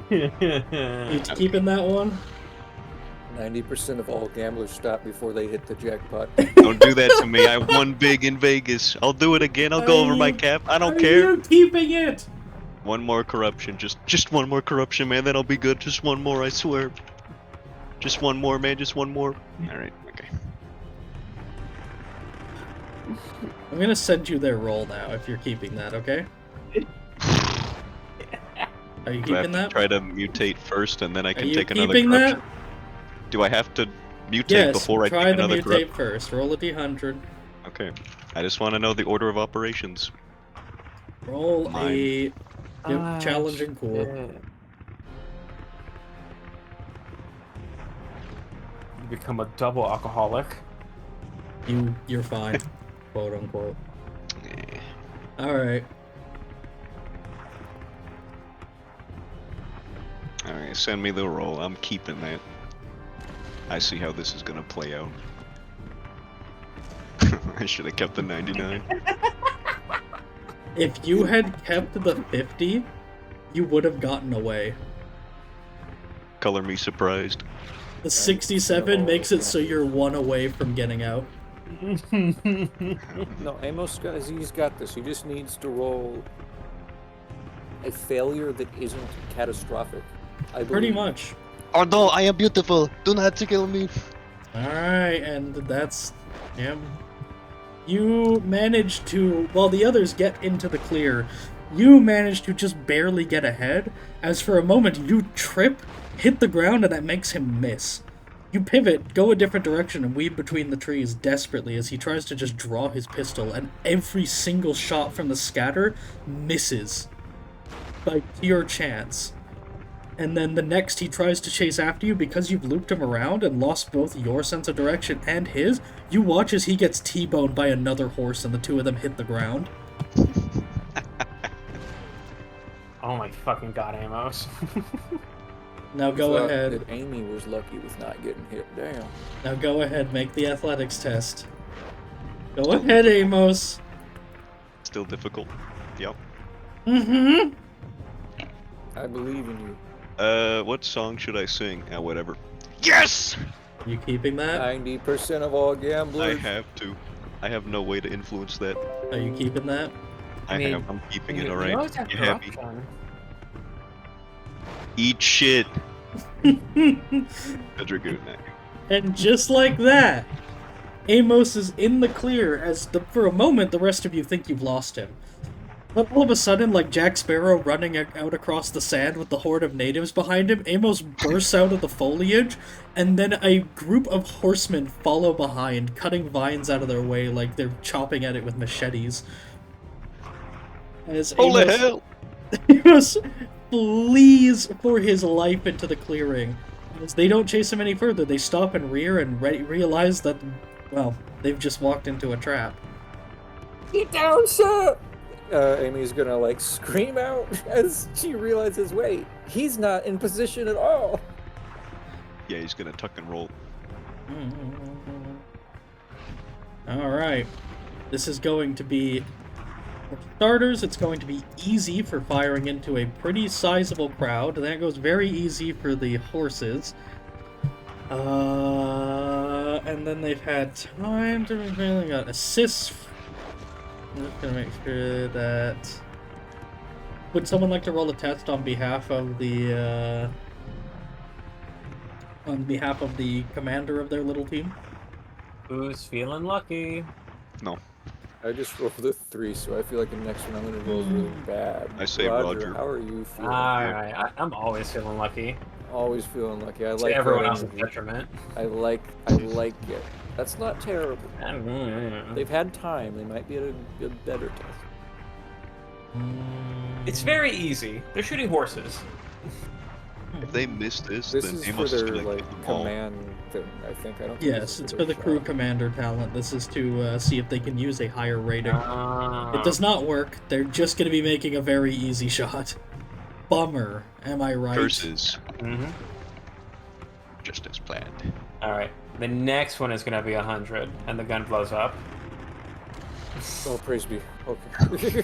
You keeping that one? 90% of all gamblers stop before they hit the jackpot. Don't do that to me. I won big in Vegas. I'll do it again. I'll go over my cap. I don't care. Are you keeping it? One more corruption. Just one more corruption, man. Then I'll be good. Just one more, I swear. Just one more, man. Just one more. Alright, okay. I'm gonna send you their roll now if you're keeping that, okay? Are you Do I have keeping to that? try to mutate first and then I Are can you take another keeping corruption? that? Do I have to mutate Yes, before I try take the another mutate corruption? first. Roll a d100. Okay. I just want to know the order of operations. Roll Mine. a Ah, challenging core. shit. You become a double alcoholic. You're fine, quote unquote. Eh. Alright. Alright, send me the roll. I'm keeping that. I see how this is gonna play out. I should have kept the 99. If you had kept the 50, you would have gotten away. Color me surprised. The 67 makes it so you're one away from getting out. No, Amos, he's got this. He just needs to roll a failure that isn't catastrophic. I Pretty believe. much. Although I am beautiful, do not kill me. Alright, and that's... yeah. You manage to... While the others get into the clear, you manage to just barely get ahead, as for a moment you trip, hit the ground, and that makes him miss. You pivot, go a different direction, and weave between the trees desperately as he tries to just draw his pistol, and every single shot from the scatter misses. By pure chance. And then the next he tries to chase after you, because you've looped him around and lost both your sense of direction and his, you watch as he gets T-boned by another horse and the two of them hit the ground. Oh my fucking god, Amos. Now go Thought ahead. That Amy was lucky with not getting hit down. Now go ahead, make the athletics test. Go ahead, Amos. still difficult. Yep. Mm-hmm. I believe in you. What song should I sing? Whatever. Yes! You keeping that? 90% of all I gamblers. have to. I have no way to influence that. Are you keeping that? I mean, have. I'm keeping it You alright. always have You happy? corruption. Eat shit. A dragoon now. And just like that, Amos is in the clear as for a moment the rest of you think you've lost him. But all of a sudden, like Jack Sparrow running out across the sand with the horde of natives behind him, Amos bursts out of the foliage, and then a group of horsemen follow behind, cutting vines out of their way like they're chopping at it with machetes. As Holy hell! Amos flees for his life into the clearing. As they don't chase him any further, they stop and rear and realize that, well, they've just walked into a trap. Get down, sir! Amy's gonna like scream out as she realizes, wait, he's not in position at all. Yeah, he's gonna tuck and roll. Alright. This is going to be, for starters, it's going to be easy for firing into a pretty sizable crowd. That goes very easy for the horses. And then they've had time to really got assists. I'm just gonna make sure that. Would someone like to roll a test on behalf of the commander of their little team? Who's feeling lucky? No. I just rolled a 3, so I feel like the next one I'm gonna roll is really bad. I say Roger. How are you feeling? Alright, I'm always feeling lucky. Always feeling lucky. I To like everyone that else's energy. detriment. I like it. That's not terrible. They've had time. They might be at a better test. It's very easy. They're shooting horses. If they miss this, This then is for Amos their is gonna like kill them all. command thing. I think. I don't. Think Yes, this it's is for the their crew shot. commander talent. This is to see if they can use a higher rating. Ah. It does not work. They're just going to be making a very easy shot. Bummer, am I right? Curses. Mm-hmm. Just as planned. Alright. The next one is gonna be 100, and the gun blows up. Oh, praise be. Okay.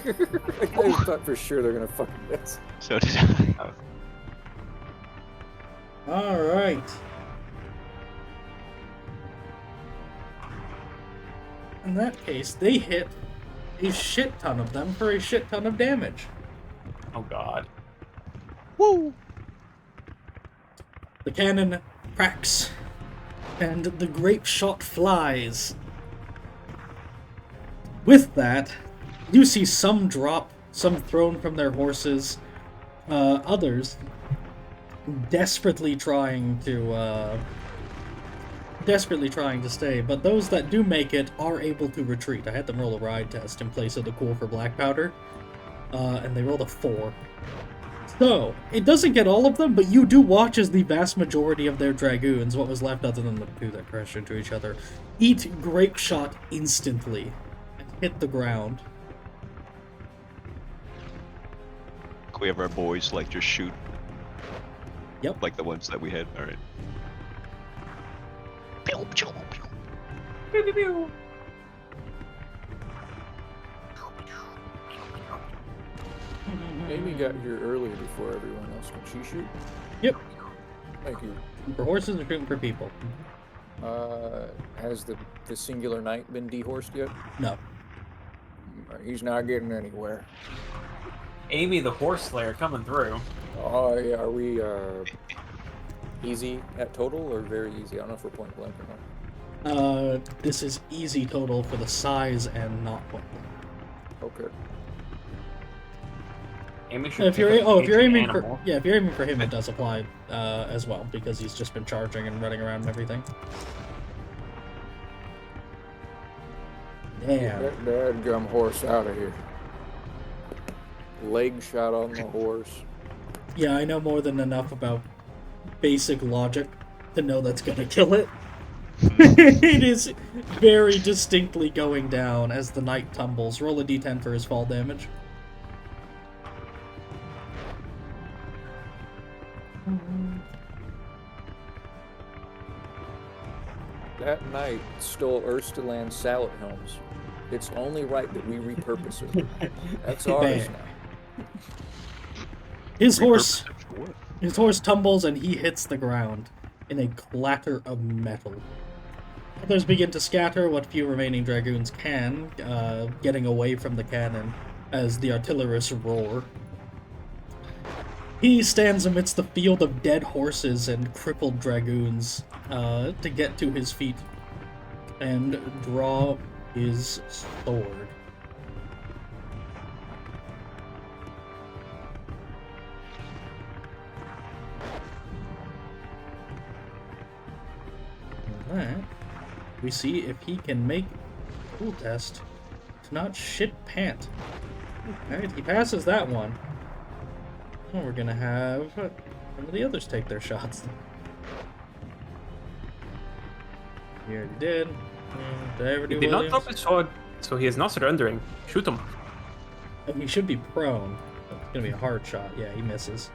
I thought for sure they're gonna fucking miss. So did I. Alright. In that case, they hit a shit ton of them for a shit ton of damage. Oh god. Woo! The cannon cracks, and the grape shot flies. With that, you see some drop, some thrown from their horses, others desperately trying to stay, but those that do make it are able to retreat. I had them roll a ride test in place of the cool for black powder, and they rolled a 4. So, it doesn't get all of them, but you do watch as the vast majority of their dragoons, what was left other than the 2 that crashed into each other, eat grape shot instantly and hit the ground. Can we have our boys like just shoot? Yep. Like the ones that we had. All right. Pew, pew, pew. Pew, pew, pew. Amy got here earlier before everyone else. Can she shoot? Yep. Thank you. For horses and shooting for people. Has the singular knight been dehorsed yet? No. He's not getting anywhere. Amy the horse slayer coming through. Oh yeah, are we easy at total or very easy? I don't know if we're point blank or not. This is easy total for the size and not point blank. Okay. Amy should If you're pick oh an if you're ancient aiming animal. for if you're aiming for him, it does apply as well because he's just been charging and running around and everything. Damn. That dadgum horse out of here. Leg shot on the horse. Yeah, I know more than enough about basic logic to know that's gonna kill it. It is very distinctly going down as the knight tumbles. Roll a d10 for his fall damage. That knight stole Urstaland's salad helms. It's only right that we repurpose it. That's ours Bang. now. His horse, Repurpose it for what? his horse tumbles and he hits the ground in a clatter of metal. Others begin to scatter what few remaining dragoons can, getting away from the cannon as the artillerists roar. He stands amidst the field of dead horses and crippled dragoons to get to his feet and draw his sword. And that, we see if he can make a cool test to not shit pant. Alright, he passes that one. Now we're gonna have some of the others take their shots. He already did. Did I ever do He did not Williams? drop his sword, so he is not surrendering. Shoot him. Oh, he should be prone. It's gonna be a hard shot. Yeah, he misses.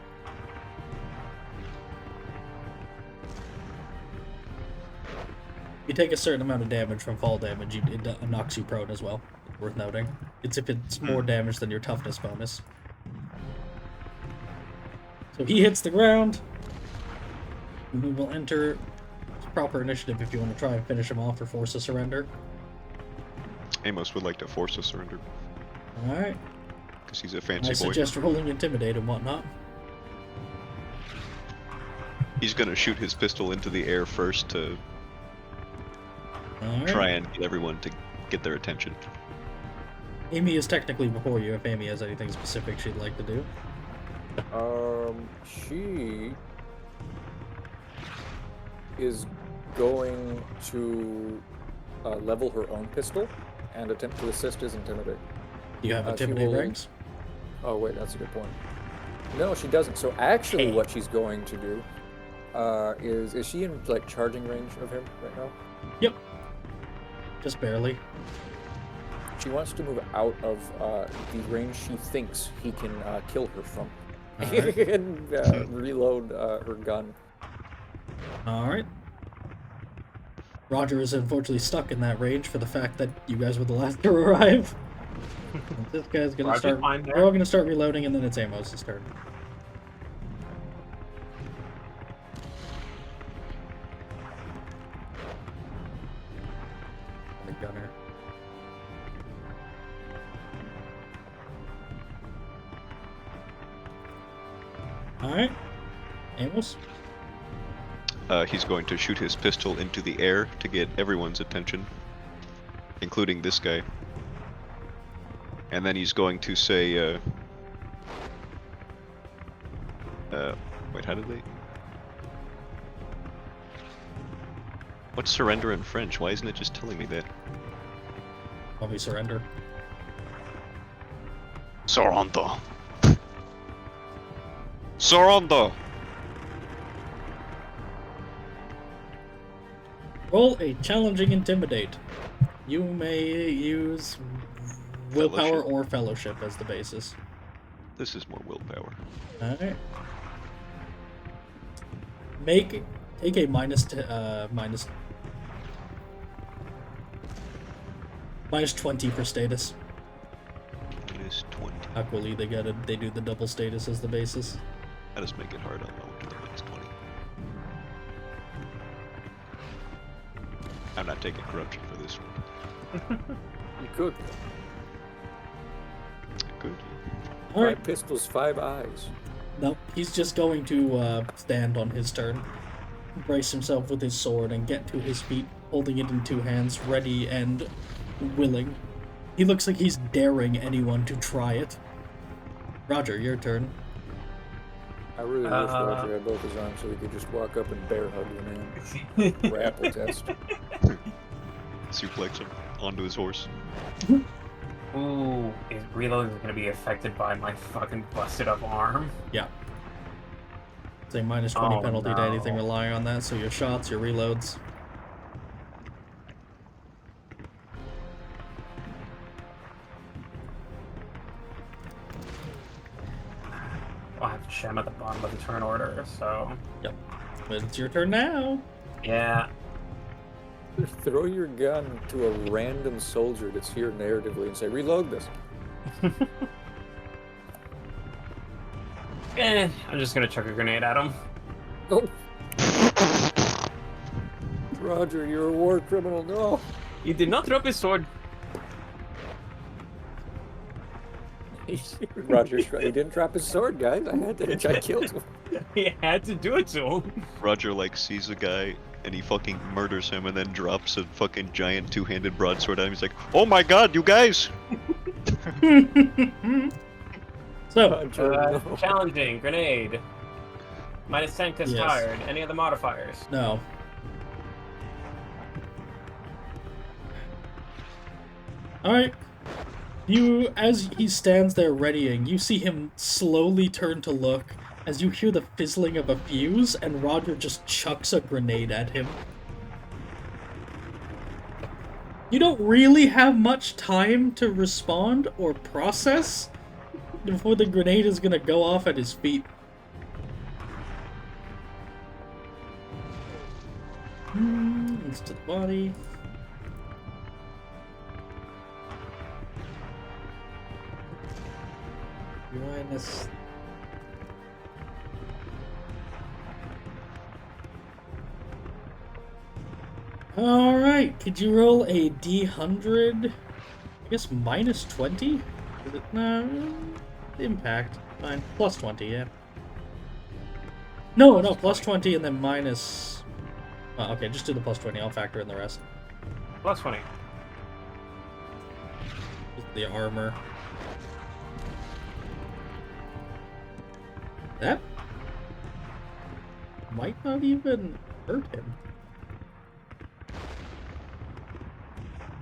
If you take a certain amount of damage from fall damage, it knocks you prone as well. Worth noting. It's if it's more damage than your toughness bonus. So he hits the ground. And we will enter proper initiative if you want to try and finish him off or force a surrender. Amos would like to force a surrender Alright. because he's a I fancy boy. suggest rolling intimidate and whatnot. He's gonna shoot his pistol into the air first to Alright. try and get everyone to get their attention. Amy is technically before you if Amy has anything specific she'd like to do. She is going to level her own pistol and attempt to assist his intimidate. Do you have She intimidate will- ranks? Oh wait, that's a good point. No, she doesn't. So actually, what she's going to do is she in like charging range of him right now? Yep. Just barely. She wants to move out of the range she thinks he can kill her from, Alright. and reload her gun. Alright. Roger is unfortunately stuck in that range for the fact that you guys were the last to arrive. This guy's gonna Roger's start. fine there. We're all gonna start reloading, and then it's Amos' turn. The gunner. Alright. Amos? He's going to shoot his pistol into the air to get everyone's attention, including this guy. And then he's going to say, wait, how did they? What's surrender in French? Why isn't it just telling me that? Probably surrender. Surrender. Surrender! Roll a challenging intimidate. You may use willpower Fellowship. or fellowship as the basis. This is more willpower. Alright. Take a minus 20 for status. Minus 20. Aqualis, they do the double status as the basis. That does make it hard. I'll go to the minus 20. I'm not taking corruption for this one. You could. Good. Alright. My pistol's 5 eyes. Nope, he's just going to stand on his turn, brace himself with his sword, and get to his feet, holding it in two hands, ready and willing. He looks like he's daring anyone to try it. Roger, your turn. I really wish Roger had both his arms so he could just walk up and bear hug the man. Grapple test. Suplex him onto his horse. Ooh, his reload is gonna be affected by my fucking busted up arm. Yeah. It's a minus 20 Oh, penalty to anything no. relying on that, so your shots, your reloads. I have Shem at the bottom of the turn order, so Yep. But it's your turn now. yeah. Throw your gun to a random soldier that's here narratively and say, reload this. I'm just gonna chuck a grenade at him. Oh. Roger, you're a war criminal. No. He did not drop his sword. Roger, he didn't drop his sword, guys. I killed him. He had to do it to him. Roger like sees a guy and he fucking murders him and then drops a fucking giant two-handed broadsword at him. He's like, "Oh my god, you guys!" So, Roger, no. Challenging grenade. -10 because Yes. tired. Any other modifiers? no. Alright. You, as he stands there readying, you see him slowly turn to look as you hear the fizzling of a fuse, and Roger just chucks a grenade at him. You don't really have much time to respond or process before the grenade is gonna go off at his feet. It's to the body. Minus. Alright, could you roll a D100? I guess minus 20? Is it? No, impact. Fine. Plus 20, yeah. No, plus 20 and then minus... okay, just do the plus 20. I'll factor in the rest. Plus 20. Just the armor. That might not even hurt him.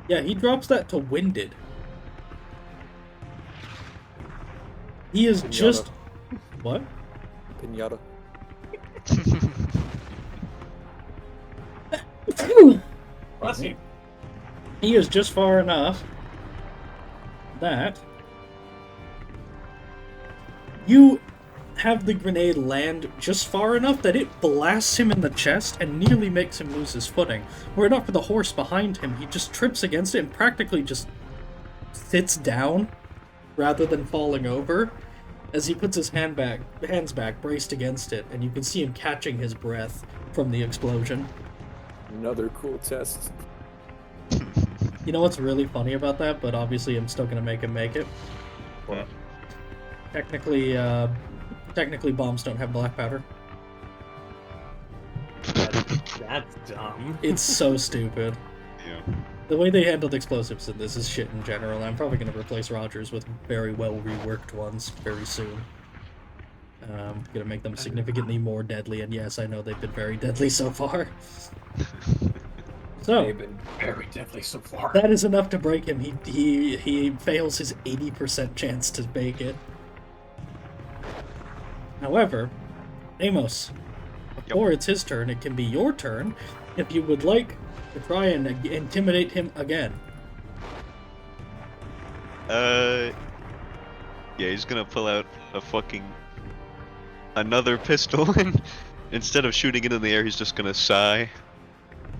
Yeah, he drops that to winded. He is Pinata. just... What? Pinata. Bless you. He is just far enough that you have the grenade land just far enough that it blasts him in the chest and nearly makes him lose his footing. Were it not for the horse behind him, he just trips against it and practically just sits down rather than falling over as he puts his hands back, braced against it, and you can see him catching his breath from the explosion. Another cool test. You know what's really funny about that, but obviously I'm still gonna make him make it? What? Technically bombs don't have black powder. That's dumb. It's so stupid. Yeah. The way they handled explosives in this is shit in general. I'm probably going to replace Rogers with very well reworked ones very soon. Going to make them significantly more deadly, and yes, I know they've been very deadly so far. So, They've been very deadly so far. that is enough to break him. He fails his 80% chance to make it. However, Amos, before it's his turn, it can be your turn if you would like to try and intimidate him again. Yeah, he's gonna pull out another pistol, and instead of shooting it in the air, he's just gonna sigh,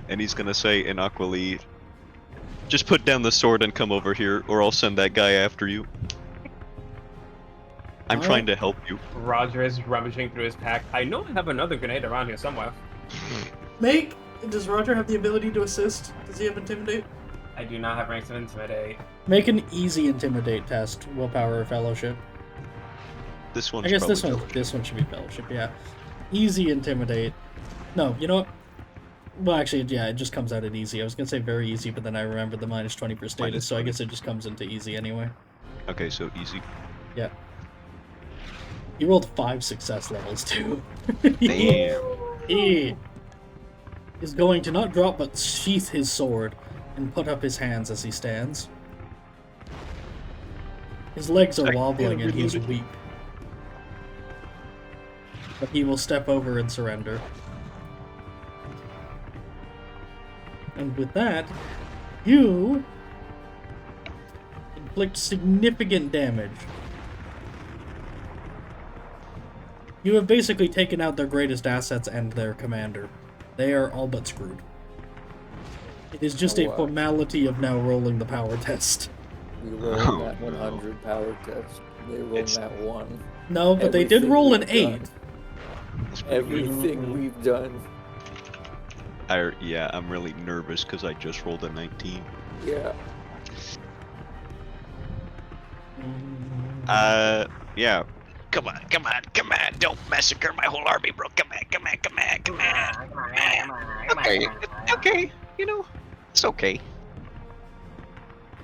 and he's gonna say in Aqualis, "Just put down the sword and come over here, or I'll send that guy after you. I'm trying to help you." Roger is rummaging through his pack. I know I have another grenade around here somewhere. Does Roger have the ability to assist? Does he have Intimidate? I do not have ranks of Intimidate. Make an easy Intimidate test. Willpower or Fellowship. This one's I guess this probably one. This one should be Fellowship. Yeah. Easy Intimidate. No, you know what? Well, actually, yeah, it just comes out at easy. I was gonna say very easy, but then I remembered the minus 20 per status, Minus so I 20. guess it just comes into easy anyway. Okay, so easy. Yeah. He rolled 5 success levels too. Damn. He is going to not drop but sheath his sword and put up his hands as he stands. His legs are wobbling and he's weak. But he will step over and surrender. And with that, you inflict significant damage. You have basically taken out their greatest assets and their commander. They are all but screwed. It is just Oh, a wow. formality of now rolling the power test. We rolled Oh, that no. 100 power test. They rolled It's- that one. No, but they did Everything roll an we've 8. done. That's pretty good. Everything we've done. Yeah, I'm really nervous because I just rolled a 19. Yeah. Yeah. Come on, come on, come on. Don't massacre my whole army, bro. Come on, come on, come on, come on. Okay, okay. You know, it's okay.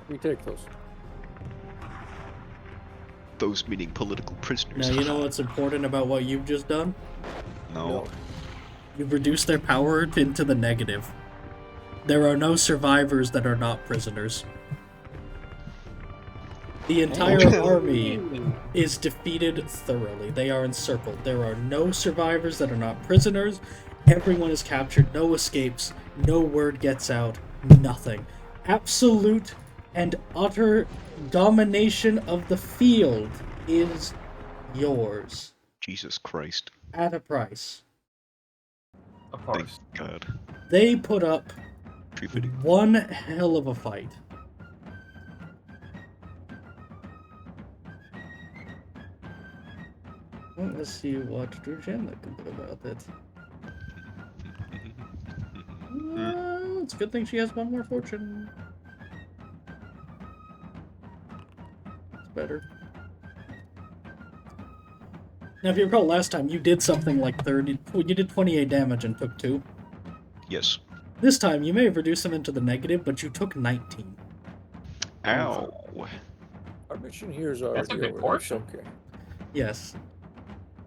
We take those. Those meaning political prisoners. Now, you know what's important about what you've just done? No. You've reduced their power into the negative. There are no survivors that are not prisoners. The entire army is defeated thoroughly. They are encircled. There are no survivors that are not prisoners. Everyone is captured. No escapes. No word gets out. Nothing. Absolute and utter domination of the field is yours. Jesus Christ. At a price. Of Thank course. God. They put up Tree fitting. one hell of a fight. Well, let's see what Drujana can do about it. It's a good thing she has one more fortune. It's better. Now, if you recall last time, you did something like 30... You did 28 damage and took 2. Yes. This time, you may have reduced them into the negative, but you took 19. Ow. Our mission here is already That's a good over. portion. Okay. Yes.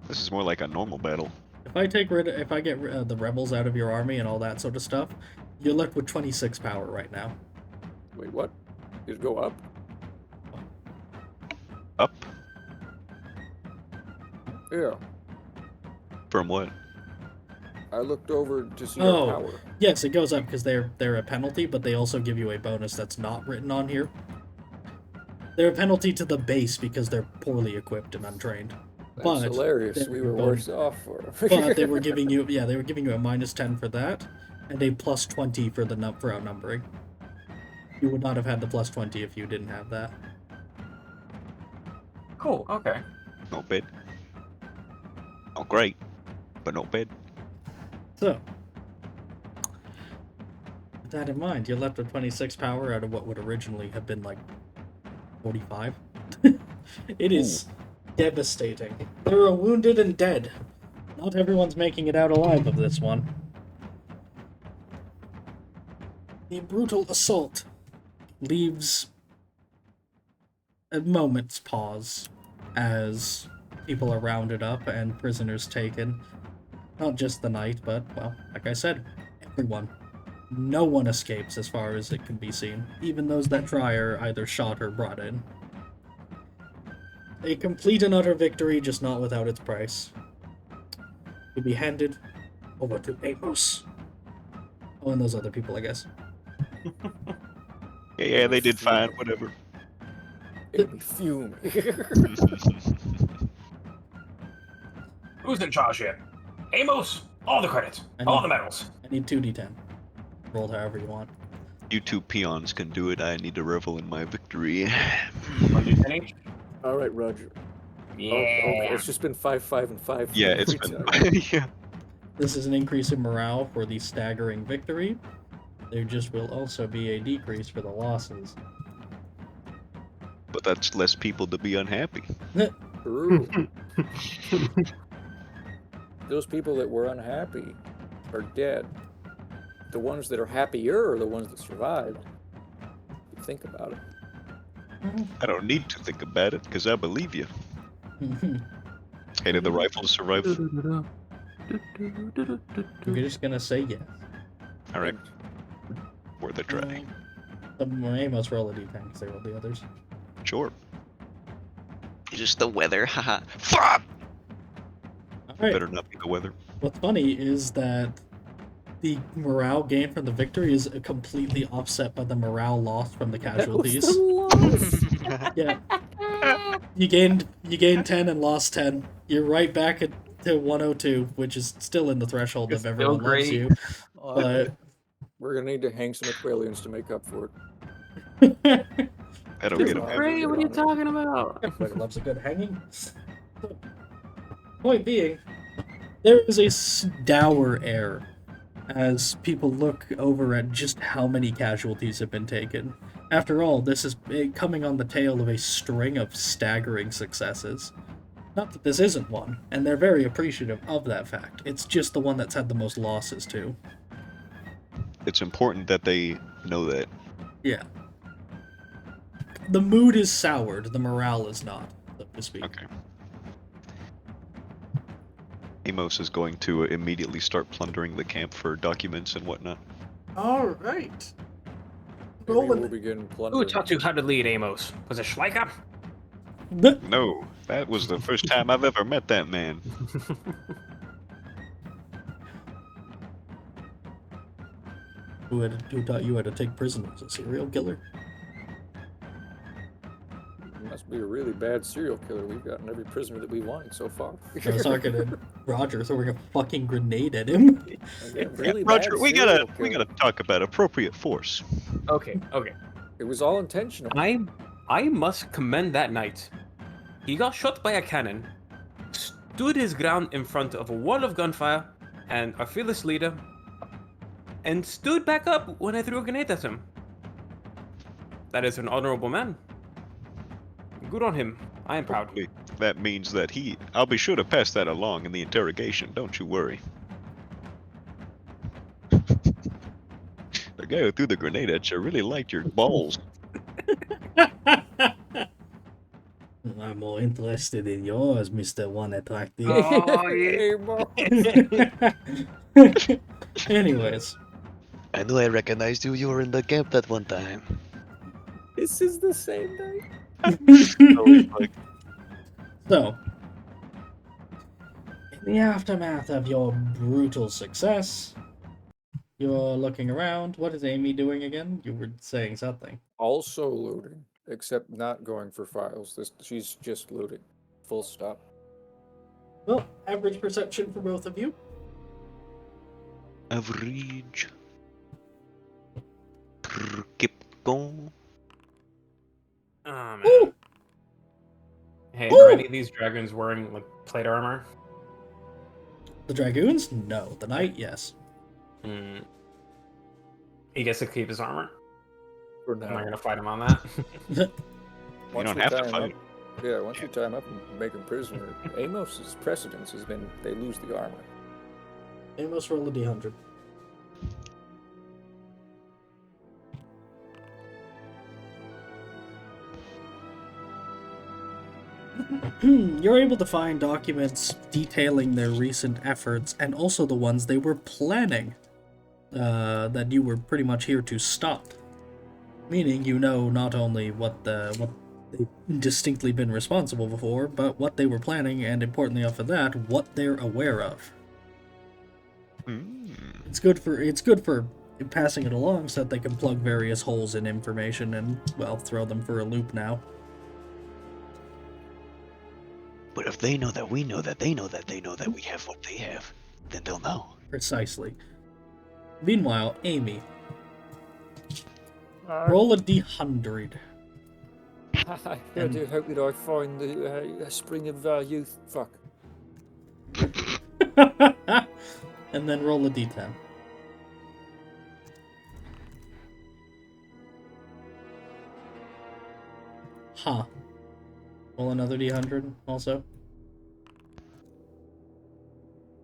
This is more like a normal battle. If I get the rebels out of your army and all that sort of stuff, you're left with 26 power right now. Wait, what? Just go up? Up? Yeah. From what? I looked over to see Oh. our power. Yes, it goes up because they're a penalty, but they also give you a bonus that's not written on here. They're a penalty to the base because they're poorly equipped and untrained. That's But hilarious. they're We were both- worse off for But they were giving you a minus 10 for that, and a plus 20 for for outnumbering. You would not have had the plus 20 if you didn't have that. Cool. Okay. Not bad. Not great, but not bad. So, with that in mind, you're left with 26 power out of what would originally have been like 45. It is devastating. There are wounded and dead. Not everyone's making it out alive of this one. The brutal assault leaves a moment's pause as people are rounded up and prisoners taken. Not just the knight, but, well, like I said, everyone. No one escapes as far as it can be seen. Even those that try are either shot or brought in. A complete and utter victory, just not without its price. To be handed over to Amos. Oh, and those other people, I guess. Yeah, they did fine, whatever. It'd be fuming. Who's in charge here? Amos. All the credit. All the medals. I need 2d10. Roll however you want. You two peons can do it. I need to revel in my victory. What did you finish? All right, Roger. Yeah. Oh, okay. It's just been 5, 5, and 5. Yeah, it's every been. time. Yeah. This is an increase in morale for the staggering victory. There just will also be a decrease for the losses. But that's less people to be unhappy. True. Those people that were unhappy are dead. The ones that are happier are the ones that survived. If you think about it. I don't need to think about it because I believe you. Hey, did the rifles survive? You're just gonna say yes. All right. Worth a try. Amos roll a d10 because they rolled the others. Sure. Just the weather, haha. Fuck! Alright, Better not be the weather. what's funny is that the morale gained from the victory is completely offset by the morale lost from the casualties. Yeah. You gained 10 and lost 10. You're right back to 102, which is still in the threshold It's of everyone still loves great. you. But We're gonna need to hang some Aqualians to make up for it. That'll Just get him. not- Ray, what are you talking about? Everybody loves a good hanging. Point being, there is a dour air as people look over at just how many casualties have been taken. After all, this is coming on the tail of a string of staggering successes. Not that this isn't one, and they're very appreciative of that fact. It's just the one that's had the most losses, too. It's important that they know that. Yeah. The mood is soured, the morale is not, so to speak. Okay. Amos is going to immediately start plundering the camp for documents and whatnot. Alright. Maybe we'll begin Who plundering. taught you how to lead, Amos? Was it Schweiker? No, that was the first time I've ever met that man. Who taught you how to take prisoners? A serial killer? Must be a really bad serial killer we've gotten every prisoner that we wanted so far. I was talking to Roger throwing a fucking grenade at him. Yeah, really Roger, bad we serial gotta killer. talk about appropriate force. Okay. It was all intentional. I must commend that knight. He got shot by a cannon, stood his ground in front of a wall of gunfire and our fearless leader, and stood back up when I threw a grenade at him. That is an honorable man. Good on him. I am proud. Hopefully, that means that I'll be sure to pass that along in the interrogation, don't you worry. The guy who threw the grenade at you really liked your balls. I'm more interested in yours, Mr. One Attractive. Oh, yeah. Anyways, I knew I recognized you. You were in the camp that one time. This is the same night. so, in the aftermath of your brutal success, you're looking around. What is Amy doing again? You were saying something. Also loading, except not going for files. She's just loading. Full stop. Well, average perception for both of you. Average. Keep going. Oh, man. Ooh. Hey, Ooh. are any of these dragons wearing like plate armor? The Dragoons? No. The Knight? Yes. He gets to keep his armor. For I'm not now. gonna fight him on that. You Once don't we have tie to him fight. up- Yeah, once we tie him up and make him prisoner, Amos's precedence has been they lose the armor. Amos, roll a d100. You're able to find documents detailing their recent efforts and also the ones they were planning that you were pretty much here to stop. Meaning you know not only what they've distinctly been responsible for, but what they were planning, and importantly off of that, what they're aware of. It's good for passing it along so that they can plug various holes in information and, well, throw them for a loop now. But if they know that we know that they know that they know that we have what they have, then they'll know. Precisely. Meanwhile, Amy, roll a d100. I do hope that I find the spring of youth. Fuck. And then roll a d10. Huh. Roll another d100 also.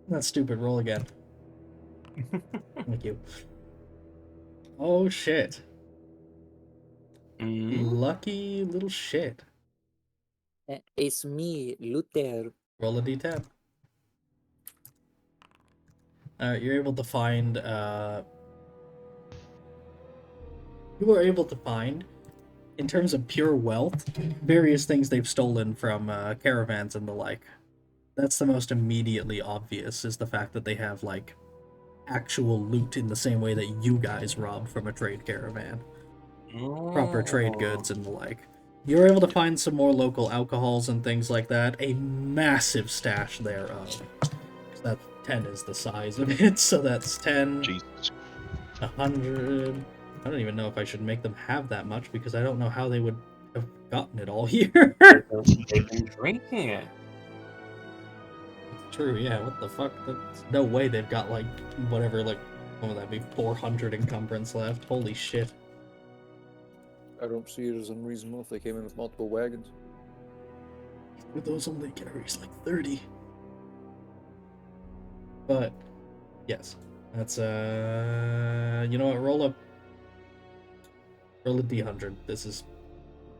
That's stupid. Roll again. Thank you. Oh shit. Lucky little shit. It's me, Luther. Roll a d10. You're able to find, you were able to find, in terms of pure wealth, various things they've stolen from caravans and the like. That's the most immediately obvious, is the fact that they have, like, actual loot in the same way that you guys rob from a trade caravan. Proper trade goods and the like. You're able to find some more local alcohols and things like that. A massive stash thereof. That 10 is the size of it, so that's 10. Jesus. 100. I don't even know if I should make them have that much because I don't know how they would have gotten it all here. They've been drinking it. It's true, yeah. What the fuck? There's no way they've got like whatever, like, what would that be? 400 encumbrance left. Holy shit. I don't see it as unreasonable if they came in with multiple wagons. Those only carries like 30. But yes, that's you know what? Roll a D100. This is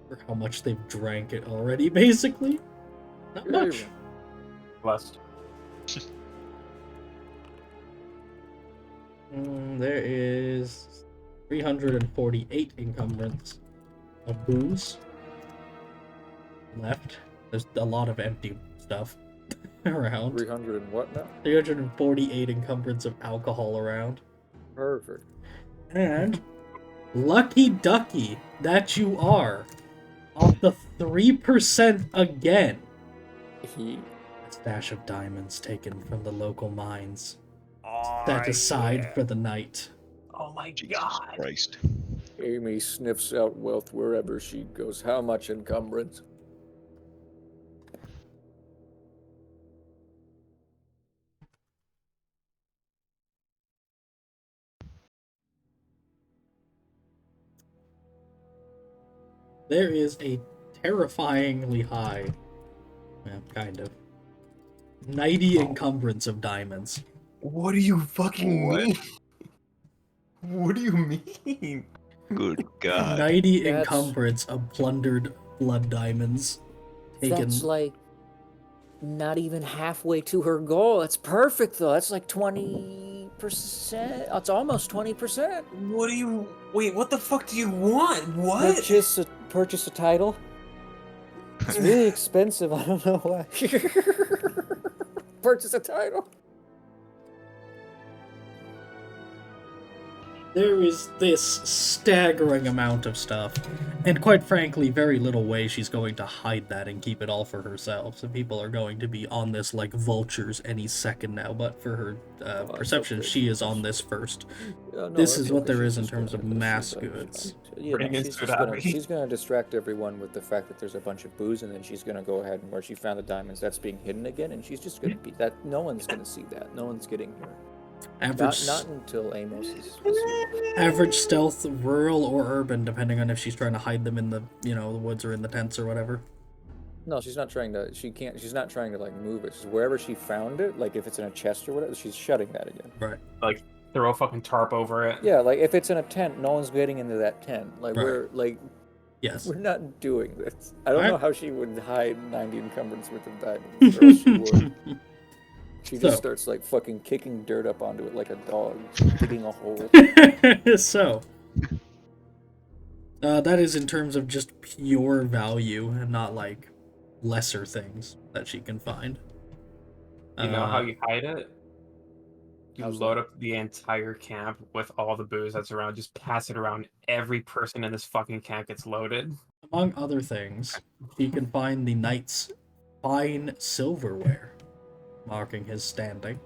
for how much they've drank it already, basically. Not Yeah, much. Blessed. There is 348 encumbrance of booze left. There's a lot of empty stuff around. 300 and what now? 348 encumbrance of alcohol around. Perfect. And lucky ducky that you are, off the 3% again. A stash of diamonds taken from the local mines, set aside for the night. Oh my Jesus god. Christ. Amy sniffs out wealth wherever she goes. How much encumbrance? There is a terrifyingly high, well, kind of, 90 encumbrance of diamonds. What do you fucking What? mean? What do you mean? Good God. 90 That's- encumbrance of plundered blood diamonds taken. That's like not even halfway to her goal. That's perfect though. That's like 20%. It's almost 20%. What do you... Wait, what the fuck do you want? What? Purchase a title. It's really expensive. I don't know why. Purchase a title. There is this staggering amount of stuff, and quite frankly, very little way she's going to hide that and keep it all for herself. So people are going to be on this like vultures any second now, but for her it's perception, okay. she is on this first. Yeah, no, This that's is what okay. there She's is in just terms of gonna- mass she's, goods. Yeah, Bring no, in she's tsunami. gonna distract everyone with the fact that there's a bunch of booze, and then she's gonna go ahead and where she found the diamonds, that's being hidden again, and she's just gonna be that. No one's gonna see that. No one's getting her. Average, Not until Amos is here. average stealth, rural or urban, depending on if she's trying to hide them in the the woods or in the tents or whatever. No, she's not trying to. She can't. She's not trying to like move it. She's wherever she found it, like if it's in a chest or whatever, she's shutting that again. Right. Like, throw a fucking tarp over it. Yeah, like if it's in a tent, no one's getting into that tent. Like Right. we're like Yes. we're not doing this. I don't Alright. know how she would hide 90 encumbrance worth of diamonds. Or else she would. She just So. starts like fucking kicking dirt up onto it like a dog, digging a hole. So, that is in terms of just pure value and not like lesser things that she can find. You know how you hide it? You How's load up the entire camp with all the booze that's around. Just pass it around. Every person in this fucking camp gets loaded. Among other things, she can find the knight's fine silverware, marking his standing.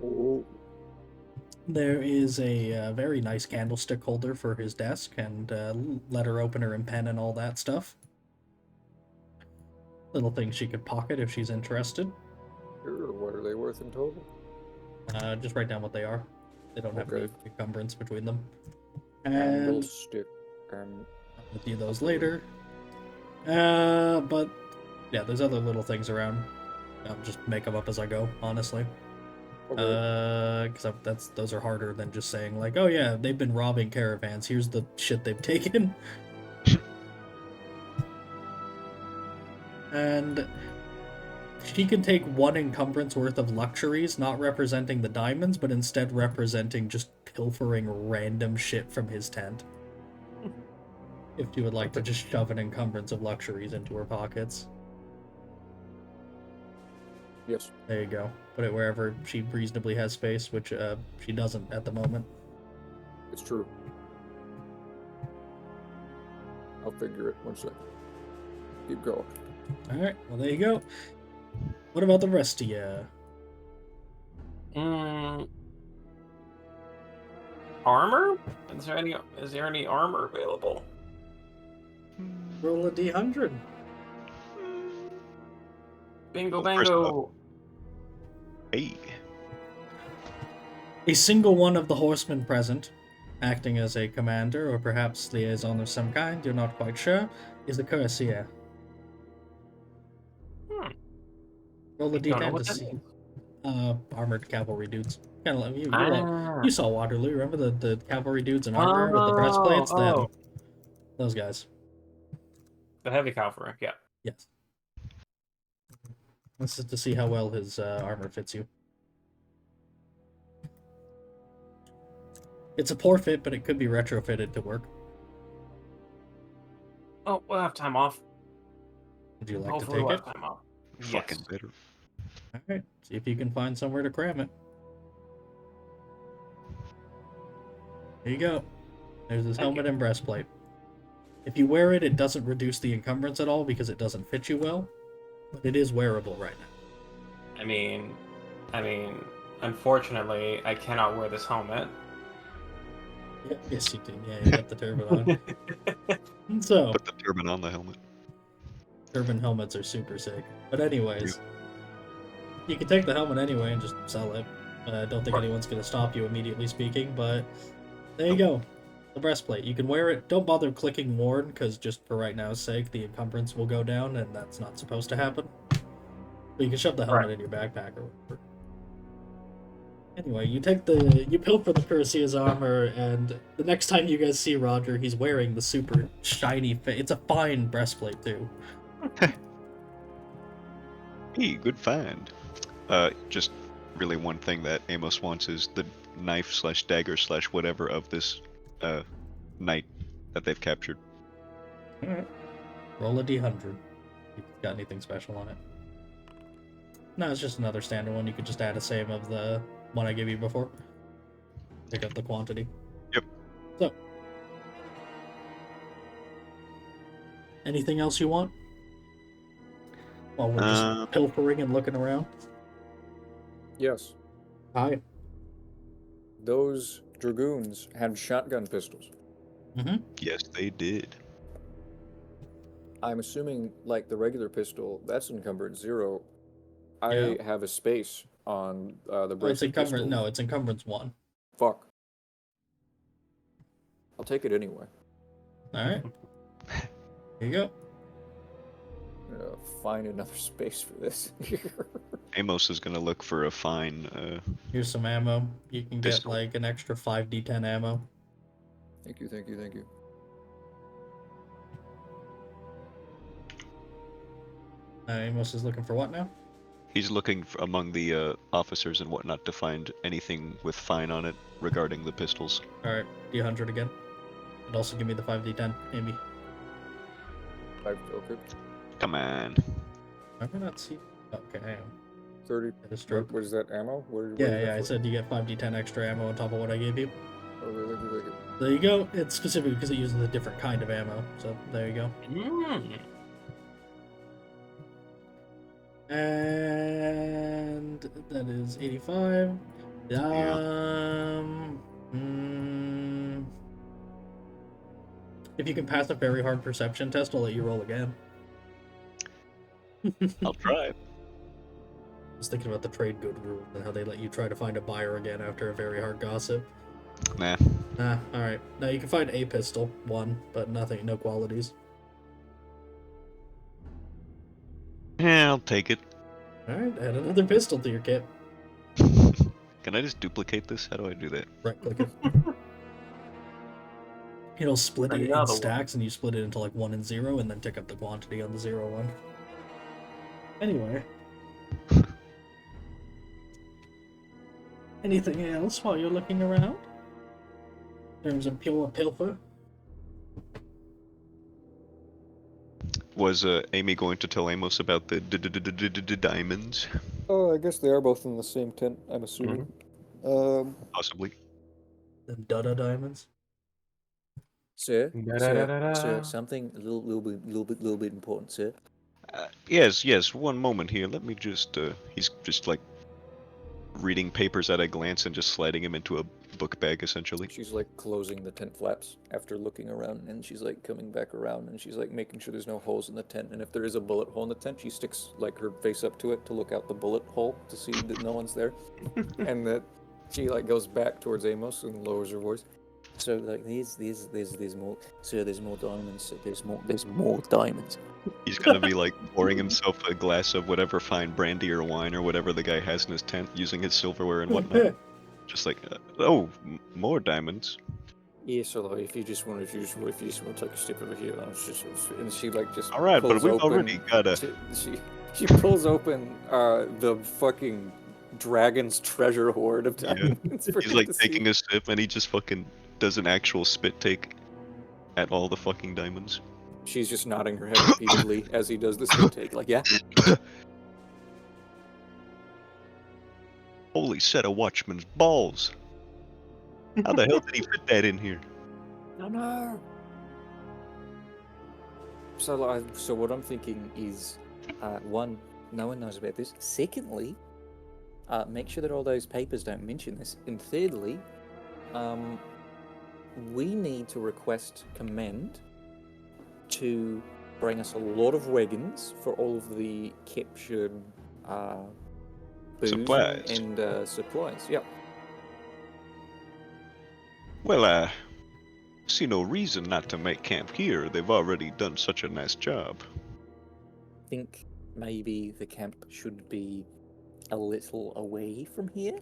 Oh, There is a very nice candlestick holder for his desk and letter opener and pen and all that stuff. Little things she could pocket if she's interested. sure. What are they worth in total? Just write down what they are. They don't have any Okay. encumbrance between them. Candle And stick. I'll do those later. But yeah, there's other little things around. I'll just make them up as I go, honestly. Okay. Because those are harder than just saying like, oh yeah, they've been robbing caravans. Here's the shit they've taken. And she can take one encumbrance worth of luxuries, not representing the diamonds, but instead representing just pilfering random shit from his tent. If you would like to just shove an encumbrance of luxuries into her pockets. Yes. There you go. Put it wherever she reasonably has space, which she doesn't at the moment. It's true. I'll figure it. 1 second. Keep going. Alright, well there you go. What about the rest of ya? armor? Is there any armor available? Roll a d100. Bingo Well, first bango. Hey. A single one of the horsemen present, acting as a commander or perhaps liaison of some kind, you're not quite sure, is the cuirassier. Roll a I don't know d10 what to that see. means. Armored cavalry dudes. Kind of like you. Ah. You saw Waterloo. Remember the cavalry dudes in armor with the breastplates? Them. Oh. Those guys. The heavy cavalry, yeah. Yes. This is to see how well his armor fits you. It's a poor fit, but it could be retrofitted to work. Oh, we'll have time off. Would you like Hopefully to we'll take have it? time off. Fucking Yes. better. Alright. See if you can find somewhere to cram it. There you go. There's his Thank helmet you. and breastplate. If you wear it, it doesn't reduce the encumbrance at all because it doesn't fit you well. But it is wearable right now. I mean, unfortunately, I cannot wear this helmet. Yeah, yes, you do. Yeah, you got the turban on. So, Put the turban on the helmet. turban helmets are super sick. But anyways, you can take the helmet anyway and just sell it. I don't think Right. anyone's going to stop you immediately speaking, but there you go. The breastplate. You can wear it. Don't bother clicking worn, because just for right now's sake, the encumbrance will go down, and that's not supposed to happen. But you can shove the helmet Right. in your backpack or whatever. Anyway, you pilfer the Cuirassier's armor, and the next time you guys see Roger, he's wearing the super shiny it's a fine breastplate, too. Hey, good find. Just really one thing that Amos wants is the knife / dagger / whatever of this knight that they've captured. Alright. Roll a d100. If you've got anything special on it. No, it's just another standard one. You could just add a same of the one I gave you before. Pick up the quantity. Yep. So. Anything else you want? While we're just pilfering and looking around? Yes. Hi. Those dragoons had shotgun pistols. Mm-hmm. Yes, they did. I'm assuming, like the regular pistol, that's encumbrance 0. I Yeah. have a space on the Oh, it's bracelet encumbrance. pistol. No, it's encumbrance 1. Fuck. I'll take it anyway. Alright. Here you go. I'm gonna find another space for this. Amos is gonna look for a fine. Here's some ammo. You can get Pistol. like an extra 5d10 ammo. Thank you, thank you, thank you. Amos is looking for what now? He's looking among the officers and whatnot to find anything with fine on it regarding the pistols. Alright, d100 again. And also give me the 5d10, Amy. 5, okay. Come on. I cannot see. Okay, I am. 30. Hit a stroke. What is that, ammo? What is Yeah, that yeah, I for? said you get 5d10 extra ammo on top of what I gave you. Oh, really? Thank you, thank you. There you go. It's specific because it uses a different kind of ammo. So there you go. And that is 85. If you can pass a very hard perception test, I'll let you roll again. I'll try. I was thinking about the trade good rule and how they let you try to find a buyer again after a very hard gossip. Nah. Nah, alright. Now you can find a pistol, 1, but nothing, no qualities. Yeah, I'll take it. Alright, add another pistol to your kit. Can I just duplicate this? How do I do that? Right click it. It'll split it in Another one. stacks and you split it into like 1 and 0 and then tick up the quantity on the 0 one. Anyway. Anything else while you're looking around? In terms of pure pilfer? Was Amy going to tell Amos about the diamonds? Oh, I guess they are both in the same tent, I'm assuming. Possibly. Them Dada diamonds? Sir, Da-da-da-da-da. sir, something a little bit important, sir. Yes, one moment here. Let me just, he's just like reading papers at a glance and just sliding them into a book bag, essentially. She's like closing the tent flaps after looking around, and she's like coming back around, and she's like making sure there's no holes in the tent. And if there is a bullet hole in the tent, she sticks like her face up to it to look out the bullet hole to see that no one's there. And that she like goes back towards Amos and lowers her voice. So like there's more. So there's more diamonds. So there's more diamonds. He's gonna be like pouring himself a glass of whatever fine brandy or wine or whatever the guy has in his tent, using his silverware and whatnot. Just like, more diamonds. Yeah, so like, if you just want to take a step over here, and she like just. All right, but pulls we've open, already got a. She pulls open the fucking dragon's treasure hoard of diamonds. He's like taking a sip, and he just fucking does an actual spit take at all the fucking diamonds. She's just nodding her head repeatedly as he does the spit take. Like, yeah. Holy set of watchman's balls! How the hell did he fit that in here? No. So what I'm thinking is, one, no one knows about this. Secondly, make sure that all those papers don't mention this. And thirdly, we need to request command to bring us a lot of wagons for all of the captured booze Supplies. and supplies. Yep. Well, I see no reason not to make camp here. They've already done such a nice job. I think maybe the camp should be a little away from here,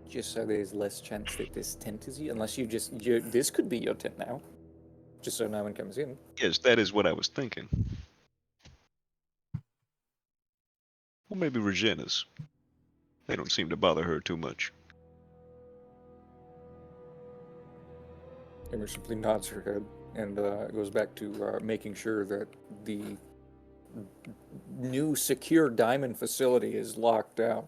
just so there's less chance that this tent is you. Unless this could be your tent now, just so no one comes in. Yes, that is what I was thinking. Or maybe Regina's. They don't seem to bother her too much. Emma simply nods her head and goes back to making sure that the new secure diamond facility is locked down.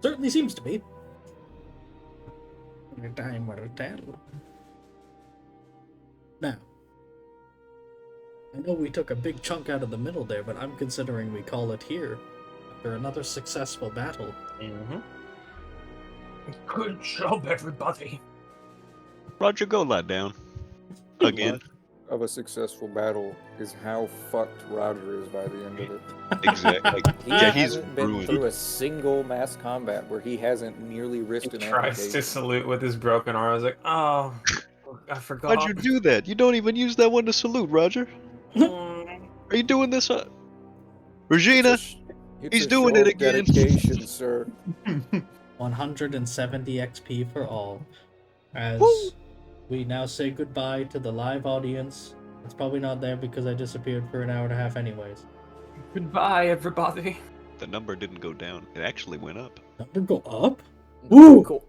Certainly seems to be. Now, I know we took a big chunk out of the middle there, but I'm considering we call it here after another successful battle. Mm-hmm. Good job, everybody. Roger, go lie down. Again. Of a successful battle is how fucked Roger is by the end of it. Exactly. He Yeah, he's hasn't been ruined. through a single mass combat where he hasn't nearly risked an He tries to amputation. salute with his broken arm. I was like, oh, I forgot. Why'd you do that? You don't even use that one to salute, Roger. Are you doing this? Regina? It's He's a doing show it of again. Dedication, sir. 170 XP for all. As Woo! we now say goodbye to the live audience. It's probably not there because I disappeared for an hour and a half anyways. Goodbye, everybody. The number didn't go down. It actually went up. Number go up? Woo! Cool.